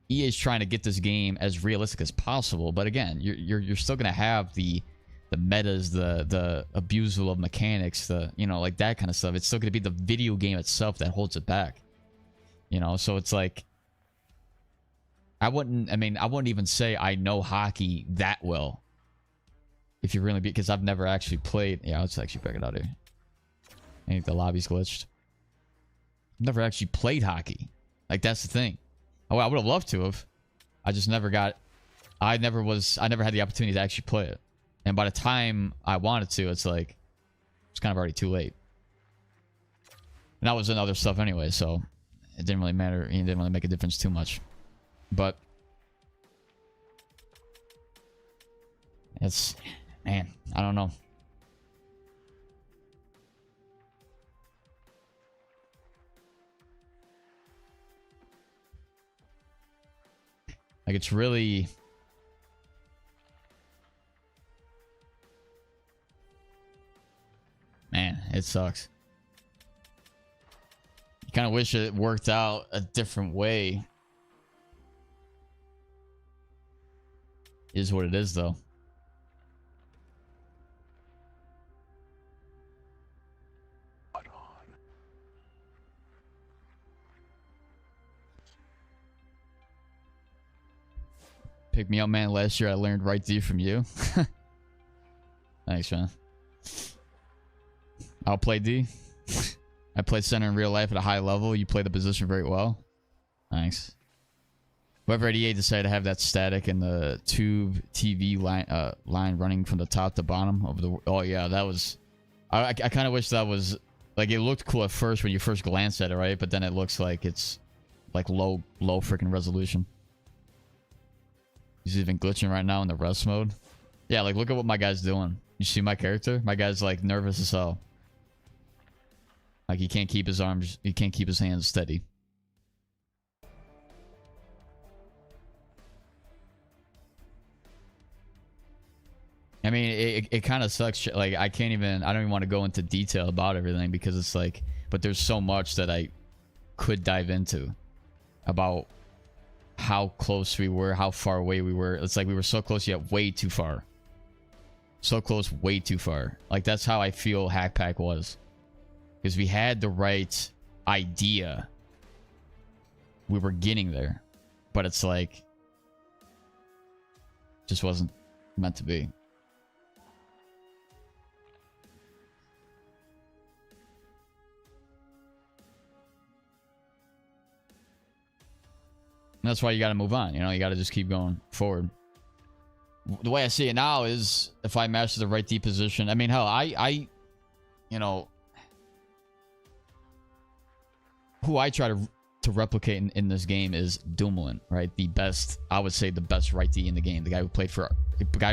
EA is trying to get this game as realistic as possible, but again, you're still gonna have the metas, the abusal of mechanics, the like that kind of stuff. It's still gonna be the video game itself that holds it back. You know, so it's like I wouldn't even say I know hockey that well. If you really because I've never actually played. Yeah, let's actually back it out here. I think the lobby's glitched. I've never actually played hockey. Like that's the thing. Oh, I would have loved to have. I just never got. I never had the opportunity to actually play it. And by the time I wanted to, it's like it's kind of already too late. And that was in other stuff anyway, so it didn't really matter. It didn't really make a difference too much. But it's, man, I don't know. Like it's really, man, it sucks. You kind of wish it worked out a different way. Is what it is, though. Pick me up, man. Last year I learned right D from you. Thanks, man. I'll play D. I play center in real life at a high level. You play the position very well. Thanks. Whoever at EA decided to have that static and the tube TV line running from the top to bottom over the. Oh yeah, that was. I kind of wish that was like it looked cool at first when you first glance at it, right? But then it looks like it's like low freaking resolution. He's even glitching right now in the rest mode. Yeah, like look at what my guy's doing. You see my character? My guy's like nervous as hell. Like he can't keep his arms, he can't keep his hands steady. I mean, it kind of sucks. Like I don't even want to go into detail about everything because it's like, but there's so much that I could dive into about how close we were, how far away we were. It's like we were so close yet way too far. So close, way too far. Like that's how I feel Hack Pack was. Because we had the right idea. We were getting there. But it's like just wasn't meant to be. And that's why you got to move on. You know, you got to just keep going forward. The way I see it now is if I master the right D position. I mean, hell, I you know, who I try to replicate in this game is Dumoulin, right? The best, I would say the best right D in the game. The guy who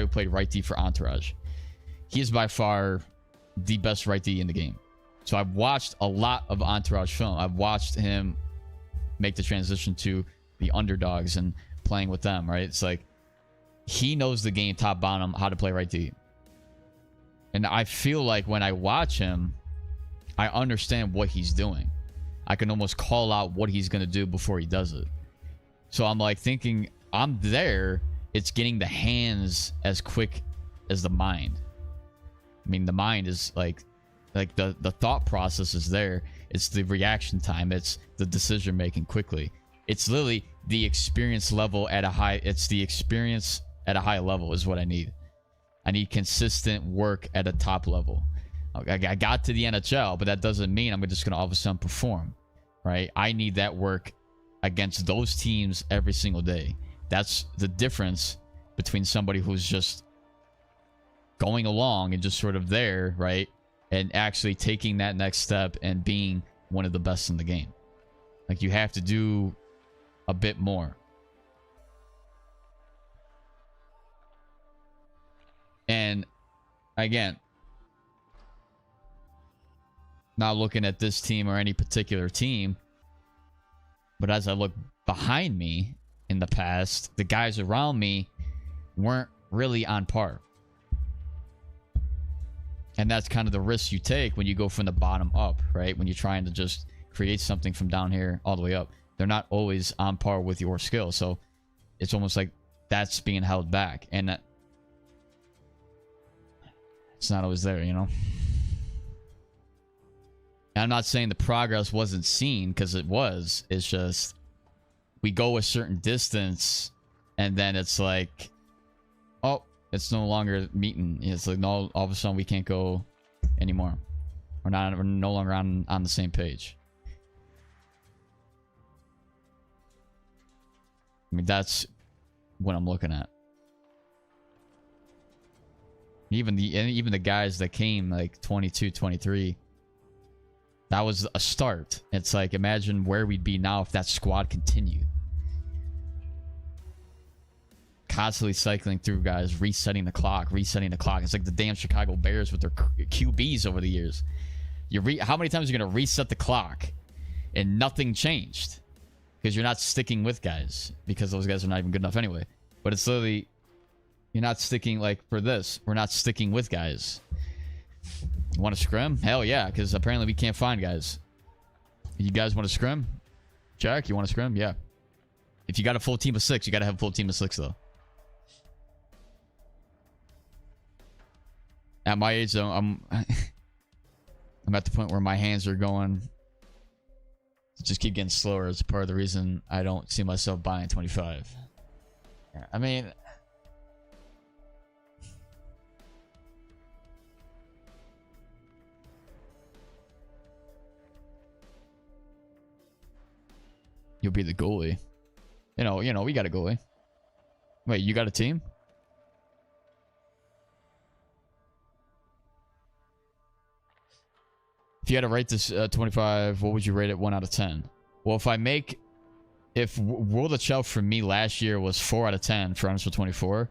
played right D for Entourage. He is by far the best right D in the game. So I've watched a lot of Entourage film. I've watched him make the transition to the underdogs and playing with them, right? It's like he knows the game top bottom, how to play right D. And I feel like when I watch him, I understand what he's doing. I can almost call out what he's going to do before he does it. So I'm like thinking, I'm there. It's getting the hands as quick as the mind. I mean, the mind is like the thought process is there. It's the reaction time. It's the decision making quickly. It's literally the experience level at a high. It's the experience at a high level is what I need. I need consistent work at a top level. I got to the NHL, but that doesn't mean I'm just going to all of a sudden perform, right? I need that work against those teams every single day. That's the difference between somebody who's just going along and just sort of there, right? And actually taking that next step and being one of the best in the game. Like, you have to do a bit more. And again, not looking at this team or any particular team, but as I look behind me in the past, the guys around me weren't really on par. And that's kind of the risk you take when you go from the bottom up, right? When you're trying to just create something from down here all the way up. They're not always on par with your skill. So it's almost like that's being held back. And that, it's not always there, you know? And I'm not saying the progress wasn't seen, because it was. It's just we go a certain distance and then it's like, oh, it's no longer meeting. It's like, no, all of a sudden we can't go anymore. We're no longer on the same page. I mean, that's what I'm looking at. Even the guys that came like 22, 23, that was a start. It's like, imagine where we'd be now if that squad continued. Constantly cycling through guys, resetting the clock. It's like the damn Chicago Bears with their QBs over the years. How many times are you going to reset the clock and nothing changed? Because you're not sticking with guys, because those guys are not even good enough anyway. But it's literally, you're not sticking, like for this, we're not sticking with guys. You want to scrim? Hell yeah, because apparently we can't find guys. You guys want to scrim? Jack, you want to scrim? Yeah. If you got a full team of 6, you got to have a full team of 6 though. At my age though, I'm at the point where my hands are going, just keep getting slower. It's part of the reason I don't see myself buying 25. I mean, you'll be the goalie. You know, we got a goalie. Wait, you got a team? If you had to rate this 25, what would you rate it 1 out of 10? Well, if World of Chell for me last year was 4 out of 10 for Underscore 24,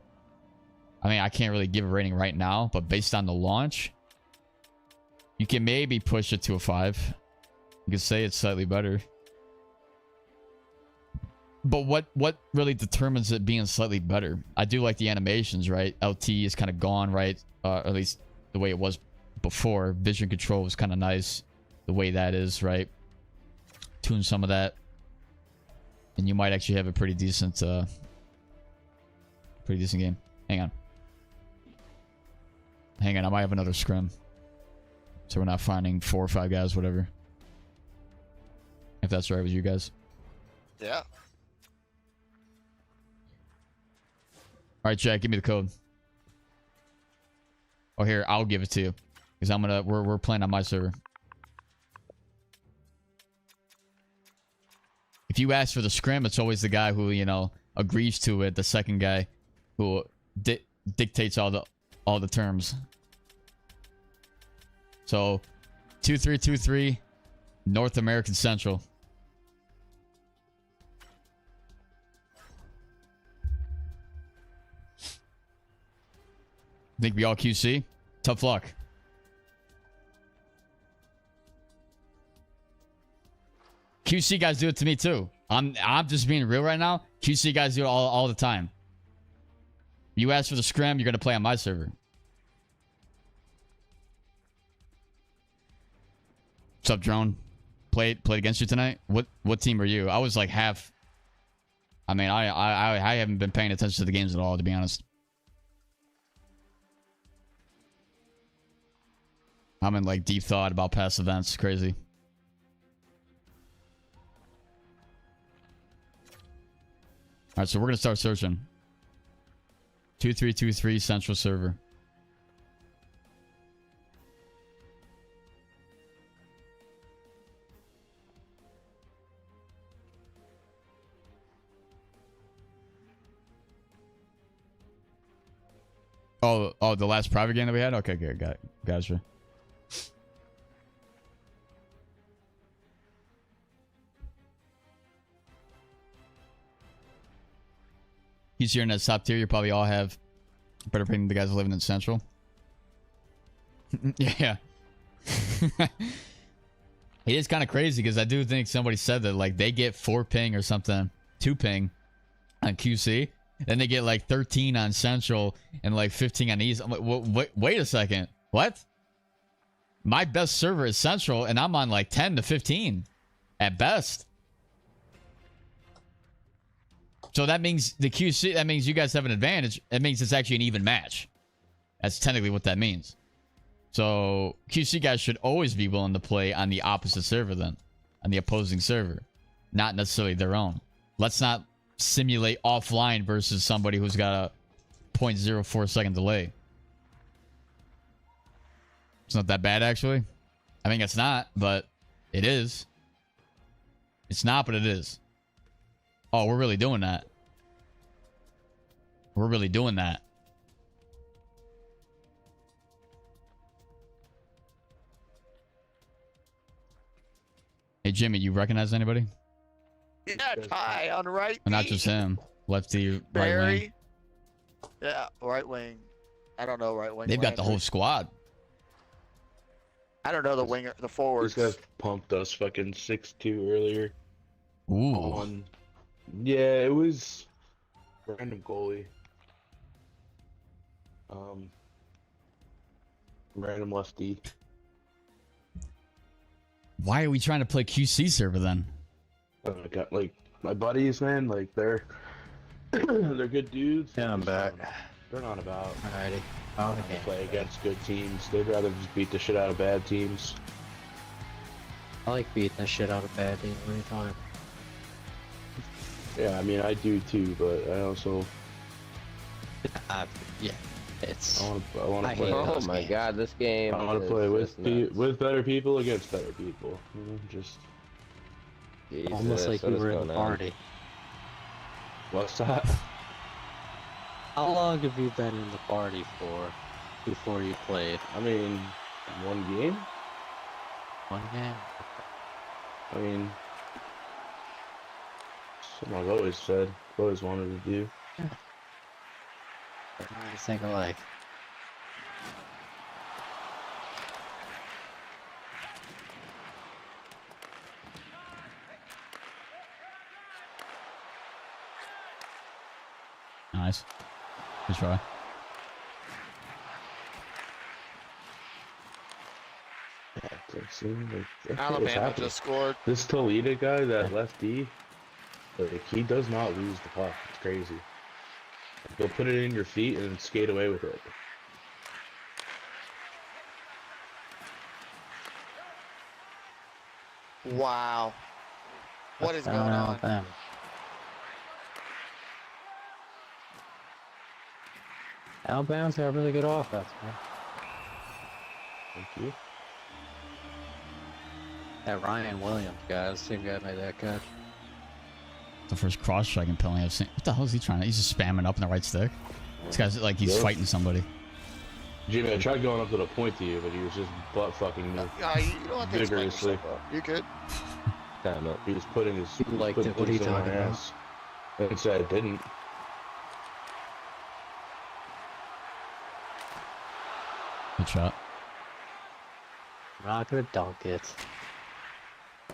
I mean, I can't really give a rating right now, but based on the launch, you can maybe push it to a 5. You can say it's slightly better. But what really determines it being slightly better? I do like the animations, right? LT is kind of gone, right? At least the way it was before. Vision control was kind of nice, the way that is, right? Tune some of that, and you might actually have a pretty decent game. Hang on, I might have another scrim, so we're not finding 4 or 5 guys, whatever, if that's right with you guys. Yeah. All right, Jack, give me the code. Oh, here, I'll give it to you, because we're playing on my server. If you ask for the scrim, it's always the guy who, agrees to it, the second guy who dictates all the terms. So 2323 North American Central. Think we all QC? Tough luck. QC guys do it to me too. I'm just being real right now. QC guys do it all the time. You ask for the scrim, you're gonna play on my server. What's up, Drone? Played against you tonight? What team are you? I was like half. I mean, I haven't been paying attention to the games at all, to be honest. I'm in like deep thought about past events. Crazy. All right, so we're gonna start searching. 2323 Central server. Oh, the last private game that we had? Okay, good. Gotcha. He's here in that top tier. You probably all have better pay than the guys living in Central. Yeah. It is kind of crazy because I do think somebody said that like they get 4 ping or something, 2 ping on QC. Then they get like 13 on Central and like 15 on East. I'm like, wait a second. What? My best server is Central and I'm on like 10 to 15 at best. So that means the QC, that means you guys have an advantage. That means it's actually an even match. That's technically what that means. So QC guys should always be willing to play on the opposite server then. On the opposing server. Not necessarily their own. Let's not simulate offline versus somebody who's got a 0.04 second delay. It's not that bad actually. I mean it's not, but it is. It's not, but it is. Oh, we're really doing that. We're really doing that. Hey Jimmy, you recognize anybody? Yeah, Ty on the right. Not just him. Lefty, right Barry. wing. Yeah, right wing. I don't know right wing. They've got the whole squad. I don't know the winger, the forwards. These guys pumped us fucking 6-2 earlier. Ooh. Yeah, it was random goalie. Random lefty. Why are we trying to play QC server then? I got like my buddies, man. Like they're they're good dudes. Yeah, I'm back. They're not about Alrighty. to play against good teams. They'd rather just beat the shit out of bad teams. I like beating the shit out of bad teams every time. Yeah, I mean I do too, but I also Yeah, it's. I want to play. Oh my god, this game. I want to play with better people against better people. You know, just Jesus, almost like what you is were in going the on? party. what's that? How long have you been in the party for before you played? I mean, one game. One game. I mean, something I've always said, always wanted to do. I think alike. Nice. Good try. Alabama just scored. This Toledo guy, that lefty, like he does not lose the puck. It's crazy. He'll put it in your feet and skate away with it. Wow. What is going on? Alabama. Alabama's got a really good offense, man. Thank you. That Ryan Williams guy, the same guy made that catch. The first cross-striking penalty I've seen. What the hell is he trying to? He's just spamming up in the right stick. This guy's like he's fighting somebody. Jimmy, I tried going up to the point to you, but he was just butt fucking me You don't have to explain vigorously. yourself. You good? Time up. He was putting his You liked putting it, what are you things in my talking about? ass. And said I didn't. Good shot. I'm not gonna dunk it.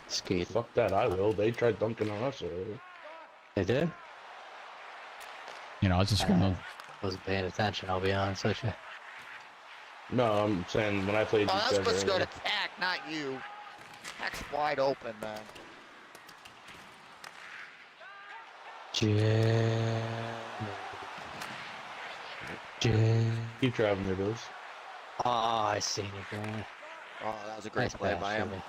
Skate. Fuck that, I will. They tried dunking on us earlier. They did? You know, it's a scrimmage. Wasn't paying attention, I'll be honest with you. No, I'm saying when I played Oh, you that's guys supposed to go earlier. to Tack, not you. Tack's wide open, man. Keep driving your bills. Oh, I seen it, man. Oh, that was a great Nice play pass, by him. Jimmy.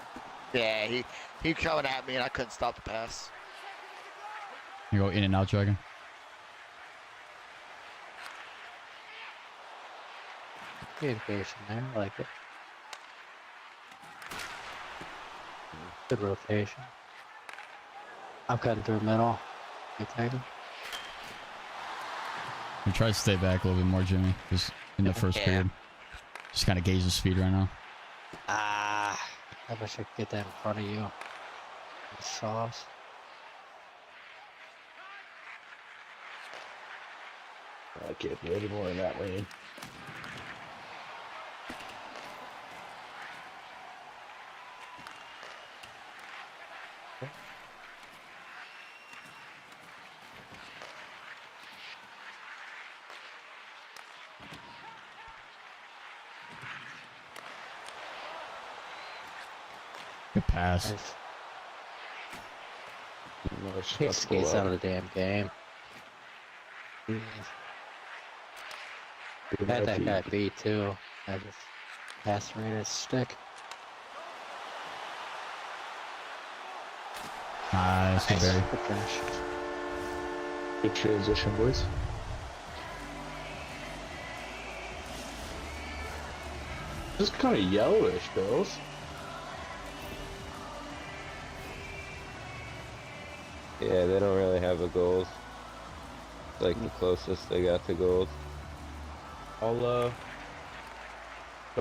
Yeah, he coming at me and I couldn't stop the pass. You go in and out, Dragon. Communication there, I like it. Good rotation. I'm cutting through middle. You take him? You try to stay back a little bit more, Jimmy. Because in the first Yeah. period. Just kind of gauge the speed right now. I wish I could get that in front of you. The sauce. I can't do any more in that lane. Good pass. He skates out of the damn game. Had that guy beat too. I just passed right his stick. Nice, good berry. Good finish. Good transition, boys. This is kind of yellowish, Bills. Yeah, they don't really have a gold. It's like the closest they got to gold. I'll when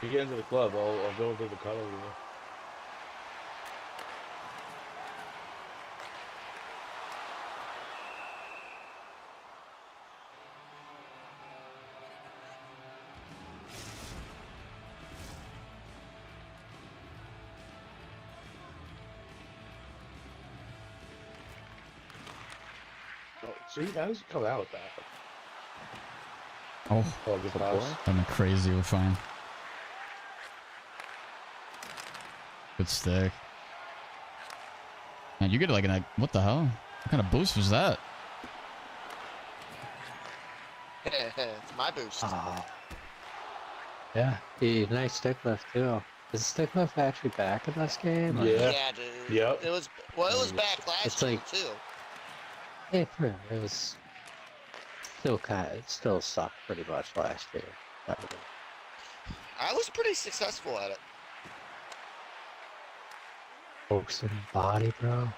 you get into the club, I'll go into the color with you. Oh, see, how does it come out with that? Oh, Oh, good pass. I'm crazy. We're fine. Good stick. Man, you get like an what the hell? What kind of boost was that? It's my boost. Oh. Yeah, nice stick lift too. Is stick lift actually back in this game? or- Yeah. Yeah, dude. Yep. It was back last It's year like- too. Yeah, it was it still sucked pretty much last year. I was pretty successful at it. Focusing body, bro.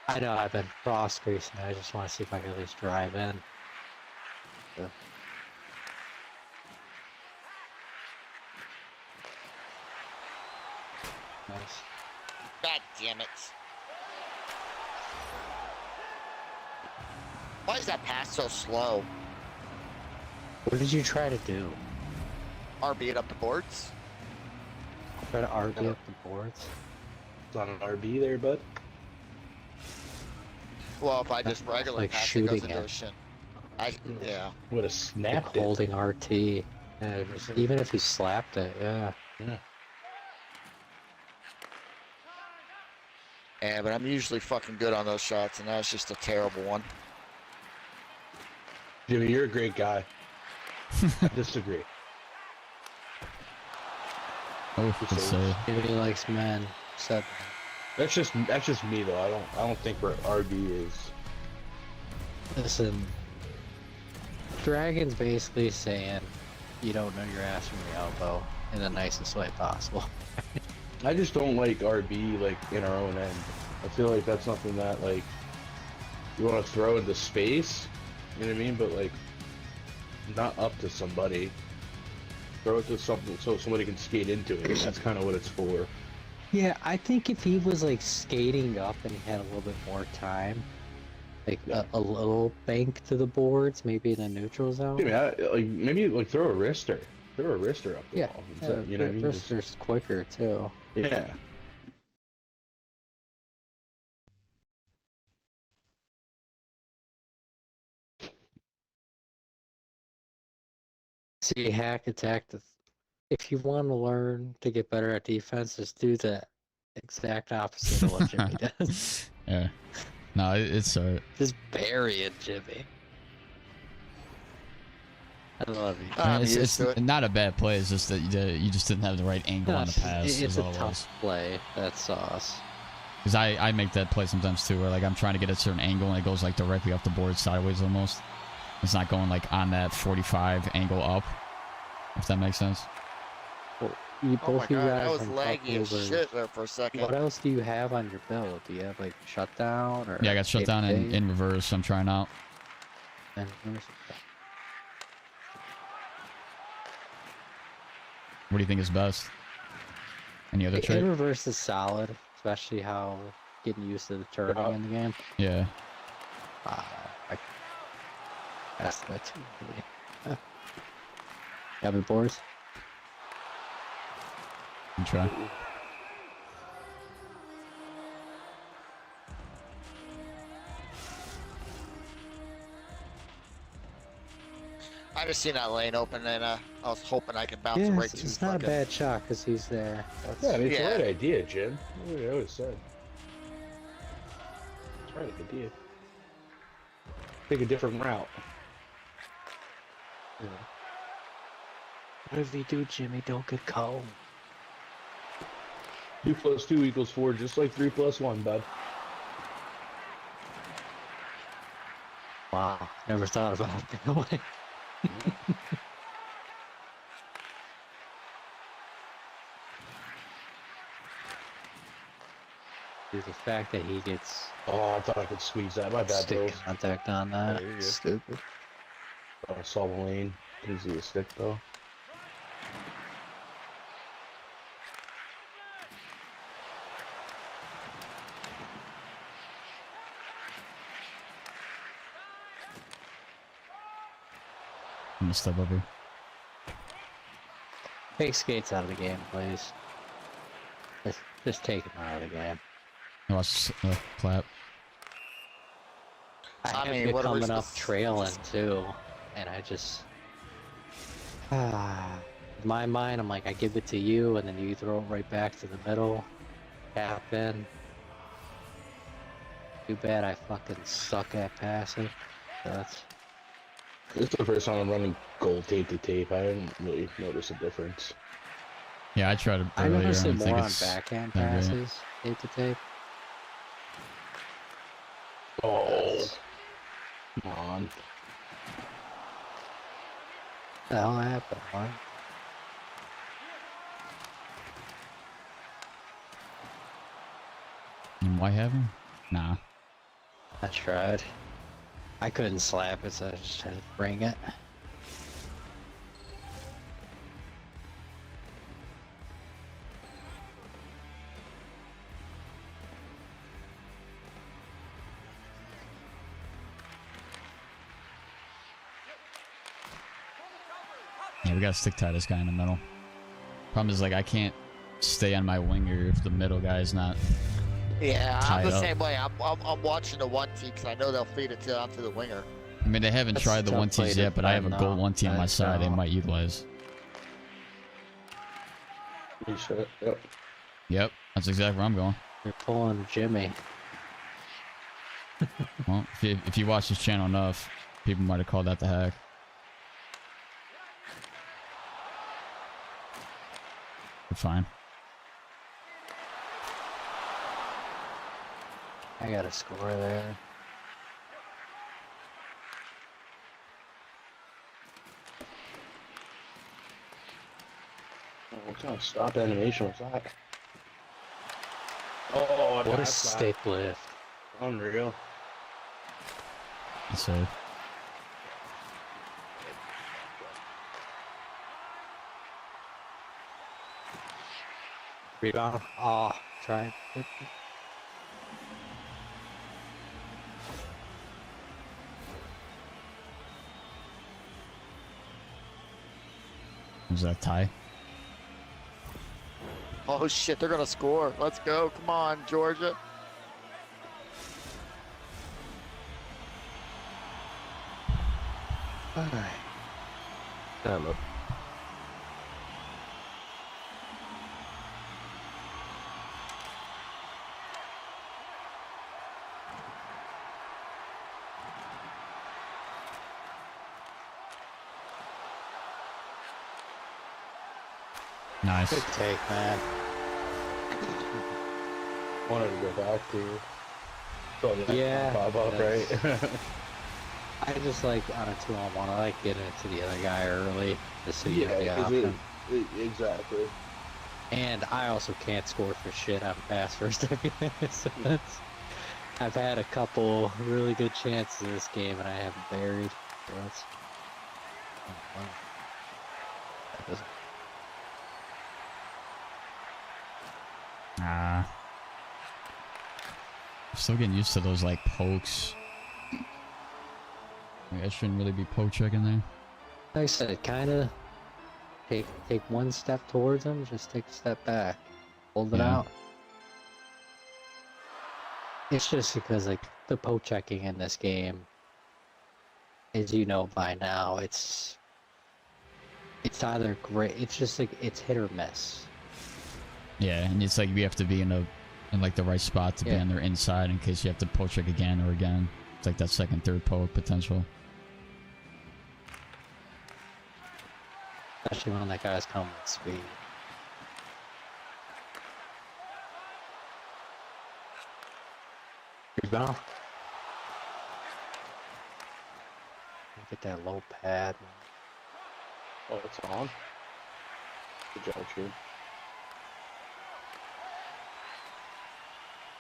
I know I've been cross greasing. I just want to see if I can at least drive in. Yeah. Nice. God damn it. Why is that pass so slow? What did you try to do? RB it up the boards? Try to RB up the boards? It's not an RB there, bud. Well, if I just regularly like pass it, shooting goes into it. a shin. Yeah. Would have Like snapped it. holding RT. Yeah, even if you slapped it, yeah. Yeah. Yeah, but I'm usually fucking good on those shots, and that was just a terrible one. Jimmy, you're a great guy. I disagree. Oh, good save. Maybe he likes men. Said That's just me though. I don't think where RB is. listen, Dragon's basically saying you don't know your ass from your elbow in the nicest way possible. I just don't like RB like in our own end. I feel like that's something that like you want to throw into space. You know what I mean? But like not up to somebody. Throw it to something so somebody can skate into it. That's kind of what it's for. Yeah, I think if he was like skating up and he had a little bit more time, like a little bank to the boards, maybe in the neutral zone. Yeah, like maybe like throw a wrister up the Yeah, wall. You know what I mean? Just- Wrister's quicker too. yeah. See, hack attack. If you want to learn to get better at defense, just do the exact opposite of what Jimmy does. Yeah. No, it's alright. Just bury it, Jimmy. I love you. It's not a bad play. It's just that you just didn't have the right angle on the pass. It's is a all it was. tough play. That's sauce. Because I make that play sometimes too, where like I'm trying to get a certain angle and it goes like directly off the board sideways almost. It's not going like on that 45 angle up. If that makes sense. Well, Oh my both you god, guys that was have laggy as over- shit there for a second. What else do you have on your build? Do you have like shutdown or? Yeah, I got shut down APK? in reverse. I'm trying out. And What do you think is best? Any other trait? In reverse is solid, especially how getting used to the turning in the game. Yeah. That's that too. Really. Have it, boys? You try. I just seen that lane open, and I was hoping I could bounce it Yeah, right to. it's not a bad shot because he's there. That's, Yeah, I mean, it's Yeah. the right idea, Jim. That's what I always said. It's the right idea. Take a different route. yeah. Whatever you do, Jimmy, don't get cold. 2 + 2 = 4, just like 3 + 1, bud. Wow, never thought about it that way. Dude, the fact that he gets Oh, I thought I could squeeze that. My bad, stick bro. contact on that, stupid. Oh, I saw the lane. Didn't see the stick, though. I'm gonna step up here. Take skates out of the game, please. Just take him out of the game. Watch clap. I I have mean, you what are we coming up supposed- trailing too, and I just in my mind, I'm like, I give it to you, and then you throw it right back to the middle, tap in. Too bad I fucking suck at passing. That's This is the first time I'm running gold tape to tape. I didn't really notice a difference. Yeah, I tried it I earlier. noticed it don't think more on it's backhand that great. passes, tape to tape. Oh, come on. What the hell happened, huh? And why have him? Nah. I tried. I couldn't slap it, so I just had to bring it. Yeah, we gotta stick tie this guy in the middle. Problem is, like, I can't stay on my winger if the middle guy's not. Yeah, I'm tied the up. same way. I'm watching the 1T because I know they'll feed it onto the winger. I mean, they haven't That's tried the tough one play T's to yet, but I have a defend, gold though. one T on my That's, side. They might utilize. You should. Yep. Yep, that's exactly where I'm going. You're pulling Jimmy. Well, if you watch this channel enough, people might have called that the hack. We're fine. I got a score there. What kind of stop animation was that? Oh, What a that's that. stick lift. Unreal. So, Rebound. Oh, try it. was that tie? Oh shit, they're gonna score. Let's go. Come on, Georgia. Alright. Damn it. Nice. Good take, man. Wanted to go back to. So Yeah, Pop up, that's- right? I just like on a 2-on-1, I like getting it to the other guy early, just so you have the Yeah, 'cause option. exactly. And I also can't score for shit on pass first defense. So I've had a couple really good chances this game and I haven't buried. So that's, oh, wow. That doesn't. I'm still getting used to those like pokes. Like, I shouldn't really be poke checking there. Like I said, kind of take one step towards him, just take a step back, hold it out. It's just because like the poke checking in this game, as you know by now, it's either great. It's just like it's hit or miss. Yeah, and it's like we have to be in like the right spot to be on their inside in case you have to poke check again or again. It's like that second, third poke potential. Especially when that guy's coming with speed. Rebound. Get that low pad. Oh, it's on. Good job, True.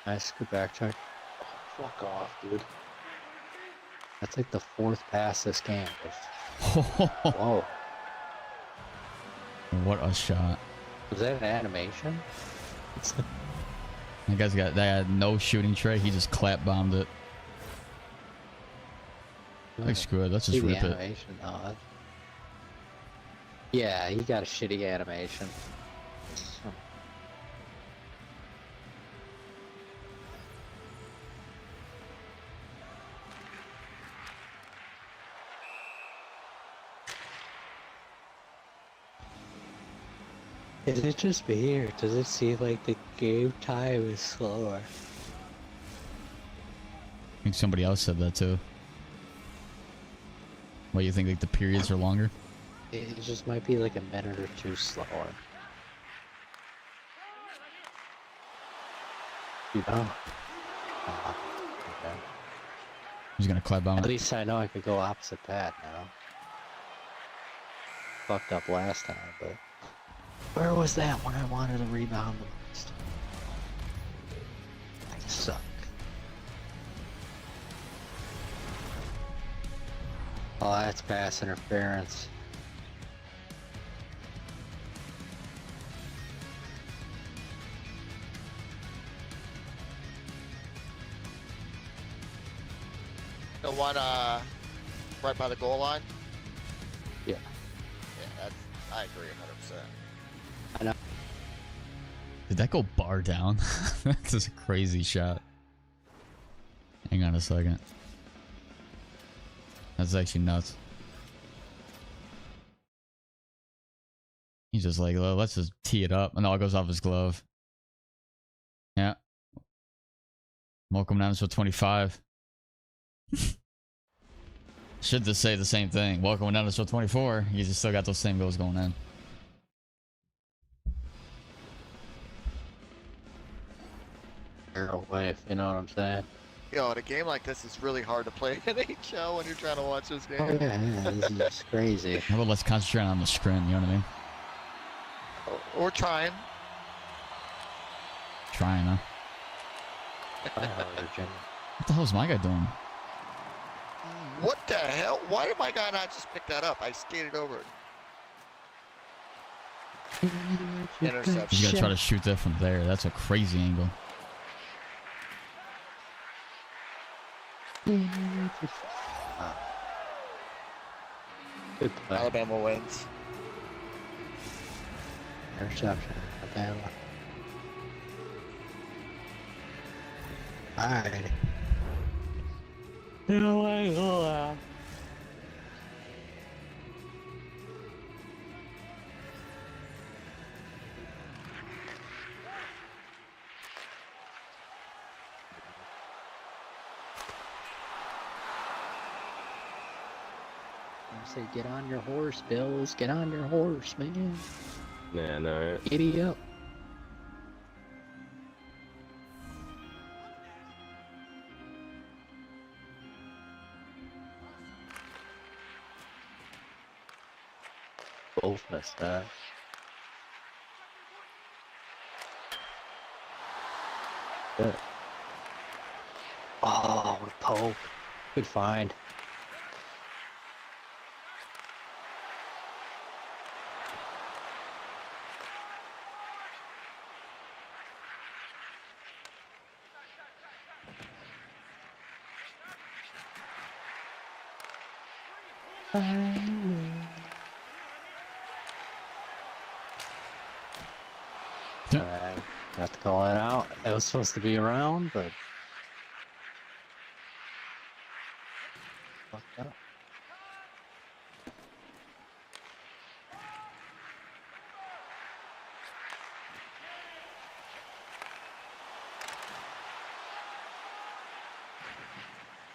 Nice, good back check. Oh, fuck off, dude. That's like the 4th pass this game. Whoa. What a shot. Was that an animation? That guy's got no shooting tray. He just clap bombed it. Like, screw it. Let's just rip it. Animation, though. Yeah, he got a shitty animation. Is it just me, or does it seem like the game time is slower? I think somebody else said that too. What, you think like the periods are longer? It just might be like a minute or two slower. You know? Okay. He's gonna clap bomb At it. least I know I could go opposite pad now. Fucked up last time, but... Where was that when I wanted to rebound the most? I suck. Oh, that's pass interference. The one right by the goal line? Yeah. Yeah, that's, I agree 100%. I know. Did that go bar down? That's just a crazy shot. Hang on a second. That's actually nuts. He's just like, well, let's just tee it up. And all goes off his glove. Yeah. Welcome down to 25. Should just say the same thing. Welcome down to show 24. You just still got those same goals going in. Away, if you know what I'm saying. Yo, in a game like this, it's really hard to play NHL when you're trying to watch this game. Oh yeah, this is just crazy. How about let's concentrate on the scrim, you know what I mean? Or trying. Trying, huh? What the hell is my guy doing? What the hell? Why did my guy not just pick that up? I skated over it. Interception. He's gonna try to shoot that from there. That's a crazy angle. Good play. Alabama wins. Interception. Alabama. Alright. No way, go I say, get on your horse, Bills. Get on your horse, man. Nah, no. Giddy up. Both missed that. Good. Oh, what a poke. Good find. I have to call it out. It was supposed to be around, but fucked up.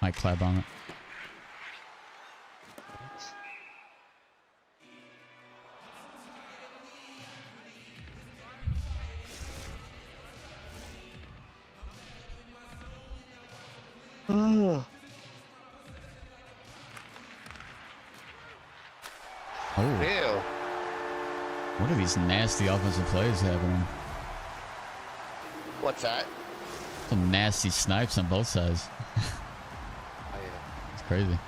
Might clap on it. Oh, Ew. what are these nasty offensive plays happening? What's that? Some nasty snipes on both sides. Oh, yeah. It's crazy.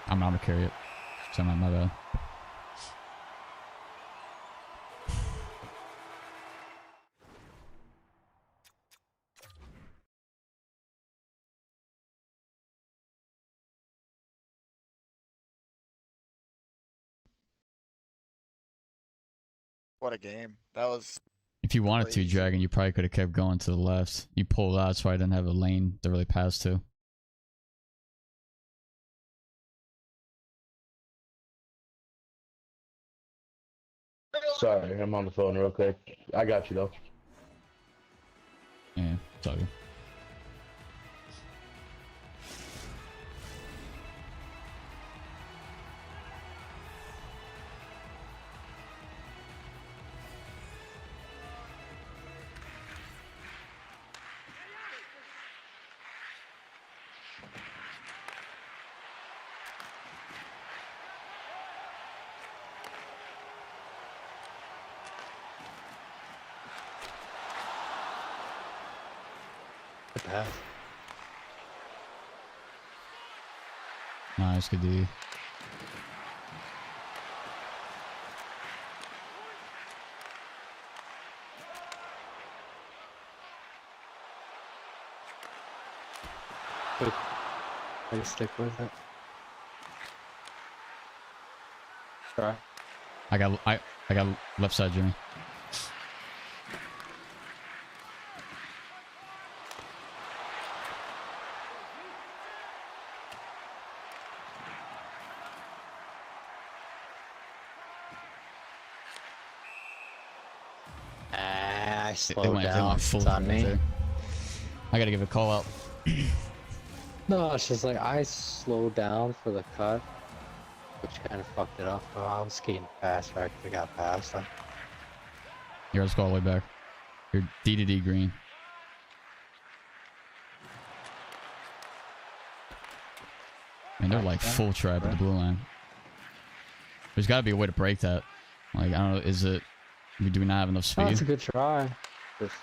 I'm not gonna carry it. So my bad. What a game. That was If you wanted to, crazy. Dragon, you probably could have kept going to the left. You pulled out, so I didn't have a lane to really pass to. Sorry, I'm on the phone real quick. I got you though. Yeah, it's all good. Good pass. Nice, good D. Good. I stick with it. Try. I got left side, Jimmy. I It slowed went down. full It's on right me. there. I gotta give a call out. No, it's just like I slowed down for the cut, which kind of fucked it up. Oh, I was skating fast, right? I got past them. Here, let's go all the way back. You're D to D green. And they're like full trap at the blue line. There's got to be a way to break that. Like, I don't know, is it... Do we not have enough Oh, speed? that's a good try. Just...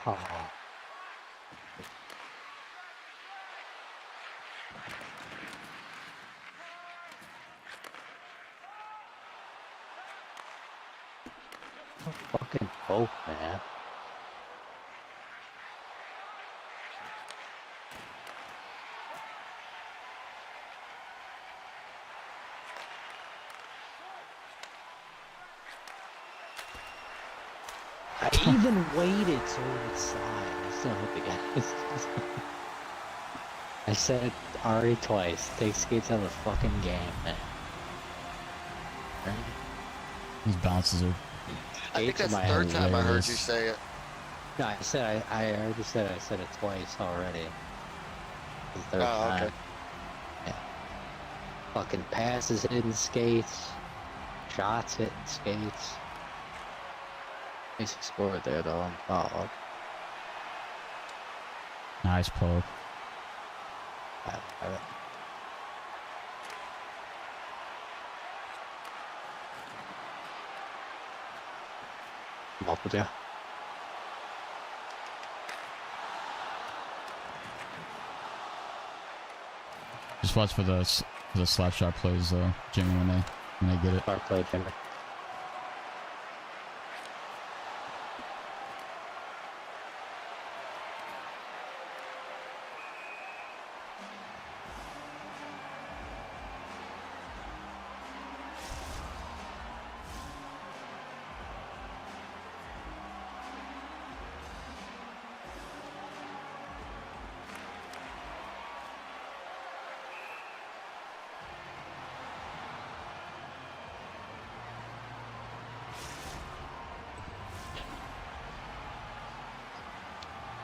Oh. Fucking both, man. I even waited so it would slide. I still hit the guy. I said it already twice. Take skates out of the fucking game, man. These bounces are... I think Skates that's in the my third head. time I heard you hilarious. say it. No, I said I already said it twice already. The third Oh, time. okay. Yeah. Fucking passes hitting skates. Shots hitting skates. Basic score there though. Oh. Nice poke. have it. I'm up with you. Just watch for the slap shot plays, Jimmy, when they get it. Our play, Jimmy.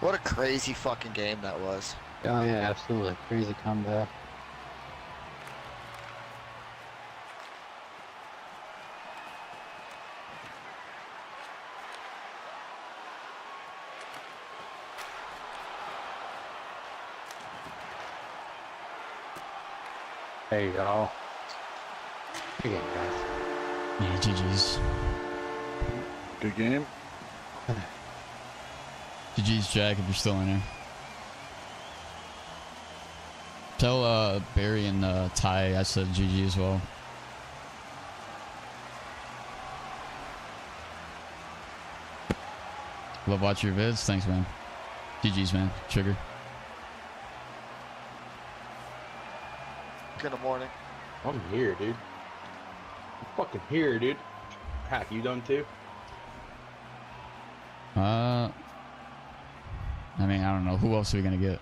What a crazy fucking game that was. Oh yeah, absolutely. Crazy comeback. There you go. Good game, guys. Yeah, GG's. Good game. GG's, Jack, if you're still in there. Tell Barry and Ty I said GG as well. Love watching your vids. Thanks, man. GG's, man. Sugar. Good morning. I'm here, dude. I'm fucking here, dude. Hack, you done too? I mean, I don't know. Who else are we gonna get?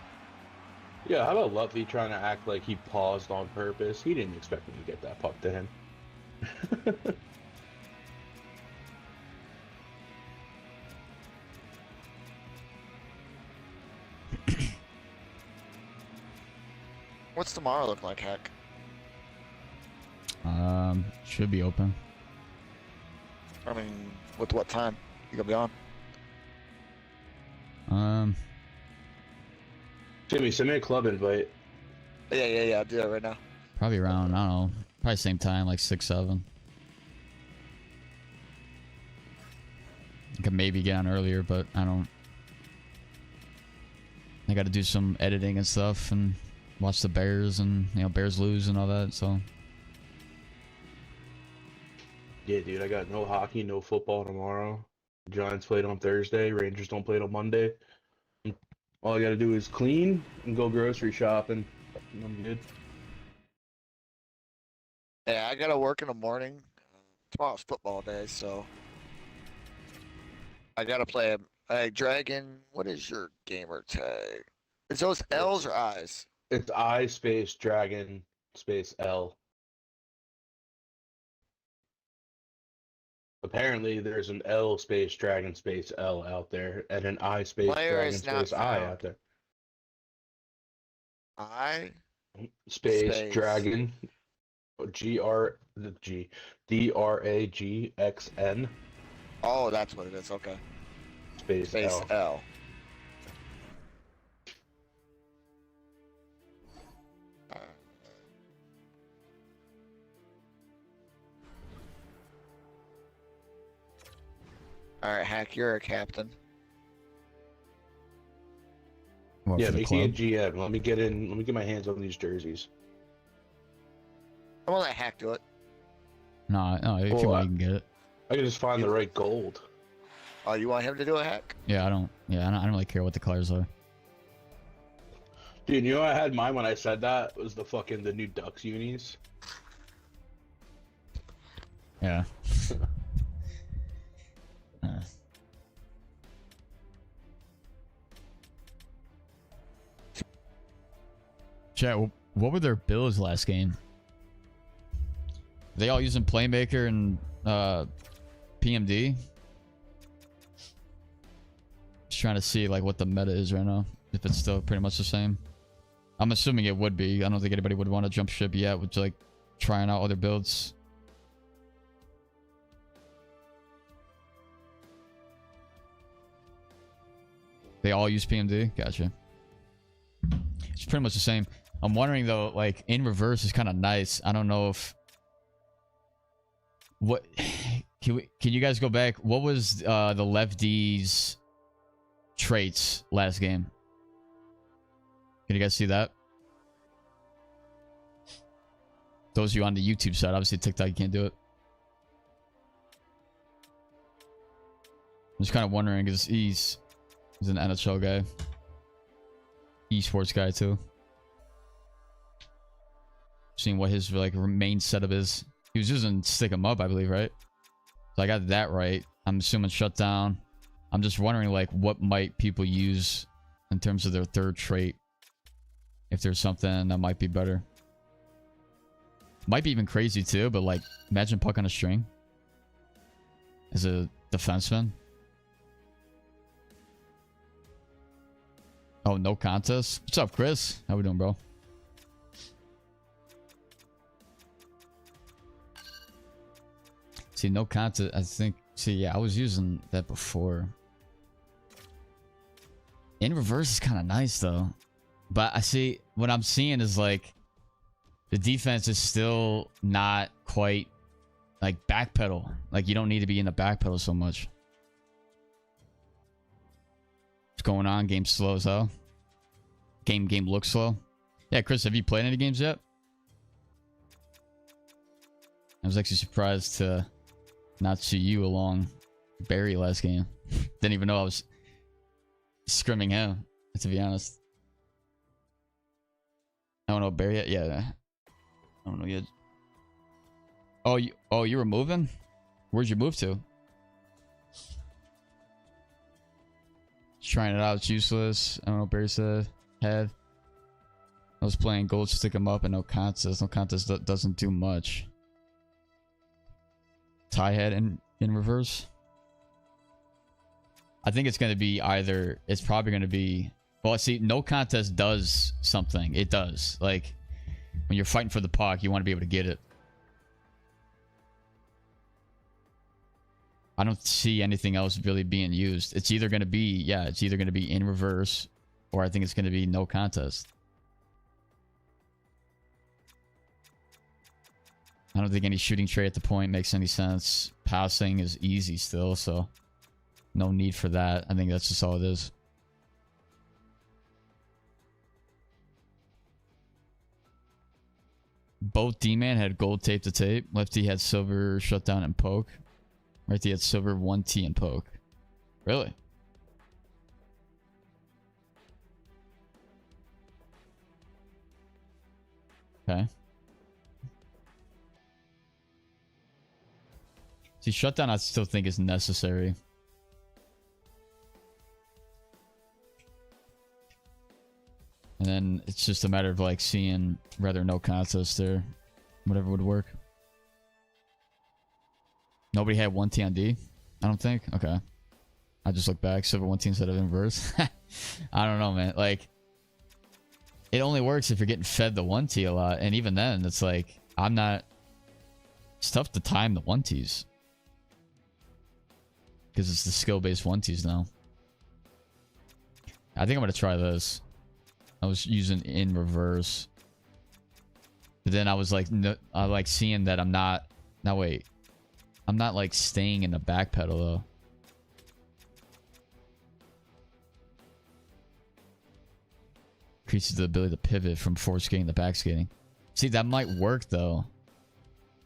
Yeah, how about Luffy trying to act like he paused on purpose? He didn't expect me to get that puck to him. What's tomorrow look like, Heck? Should be open. I mean, with what time? You gonna be on? Jimmy, send me a club invite. Yeah, I'll do that right now. Probably around, I don't know, probably same time, like 6, 7. I could maybe get on earlier, but I don't. I got to do some editing and stuff and watch the Bears and, you know, Bears lose and all that, so. Yeah, dude, I got no hockey, no football tomorrow. Giants played on Thursday. Rangers don't play on Monday. All I gotta do is clean and go grocery shopping. I'm good. Yeah, I gotta work in the morning. Tomorrow's football day, so I gotta play a Dragon. What is your gamer tag? Is those L's or I's? It's I space Dragon space L. Apparently, there's an L space Dragon space L out there, and an I space Player Dragon is not space I found. out there. I Space Dragon, DRAGXN. Oh, that's what it is. Okay. Space L. L. All right, Hack, you're a captain. What, Yeah, for the make me a club? GM. Let me get in. Let me get my hands on these jerseys. I'm gonna let Hack do it. No, if you Well, want, you can get it. I can just find the right gold. Oh, you want him to do a Hack? Yeah, I don't really care what the colors are. Dude, you know I had mine when I said that was the new Ducks unis. Yeah. Chat, what were their builds last game? They all using Playmaker and PMD? Just trying to see like what the meta is right now. If it's still pretty much the same. I'm assuming it would be. I don't think anybody would want to jump ship yet with like trying out other builds. They all use PMD? Gotcha. It's pretty much the same. I'm wondering though, like in reverse is kind of nice. I don't know if what can you guys go back? What was the lefty's traits last game? Can you guys see that? Those of you on the YouTube side, obviously TikTok you can't do it. I'm just kind of wondering because he's an NHL guy, esports guy too. Seeing what his like main setup is. He was using stick 'em up, I believe, right? So I got that right. I'm assuming shutdown. I'm just wondering like what might people use in terms of their third trait. If there's something that might be better. Might be even crazy too, but like imagine puck on a string as a defenseman. Oh, no contest. What's up, Chris? How we doing, bro? See, no contest. I think. See, yeah, I was using that before. In reverse is kind of nice though, but I see what I'm seeing is like the defense is still not quite like backpedal. Like you don't need to be in the backpedal so much. What's going on? Game slow as hell. Game looks slow. Yeah, Chris, have you played any games yet? I was actually surprised to not see you along Barry last game. Didn't even know I was scrimming him, to be honest. I don't know Barry yet. Yeah, I don't know yet. Oh, you were moving? Where'd you move to? Just trying it out. It's useless. I don't know what Barry said. Head. I was playing gold, stick 'em up, and no contest. No contest doesn't do much. Tie head in reverse. I think it's going to be either. It's probably going to be. Well, see, no contest does something. It does. Like when you're fighting for the puck, you want to be able to get it. I don't see anything else really being used. It's either going to be, yeah, it's either going to be in reverse, or I think it's going to be no contest. I don't think any shooting trait at the point makes any sense. Passing is easy still, so no need for that. I think that's just all it is. Both D-man had gold tape to tape. Lefty had silver shutdown and poke. Righty had silver 1T and poke. Really? Okay. See, shutdown I still think is necessary. And then it's just a matter of like seeing rather no contest there. Whatever would work. Nobody had 1T on D? I don't think. Okay. I just look back. Silver 1T instead of inverse. I don't know, man. Like, it only works if you're getting fed the 1T a lot. And even then, it's like, I'm not... It's tough to time the 1Ts. Because it's the skill-based 1Ts now. I think I'm going to try this. I was using in reverse. But then I was like... No, I like seeing that I'm not... Now, wait. I'm not like staying in the back pedal though. Increases the ability to pivot from forward skating to back skating. See, that might work though.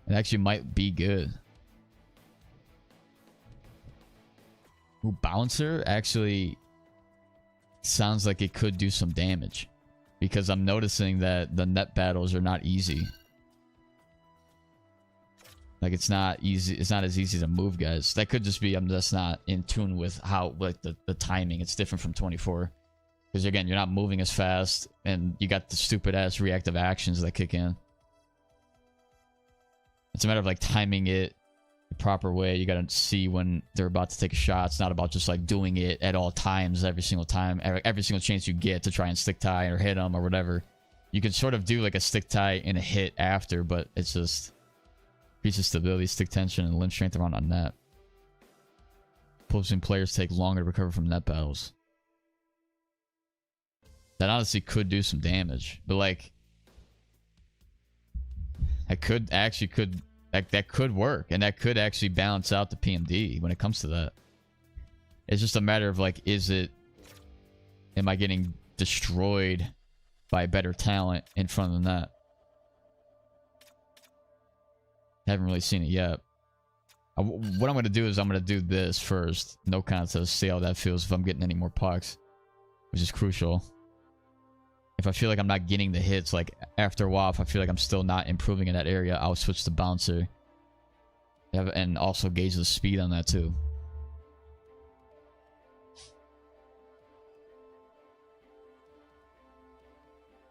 It actually might be good. Ooh, bouncer actually sounds like it could do some damage. Because I'm noticing that the net battles are not easy. Like it's not easy. It's not as easy to move guys. That could just be I'm just not in tune with how like the timing. It's different from 24. Because again, you're not moving as fast and you got the stupid ass reactive actions that kick in. It's a matter of like timing it the proper way. You got to see when they're about to take a shot. It's not about just like doing it at all times every single time. Every single chance you get to try and stick tie or hit them or whatever. You can sort of do like a stick tie and a hit after, but it's just... Increases stability, stick tension, and limb strength around on net. Opposing players take longer to recover from net battles. That honestly could do some damage. But like, That could actually that could work, and that could actually balance out the PMD when it comes to that. It's just a matter of like, am I getting destroyed by better talent in front of the net? Haven't really seen it yet. What I'm going to do is I'm going to do this first. No contest. See how that feels if I'm getting any more pucks. Which is crucial. If I feel like I'm not getting the hits, like after a while, if I feel like I'm still not improving in that area, I'll switch to bouncer. And also gauge the speed on that too.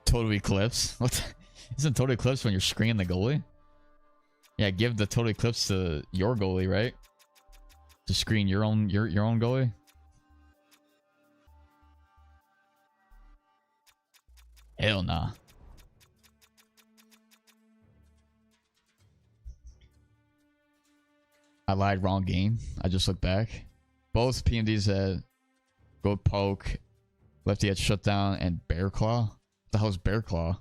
Total eclipse? What? Isn't total eclipse when you're screening the goalie? Yeah, give the total eclipse to your goalie, right? To screen your own goalie. Hell nah. I lied, wrong game. I just looked back. Both PMDs had go poke, lefty had shutdown, and bear claw. What the hell is bear claw?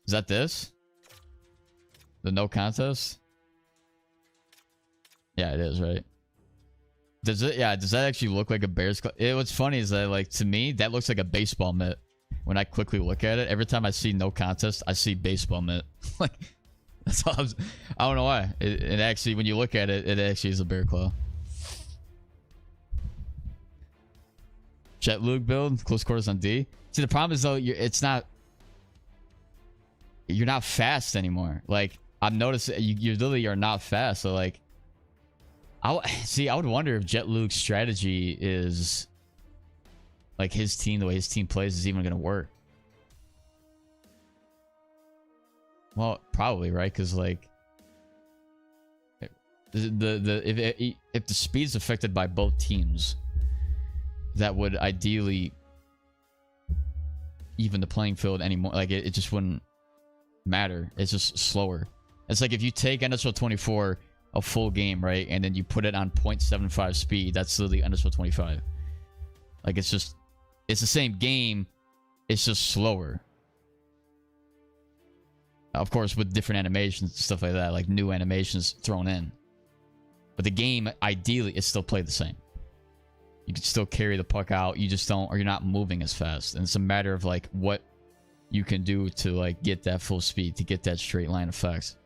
Is that this? The no contest? Yeah, it is, right? Does it? Yeah, does that actually look like a bear's claw? What's funny is that, like, to me, that looks like a baseball mitt. When I quickly look at it, every time I see no contest, I see baseball mitt. Like, that's all I don't know why. It actually, when you look at it, it actually is a bear claw. Jet Luke build, close quarters on D. See, the problem is though, you're not fast anymore. Like, I've noticed you literally are not fast. So like, I would wonder if Jet Luke's strategy is like his team, the way his team plays, is even going to work. Well, probably, right? Because like, if the speed's affected by both teams, that would ideally even the playing field anymore. Like it just wouldn't matter. It's just slower. It's like if you take NHL 24 a full game, right, and then you put it on 0.75 speed, that's literally NHL 25. Like it's the same game, it's just slower. Of course, with different animations and stuff like that, like new animations thrown in. But the game, ideally, is still played the same. You can still carry the puck out. You just don't, or you're not moving as fast. And it's a matter of like what you can do to like get that full speed, to get that straight line effect.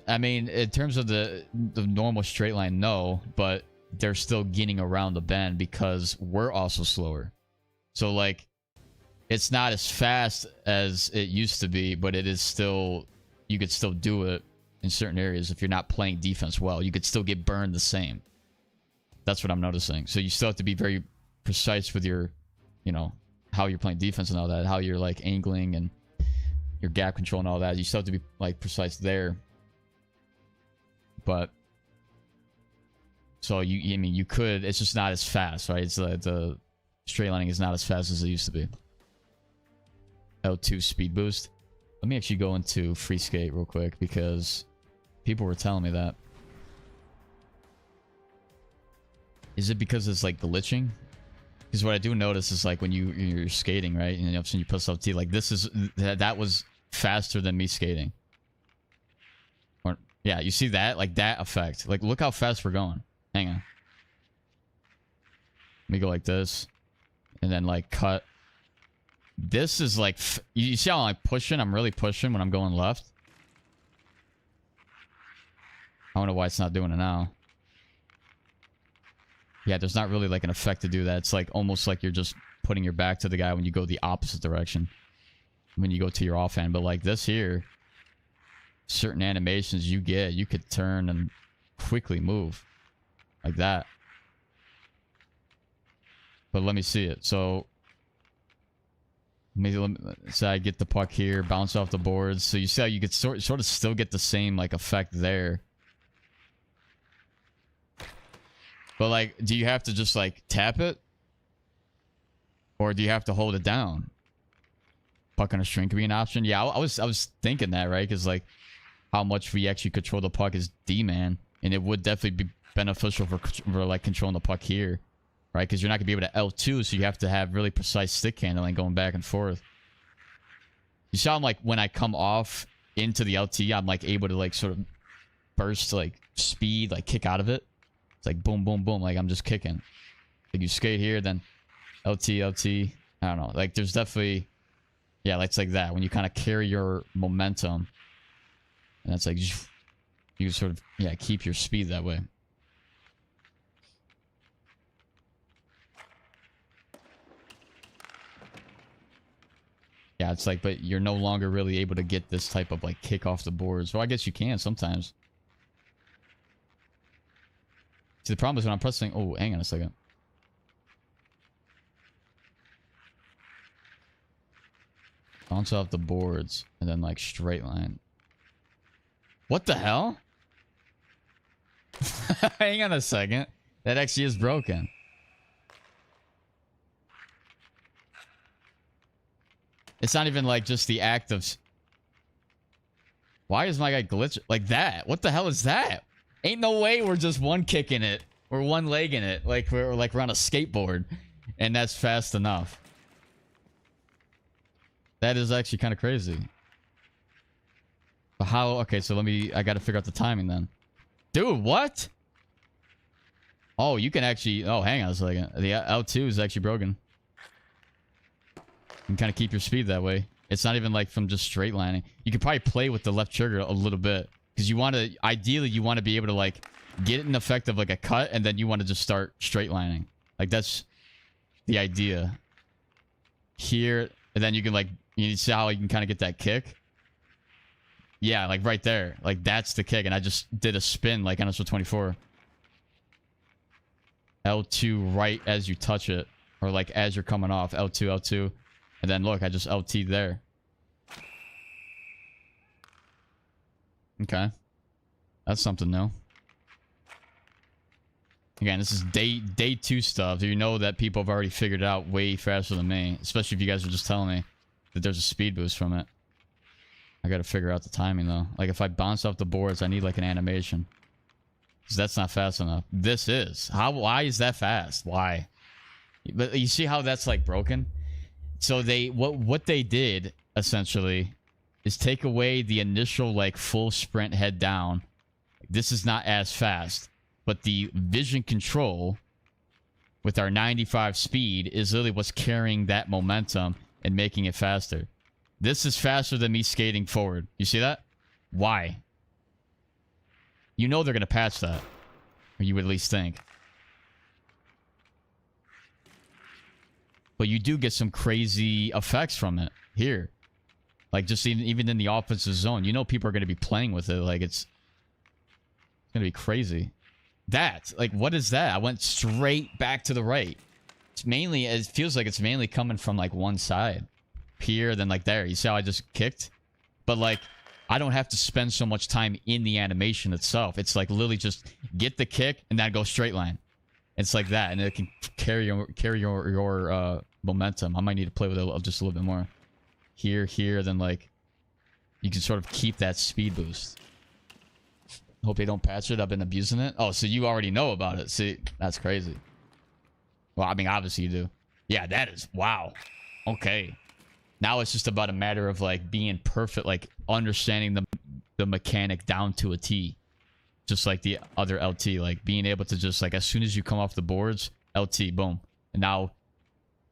I mean, in terms of the normal straight line, no, but they're still getting around the bend because we're also slower. So like, it's not as fast as it used to be, but it is still, you could still do it in certain areas. If you're not playing defense well, you could still get burned the same. That's what I'm noticing. So you still have to be very precise with your, how you're playing defense and all that, how you're like angling and your gap control and all that. You still have to be like precise there. But so you could, it's just not as fast, right? It's the straight lining is not as fast as it used to be. L2 speed boost. Let me actually go into free skate real quick because people were telling me that. Is it because it's like glitching? Because what I do notice is like when you're skating, right, and then you press L2, like this is that was faster than me skating. Or yeah, you see that, like that effect. Like look how fast we're going. Hang on. Let me go like this, and then like cut. This is like, you see how I'm like pushing? I'm really pushing when I'm going left. I don't know why it's not doing it now. Yeah, there's not really like an effect to do that. It's like almost like you're just putting your back to the guy when you go the opposite direction. When you go to your offhand. But like this here, certain animations you could turn and quickly move. Like that. But let me see it. So maybe let me say I get the puck here, bounce off the boards. So you see how you could sort of still get the same like effect there. But like, do you have to just like tap it? Or do you have to hold it down? Puck on a string could be an option. Yeah, I was thinking that, right? Because like how much we actually control the puck is D-man. And it would definitely be beneficial for like controlling the puck here. Right? Because you're not going to be able to L2, so you have to have really precise stick handling going back and forth. You saw I'm like when I come off into the LT, I'm like able to like sort of burst like speed, like kick out of it. It's like boom, boom, boom. Like I'm just kicking. Like you skate here, then LT, LT. I don't know. Like there's definitely, yeah, it's like that when you kind of carry your momentum, and that's like you sort of keep your speed that way. Yeah, it's like, but you're no longer really able to get this type of like kick off the boards. Well, I guess you can sometimes. See, the problem is when I'm pressing. Oh, hang on a second. Bounce off the boards and then like straight line. What the hell? Hang on a second. That actually is broken. It's not even like just the act of... Why is my guy glitch like that? What the hell is that? Ain't no way we're just one kicking it. We're one legging it. Like we're on a skateboard. And that's fast enough. That is actually kind of crazy. But how... Okay, so I gotta figure out the timing then. Dude, what? Oh, you can actually... Oh, hang on a second. The L2 is actually broken. You can kind of keep your speed that way. It's not even like from just straight lining. You could probably play with the left trigger a little bit. Because you want to... Ideally, you want to be able to like get an effect of like a cut. And then you want to just start straight lining. Like that's the idea. Here. And then you can like... You see how you can kind of get that kick? Yeah, like right there. Like that's the kick. And I just did a spin like on SO 24. L2 right as you touch it. Or like as you're coming off. L2, L2. And then look, I just LT'd there. Okay. That's something new. Again, this is day 2 stuff. You know that people have already figured it out way faster than me. Especially if you guys are just telling me that there's a speed boost from it. I gotta figure out the timing though. Like if I bounce off the boards, I need like an animation. Because that's not fast enough. This is. Why is that fast? Why? But you see how that's like broken? So they what they did essentially is take away the initial like full sprint head down. This is not as fast, but the vision control with our 95 speed is really what's carrying that momentum and making it faster. This is faster than me skating forward. You see that? Why? You know they're gonna patch that, or you would at least think. But you do get some crazy effects from it here. Like just even in the offensive zone. You know people are going to be playing with it. Like it's going to be crazy. That, like what is that? I went straight back to the right. It's mainly, it feels like it's mainly coming from like one side. Here, then like there. You see how I just kicked? But like, I don't have to spend so much time in the animation itself. It's like literally just get the kick and then go straight line. It's like that, and it can carry your momentum. I might need to play with it just a little bit more. Here, then like you can sort of keep that speed boost. Hope they don't patch it. I've been abusing it. Oh, so you already know about it. See, that's crazy. Well, I mean, obviously you do. Yeah, that is wow. Okay, now it's just about a matter of like being perfect, like understanding the mechanic down to a T. Just like the other LT, like being able to just like as soon as you come off the boards, LT, boom. And now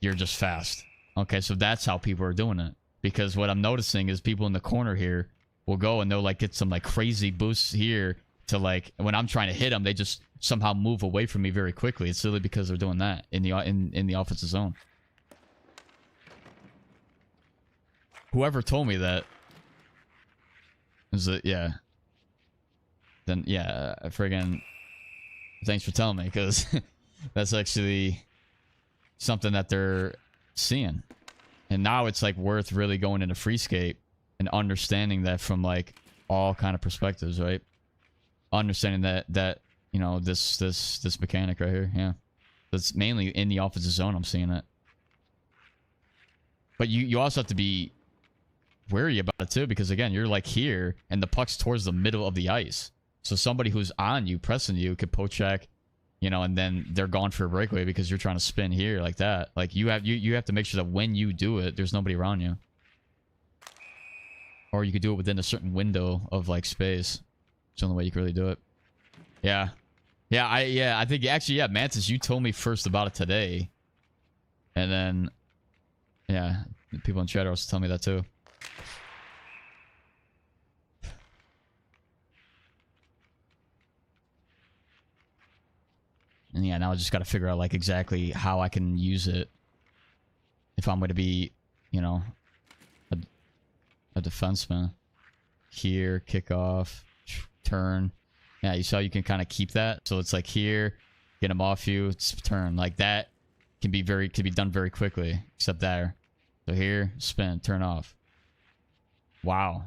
you're just fast. Okay, so that's how people are doing it. Because what I'm noticing is people in the corner here will go and they'll like get some like crazy boosts here to like when I'm trying to hit them, they just somehow move away from me very quickly. It's really because they're doing that in the offensive zone. Whoever told me that is it, yeah. Then yeah, friggin' thanks for telling me, because that's actually something that they're seeing. And now it's like worth really going into Freescape and understanding that from like all kind of perspectives, right? Understanding that you know this mechanic right here, yeah. That's mainly in the offensive zone I'm seeing it. But you also have to be wary about it too, because again, you're like here and the puck's towards the middle of the ice. So somebody who's on you, pressing you, could poke check, you know, and then they're gone for a breakaway because you're trying to spin here like that. Like you have to make sure that when you do it, there's nobody around you. Or you could do it within a certain window of like space. It's the only way you can really do it. Yeah. I think actually, yeah, Mantis, you told me first about it today. And then, yeah, the people in chat are also telling me that too. And yeah, now I just got to figure out like exactly how I can use it. If I'm going to be, you know, a defenseman. Here, kick off, turn. Yeah, you saw you can kind of keep that. So it's like here, get him off you, it's turn. Like that can be done very quickly. Except there. So here, spin, turn off. Wow.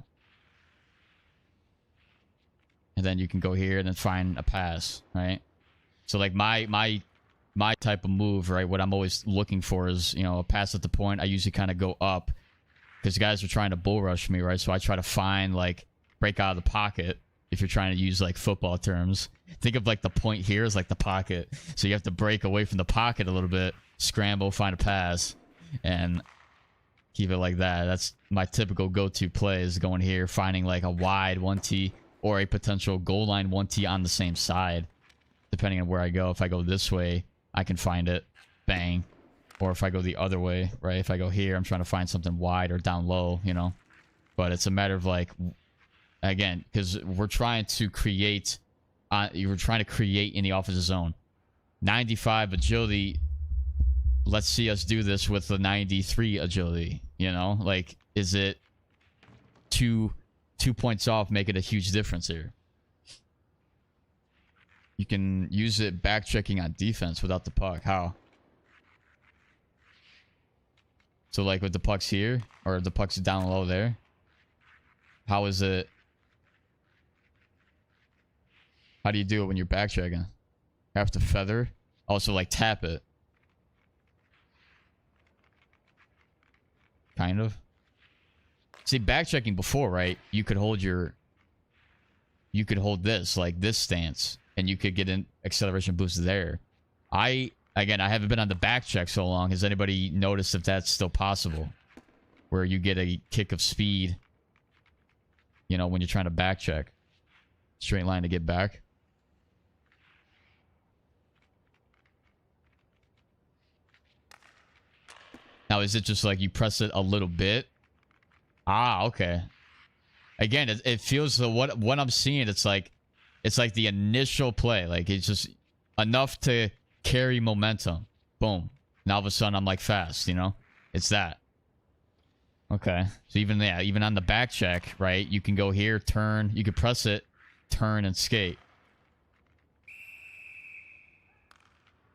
And then you can go here and then find a pass, right? So like my type of move, right? What I'm always looking for is, you know, a pass at the point. I usually kind of go up because guys are trying to bull rush me, right? So I try to find like break out of the pocket. If you're trying to use like football terms, think of like the point here is like the pocket. So you have to break away from the pocket a little bit, scramble, find a pass, and keep it like that. That's my typical go-to play is going here, finding like a wide 1T or a potential goal line 1T on the same side. Depending on where I go. If I go this way, I can find it. Bang. Or if I go the other way, right? If I go here, I'm trying to find something wide or down low, you know? But it's a matter of like, again, because we're trying to create, you're trying to create in the offensive zone. 95 agility, let's see us do this with the 93 agility, you know? Like, is it 2 points off make it a huge difference here? You can use it back checking on defense without the puck. How? So like with the puck's here, or the puck's down low there. How is it? How do you do it when you're back checking? You have to feather. Also like tap it. Kind of. See, back checking before, right? You could hold this, like this stance. And you could get an acceleration boost there. Again, I haven't been on the back check so long. Has anybody noticed if that's still possible? Where you get a kick of speed, you know, when you're trying to back check. Straight line to get back. Now, is it just like you press it a little bit? Ah, okay. Again, it feels so what I'm seeing, it's like the initial play. Like, it's just enough to carry momentum. Boom. Now, all of a sudden, I'm, like, fast, you know? It's that. Okay. So, even on the back check, right? You can go here, turn. You can press it, turn, and skate.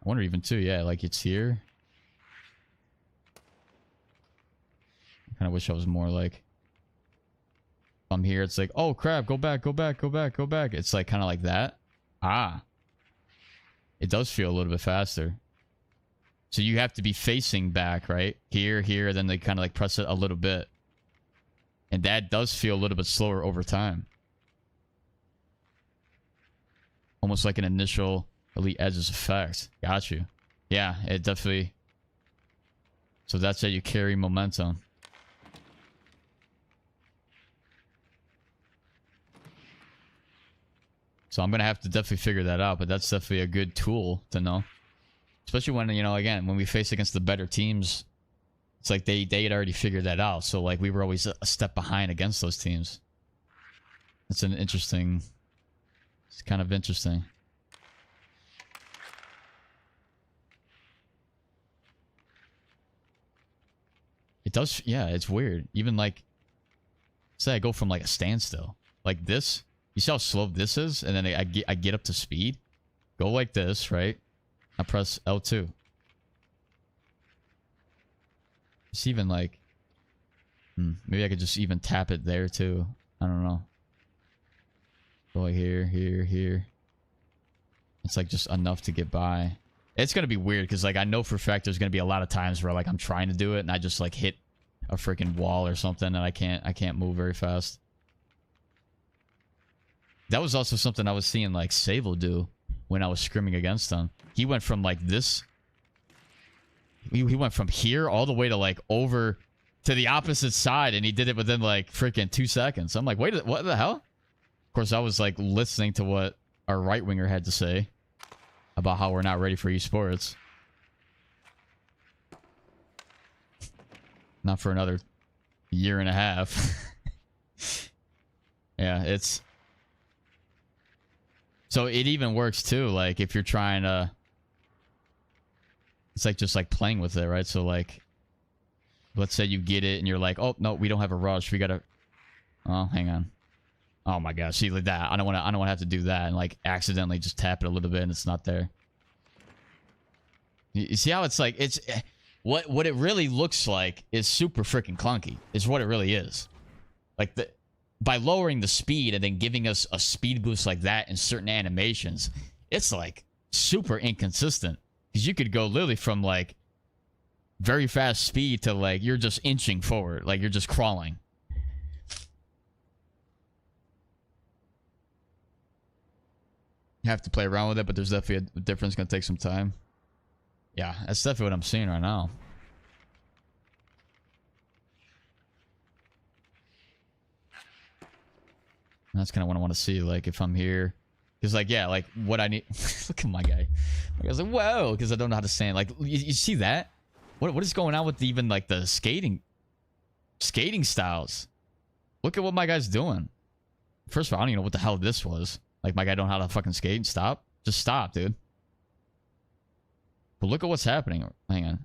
I wonder even, too, yeah, like, it's here. I kind of wish I was more, like... I'm here, it's like, oh crap, go back. It's like kind of like that. Ah. It does feel a little bit faster. So you have to be facing back, right? Here, then they kind of like press it a little bit. And that does feel a little bit slower over time. Almost like an initial Elite Edges effect. Got you. Yeah, it definitely... So that's how you carry momentum. So I'm going to have to definitely figure that out, but that's definitely a good tool to know. Especially when, you know, again, when we face against the better teams, it's like they had already figured that out. So, like, we were always a step behind against those teams. It's an interesting... It's kind of interesting. It does... Yeah, it's weird. Even, like... Say I go from, like, a standstill. Like this... You see how slow this is? And then I get up to speed. Go like this, right? I press L2. It's even like... maybe I could just even tap it there too. I don't know. Go like here. It's like just enough to get by. It's going to be weird because like I know for a fact there's going to be a lot of times where like I'm trying to do it and I just like hit a freaking wall or something and I can't move very fast. That was also something I was seeing like Sable do when I was scrimming against him. He went from like this. He went from here all the way to like over to the opposite side, and he did it within like freaking 2 seconds. I'm like, wait, what the hell? Of course, I was like listening to what our right winger had to say about how we're not ready for esports. Not for another year and a half. Yeah, it's... So it even works too, like if you're trying to... It's like just like playing with it, right? So like, let's say you get it and you're like, oh, no, we don't have a rush. We gotta... Oh, hang on. Oh my gosh, see like that. I don't want to have to do that and like accidentally just tap it a little bit and it's not there. You see how it's like, it's... What it really looks like is super freaking clunky. Is what it really is. Like by lowering the speed and then giving us a speed boost like that in certain animations, it's like super inconsistent. Because you could go literally from like very fast speed to like you're just inching forward, like you're just crawling. You have to play around with it, but there's definitely a difference. Gonna take some time. Yeah, that's definitely what I'm seeing right now. That's kind of what I want to see, like, if I'm here. Because, like, yeah, like, what I need... Look at my guy. I was like, whoa! Because I don't know how to stand. Like, you see that? What is going on with even, like, the skating styles? Look at what my guy's doing. First of all, I don't even know what the hell this was. Like, my guy don't know how to fucking skate and stop. Just stop, dude. But look at what's happening. Hang on.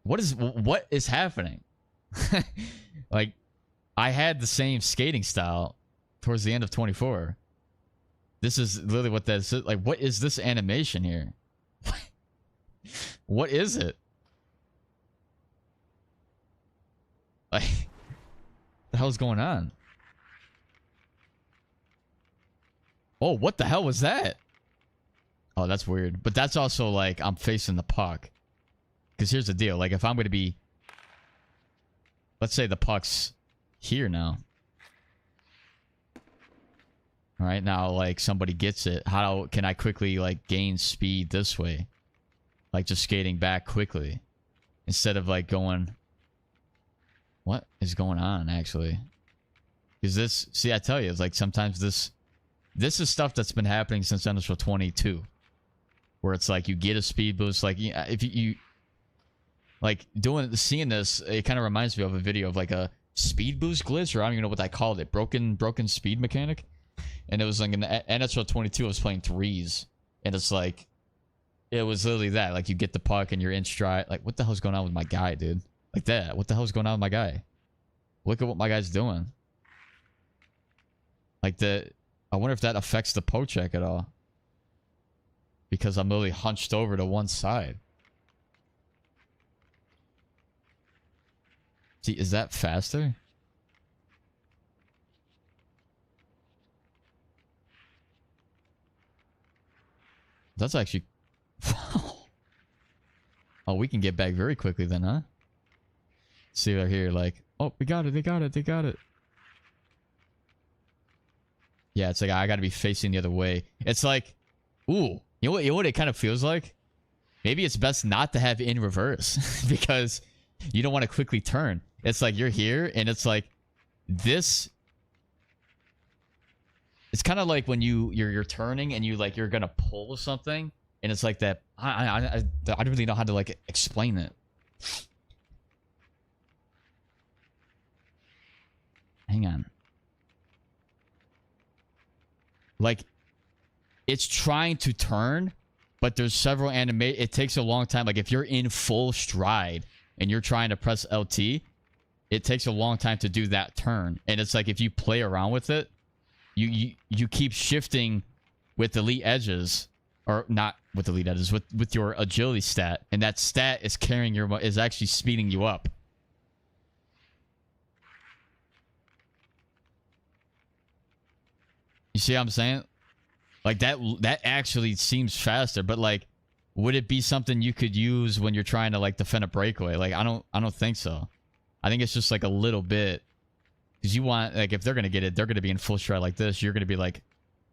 What is happening? Like, I had the same skating style towards the end of 24. This is literally what that is. Like, what is this animation here? What is it? Like, what the hell's going on? Oh, what the hell was that? Oh, that's weird. But that's also like I'm facing the puck. Because here's the deal. Like if I'm going to be... Let's say the puck's here now. All right, now like somebody gets it. How can I quickly like gain speed this way? Like just skating back quickly. Instead of like going... What is going on actually? Is this... See, I tell you, it's like sometimes this is stuff that's been happening since NHL 22. Where it's like you get a speed boost, like if you like seeing this, it kind of reminds me of a video of like a speed boost glitch, or I don't even know what I called it, broken speed mechanic, and it was like in the NHL 22. I was playing threes, and it's like it was literally that, like you get the puck and you're in stride. Like what the hell's going on with my guy, dude? Like that. What the hell's going on with my guy? Look at what my guy's doing. Like I wonder if that affects the poke check at all. Because I'm literally hunched over to one side. See, is that faster? That's actually... Oh, we can get back very quickly then, huh? See right here, like... Oh, we got it, they got it. Yeah, it's like I gotta be facing the other way. It's like... Ooh. You know what it kind of feels like? Maybe it's best not to have in reverse because you don't want to quickly turn. It's like you're here and it's like this. It's kind of like when you're turning and you're gonna pull something and it's like that. I don't really know how to like explain it. Hang on. Like. It's trying to turn, but there's several it takes a long time. Like if you're in full stride and you're trying to press LT, it takes a long time to do that turn. And it's like if you play around with it, you keep shifting with elite edges, or not with elite edges, with your agility stat, and that stat is carrying is actually speeding you up. You see what I'm saying? Like that actually seems faster, but like, would it be something you could use when you're trying to like defend a breakaway? Like, I don't think so. I think it's just like a little bit, because you want, like, if they're gonna get it, they're gonna be in full stride like this. You're gonna be like,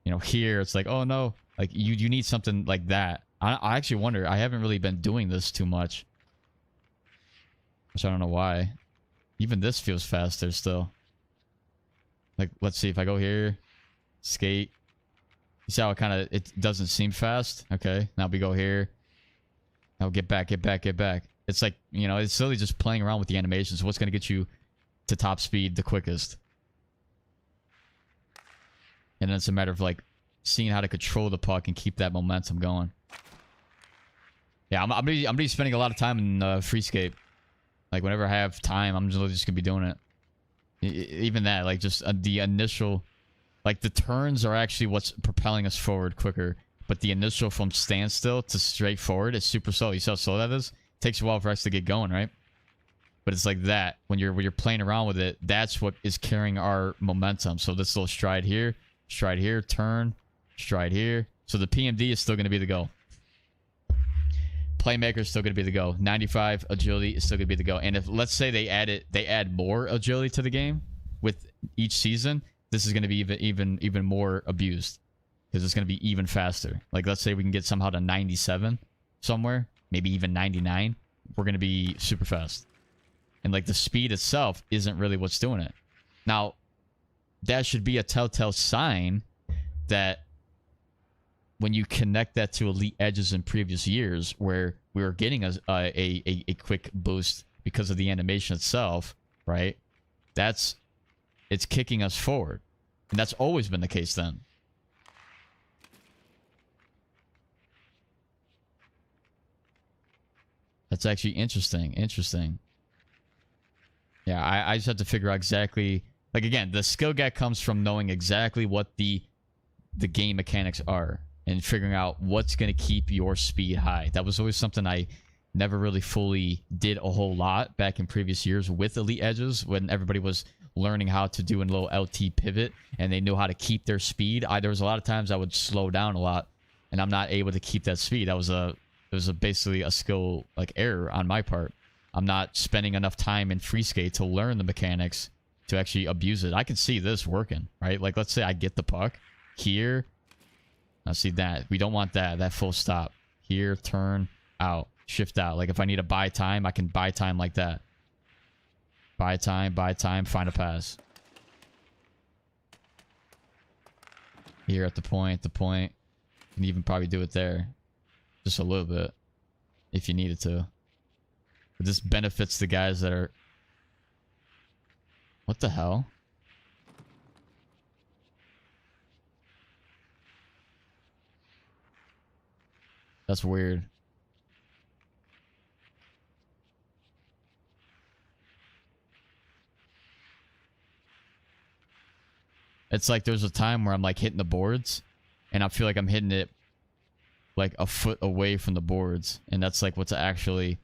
you know, here. It's like, oh no, like you need something like that. I actually wonder. I haven't really been doing this too much. Which I don't know why. Even this feels faster still. Like, let's see if I go here, skate. You see how it doesn't seem fast? Okay, now we go here. Now get back, get back, get back. It's like, you know, it's literally just playing around with the animations. What's going to get you to top speed the quickest? And then it's a matter of, like, seeing how to control the puck and keep that momentum going. Yeah, I'm gonna be spending a lot of time in free skate. Like, whenever I have time, I'm just going to be doing it. Even that, like, just the initial... Like, the turns are actually what's propelling us forward quicker. But the initial from standstill to straight forward is super slow. You see how slow that is? It takes a while for us to get going, right? But it's like that. When you're playing around with it, that's what is carrying our momentum. So this little stride here, turn, stride here. So the PMD is still going to be the go. Playmaker is still going to be the go. 95 agility is still going to be the go. And if, let's say they add more agility to the game with each season, this is going to be even more abused because it's going to be even faster. Like, let's say we can get somehow to 97 somewhere, maybe even 99. We're going to be super fast. And, like, the speed itself isn't really what's doing it. Now, that should be a telltale sign that when you connect that to elite edges in previous years where we were getting a quick boost because of the animation itself, right? It's kicking us forward. And that's always been the case then. That's actually interesting. Interesting. Yeah, I just have to figure out exactly... Like, again, the skill gap comes from knowing exactly what the game mechanics are and figuring out what's going to keep your speed high. That was always something I never really fully did a whole lot back in previous years with elite edges when everybody was learning how to do a little LT pivot and they knew how to keep their speed. There was a lot of times I would slow down a lot and I'm not able to keep that speed. It was basically a skill like error on my part. I'm not spending enough time in free skate to learn the mechanics to actually abuse it. I can see this working, right? Like, let's say I get the puck here. Now see that. We don't want that full stop. Here, turn, out, shift out. Like, if I need to buy time, I can buy time like that. Buy time, find a pass. Here at the point. You can even probably do it there. Just a little bit. If you needed to. But this benefits the guys that are... What the hell? That's weird. It's like there's a time where I'm like hitting the boards and I feel like I'm hitting it like a foot away from the boards. And that's like what's actually...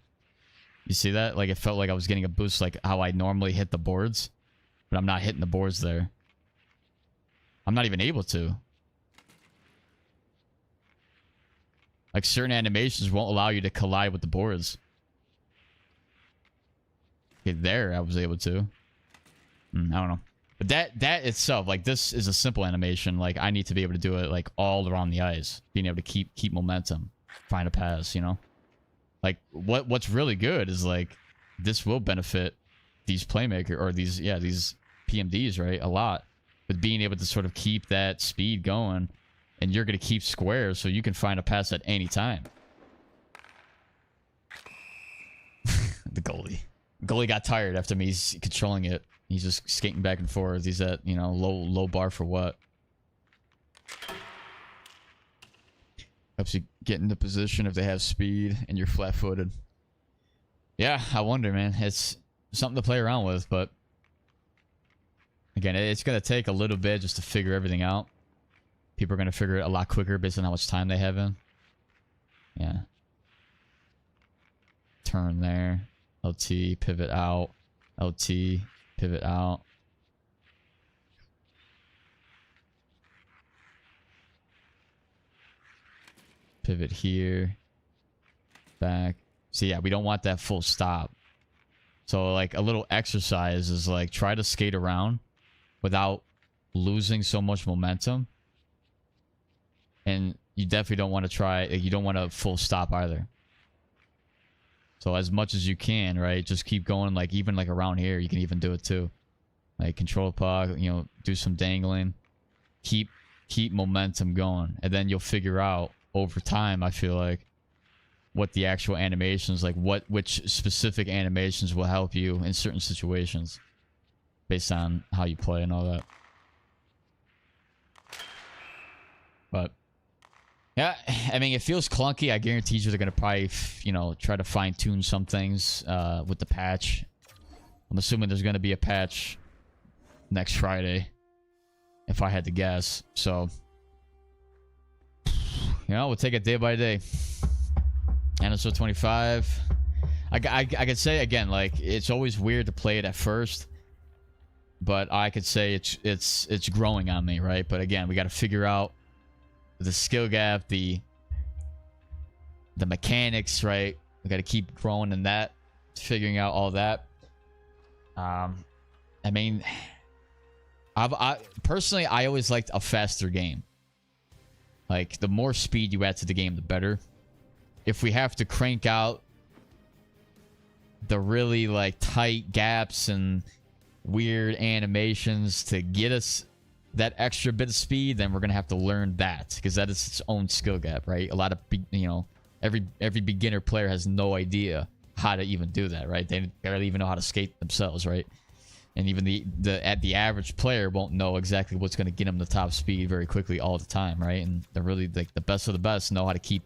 You see that? Like, it felt like I was getting a boost like how I normally hit the boards. But I'm not hitting the boards there. I'm not even able to. Like, certain animations won't allow you to collide with the boards. Okay, there I was able to. I don't know. But that itself, like, this is a simple animation. Like, I need to be able to do it, like, all around the ice. Being able to keep momentum. Find a pass, you know? Like, what's really good is, like, this will benefit these playmaker or these PMDs, right? A lot. With being able to sort of keep that speed going. And you're going to keep squares so you can find a pass at any time. The goalie. Goalie got tired after me controlling it. He's just skating back and forth. He's at, you know, low bar for what? Helps you get into position if they have speed and you're flat-footed. Yeah, I wonder, man. It's something to play around with, but again, it's going to take a little bit just to figure everything out. People are going to figure it a lot quicker based on how much time they have in. Yeah. Turn there. LT, pivot out. LT, pivot out. Pivot here. Back. So yeah, we don't want that full stop. So like a little exercise is like try to skate around without losing so much momentum. And you definitely don't want to try, you don't want a full stop either. So as much as you can, right? Just keep going. Like even like around here, you can even do it too. Like control the puck, you know, do some dangling. Keep momentum going, and then you'll figure out over time, I feel like, what the actual animations, like which specific animations will help you in certain situations based on how you play and all that. But yeah, I mean, it feels clunky. I guarantee you they're gonna probably, you know, try to fine tune some things with the patch. I'm assuming there's gonna be a patch next Friday, if I had to guess. So, you know, we'll take it day by day. NFL 25. I could say again, like, it's always weird to play it at first, but I could say it's growing on me, right? But again, we got to figure out the skill gap, the mechanics, right? We got to keep growing in that, figuring out all that. I mean, I personally, I always liked a faster game. Like, the more speed you add to the game, the better. If we have to crank out the really, like, tight gaps and weird animations to get us that extra bit of speed, then we're gonna have to learn that, because that is its own skill gap, right? A lot of, you know, every beginner player has no idea how to even do that, right? They barely even know how to skate themselves, right? And even the average player won't know exactly what's going to get them the top speed very quickly all the time, right? And they're really, like, the best of the best know how to keep.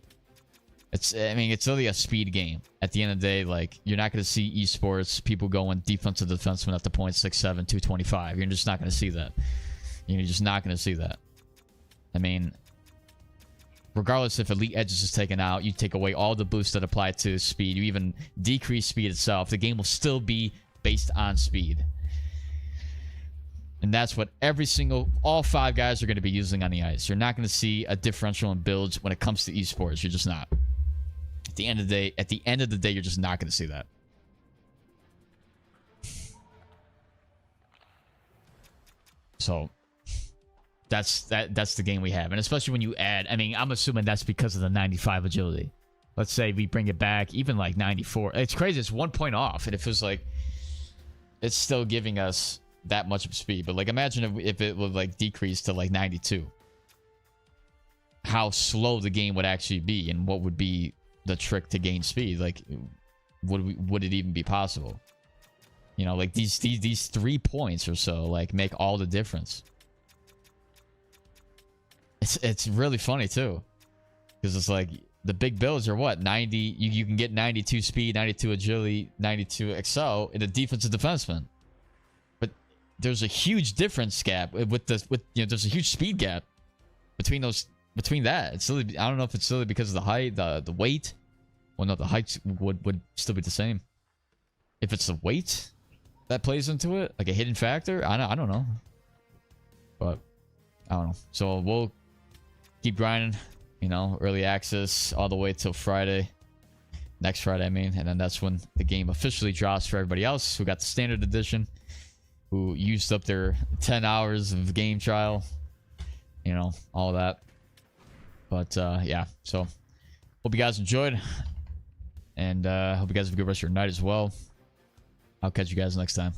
I mean, it's really a speed game. At the end of the day, like, you're not going to see esports people going defensive defenseman at the point 6'7", 225. You're just not going to see that. You're just not going to see that. I mean, regardless if Elite Edges is taken out, you take away all the boosts that apply to speed, you even decrease speed itself, the game will still be based on speed. And that's what all 5 guys are going to be using on the ice. You're not going to see a differential in builds when it comes to esports. You're just not. At the end of the day, you're just not going to see that. So that's the game we have. And especially when you add, I mean, I'm assuming that's because of the 95 agility. Let's say we bring it back, even like 94. It's crazy. It's 1 point off, and it feels like it's still giving us that much of speed. But, like, imagine if it would, like, decrease to like 92, how slow the game would actually be, and what would be the trick to gain speed. Like, would it even be possible? You know, like, these 3 points or so, like, make all the difference. It's really funny too, because it's like the big builds are what, 90. You can get 92 speed, 92 agility, 92 excel in a defensive defenseman. There's a huge difference gap with you know, there's a huge speed gap between that. It's silly. I don't know if it's silly because of the height, the weight. Well, no, the height would still be the same. If it's the weight that plays into it, like a hidden factor, I don't know. But I don't know. So we'll keep grinding, you know, early access all the way till Friday. Next Friday, I mean, and then that's when the game officially drops for everybody else who got the standard edition, who used up their 10 hours of game trial, you know, all that. But, yeah, so hope you guys enjoyed, and hope you guys have a good rest of your night as well. I'll catch you guys next time.